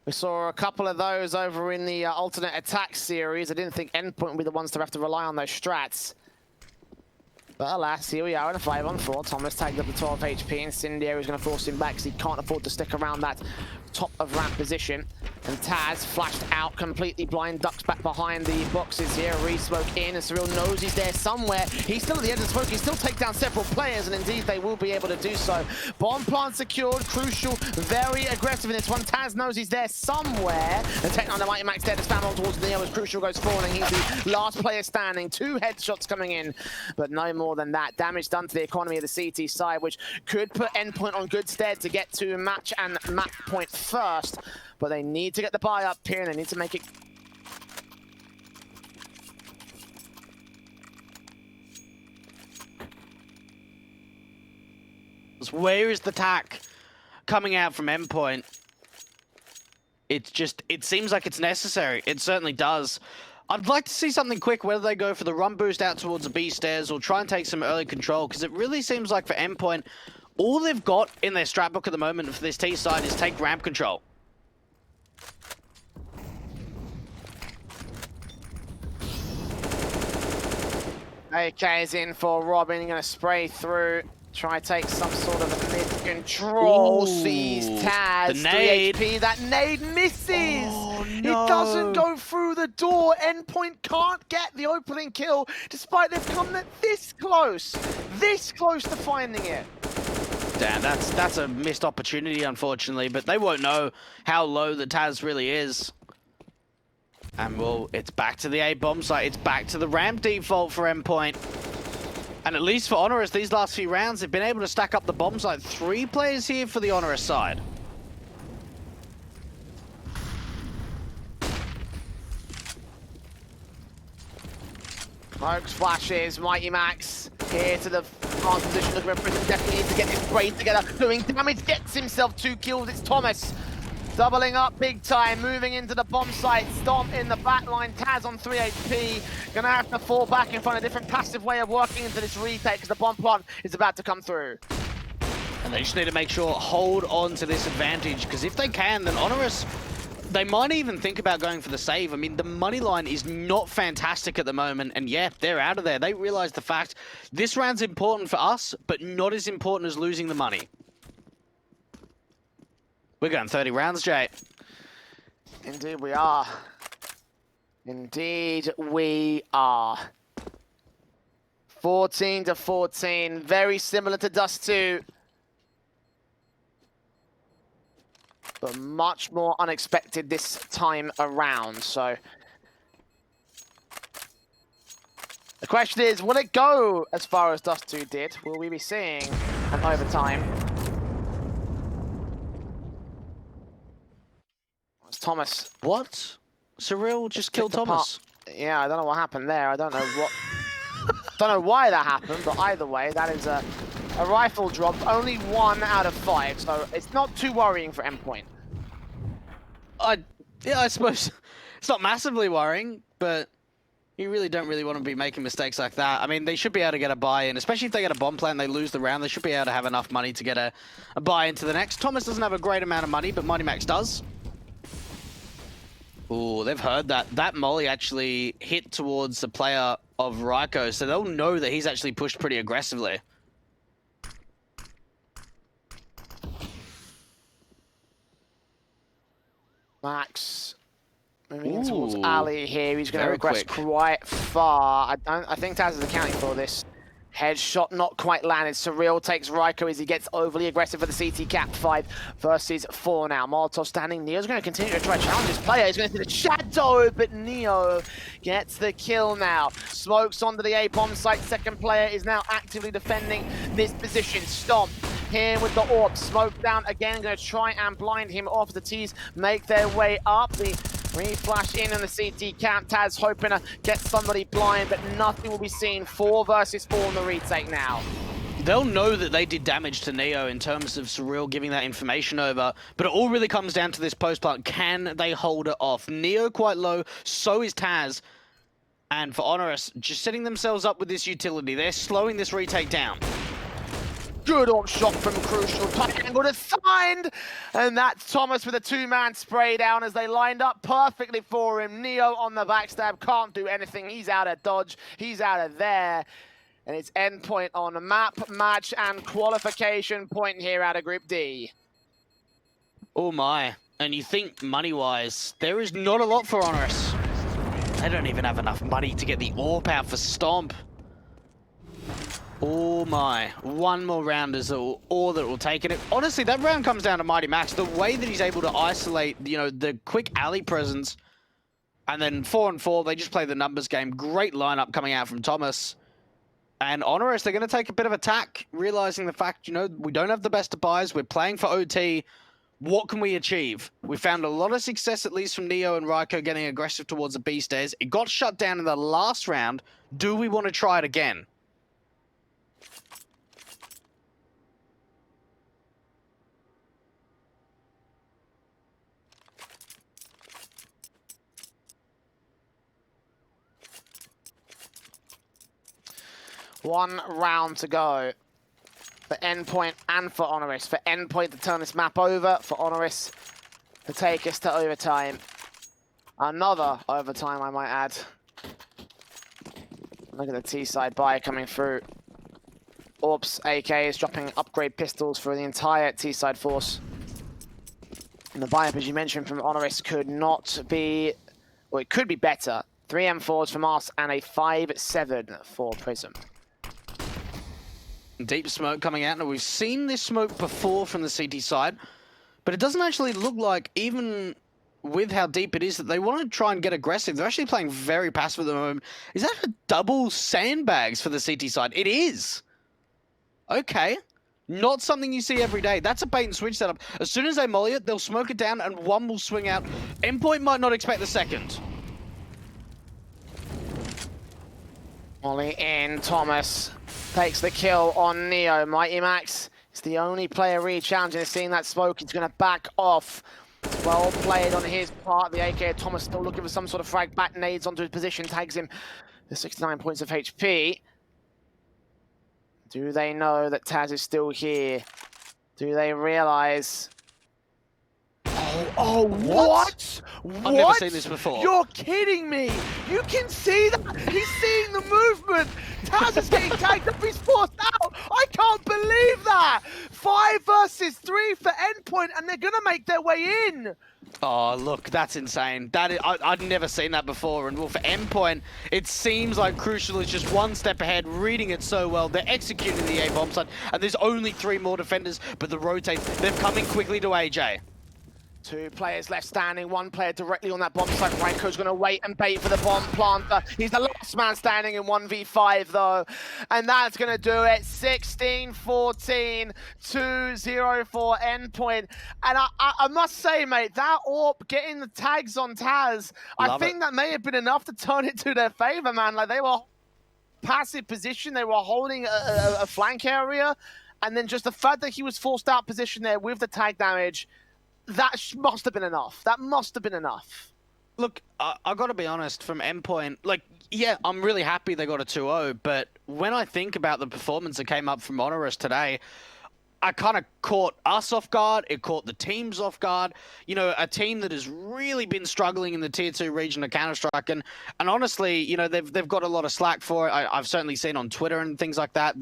Speaker 1: We saw a couple of those over in the alternate attack series. I didn't think Endpoint would be the ones to have to rely on those strats. But alas, here we are in a 5-on-4. Thomas tagged up the 12 HP. Incendiary is going to force him back because he can't afford to stick around that top of ramp position. And Taz flashed out, completely blind, ducks back behind the boxes here. Re-smoke in, and Cyril knows he's there somewhere. He's still at the edge of the smoke. He still take down several players, and indeed they will be able to do so. Bomb plant secured, crucial, very aggressive in this one. Taz knows he's there somewhere. The Tech on the Mighty Max there to spam on towards Neo as Crucial goes falling. He's the last player standing. 2 headshots coming in, but no more than that. Damage done to the economy of the CT side, which could put Endpoint on good stead to get to match and map point first. But they need to get the buy up here, and they need to make it.
Speaker 2: Where is the tack coming out from Endpoint? It's just, it seems like it's necessary. It certainly does. I'd like to see something quick, whether they go for the run boost out towards the B stairs or try and take some early control, because it really seems like for Endpoint, all they've got in their strat book at the moment for this T side is take ramp control.
Speaker 1: AK's in for Robin, going to spray through, try to take some sort of mid-control.
Speaker 2: Ooh,
Speaker 1: Sees Taz,
Speaker 2: the nade.
Speaker 1: 3 HP, that nade misses!
Speaker 2: Oh,
Speaker 1: It
Speaker 2: no.
Speaker 1: doesn't go through the door. Endpoint can't get the opening kill, despite they've come this close to finding it.
Speaker 2: Damn, that's a missed opportunity, unfortunately, but they won't know how low the Taz really is. And well, it's back to the A bomb site. It's back to the ramp default for Endpoint. And at least for HONORIS, these last few rounds, they've been able to stack up the bomb site. 3 players here for the HONORIS side.
Speaker 1: Smokes, flashes, Mighty Max here to the front position. Looking for Prism, definitely needs to get his brain together. Doing damage, gets himself 2 kills. It's Thomas. Doubling up big time, moving into the bomb site. Stomp in the back line. Taz on 3 HP. Gonna have to fall back and find a different passive way of working into this retake because the bomb plant is about to come through.
Speaker 2: And they just need to make sure, hold on to this advantage, because if they can, then HONORIS, they might even think about going for the save. I mean, the money line is not fantastic at the moment, and yeah, they're out of there. They realize the fact this round's important for us, but not as important as losing the money. We're going 30 rounds, Jay.
Speaker 1: Indeed we are. Indeed we are. 14-14, very similar to Dust 2. But much more unexpected this time around, so. The question is, will it go as far as Dust 2 did? Will we be seeing an overtime? It's Thomas.
Speaker 2: What? Cyril just killed Thomas.
Speaker 1: Yeah, I don't know what happened there. I don't know what. Don't know why that happened, but either way, that is a rifle drop. Only 1 out of 5, so it's not too worrying for Endpoint.
Speaker 2: Yeah, I suppose it's not massively worrying, but you really don't want to be making mistakes like that. I mean, they should be able to get a buy-in, especially if they get a bomb plant and they lose the round. They should be able to have enough money to get a buy into the next. Thomas doesn't have a great amount of money, but Mighty Max does. Ooh, they've heard that. That molly actually hit towards the player of Raiko, so they'll know that he's actually pushed pretty aggressively.
Speaker 1: Max moving in towards Ali here. He's going to regress
Speaker 2: quick.
Speaker 1: quite far. I think Taz is accounting for this. Headshot not quite landed. Surreal takes Ryko as he gets overly aggressive for the CT cap. 5 versus 4 now. Molotov standing. Neo's going to continue to try to challenge his player. He's going to see the shadow, but Neo gets the kill now. Smokes onto the A bomb site. Second player is now actively defending this position. Stomp here with the AWP. Smoke down again. Going to try and blind him off. The T's make their way up. The reflash in on the CT camp. Taz hoping to get somebody blind, but nothing will be seen. 4 versus 4 in the retake now.
Speaker 2: They'll know that they did damage to Neo in terms of Surreal giving that information over, but it all really comes down to this post plant. Can they hold it off? Neo quite low, so is Taz. And for HONORIS, just setting themselves up with this utility. They're slowing this retake down.
Speaker 1: Good AWP shot from Crucial. Tight angle to signed. And that's Thomas with a 2-man spray down as they lined up perfectly for him. Neo on the backstab. Can't do anything. He's out of dodge. He's out of there. And it's endpoint on a map, match, and qualification point here out of Group D.
Speaker 2: Oh my. And you think money-wise, there is not a lot for HONORIS. They don't even have enough money to get the AWP out for Stomp. Oh my, one more round is all that will take it. Honestly, that round comes down to Mighty Max. The way that he's able to isolate, you know, the quick alley presence, and then 4-on-4, they just play the numbers game. Great lineup coming out from Thomas. And HONORIS, they're going to take a bit of attack, realizing the fact, you know, we don't have the best of buys. We're playing for OT. What can we achieve? We found a lot of success, at least from Neo and Ryko, getting aggressive towards the B stairs. It got shut down in the last round. Do we want to try it again?
Speaker 1: One round to go for Endpoint and for HONORIS. For Endpoint to turn this map over, for HONORIS to take us to overtime. Another overtime, I might add. Look at the T-side buy coming through. Orps, AK is dropping upgrade pistols for the entire T-side force. And the buy-up, as you mentioned, from HONORIS could not be, well, it could be better. 3 M4s from us and a 5-7 for Prism.
Speaker 2: Deep smoke coming out. Now, we've seen this smoke before from the CT side, but it doesn't actually look like, even with how deep it is, that they want to try and get aggressive. They're actually playing very passive at the moment. Is that a double sandbags for the CT side? It is. Okay. Not something you see every day. That's a bait and switch setup. As soon as they molly it, they'll smoke it down and one will swing out. Endpoint might not expect the second.
Speaker 1: Molly in, Thomas takes the kill on Neo. Mighty Max is the only player really challenging. Seeing that smoke, he's going to back off. Well played on his part. The AK Thomas still looking for some sort of frag back. Nades onto his position, tags him the 69 points of HP. Do they know that Taz is still here? Do they realize? Oh, what?
Speaker 2: I've never seen this before.
Speaker 1: You're kidding me. You can see that. He's seeing the movement. Taz is getting tagged up. He's forced out. I can't believe that. 5 versus 3 for Endpoint, and they're going to make their way in.
Speaker 2: Oh, look, that's insane. That is, I'd never seen that before. And well, for Endpoint, it seems like Crucial is just one step ahead, reading it so well. They're executing the A-bomb side, and there's only 3 more defenders, but the rotates, they're coming quickly to AJ.
Speaker 1: 2 players left standing, 1 player directly on that bomb site. Ranko's going to wait and bait for the bomb planter. He's the last man standing in 1v5 though. And that's going to do it. 16-14, 2-0 for Endpoint. And I must say, mate, that AWP getting the tags on Taz, I think that may have been enough to turn it to their favor, man. Like, they were passive position, they were holding a flank area, and then just the fact that he was forced out position there with the tag damage, that must have been enough. That must have been enough.
Speaker 2: Look, I got to be honest, from Endpoint, like, yeah, I'm really happy they got a 2-0, but when I think about the performance that came up from HONORIS today, I kind of caught us off guard. It caught the teams off guard. You know, a team that has really been struggling in the Tier 2 region of Counter-Strike. And honestly, you know, they've got a lot of slack for it. I've certainly seen on Twitter and things like that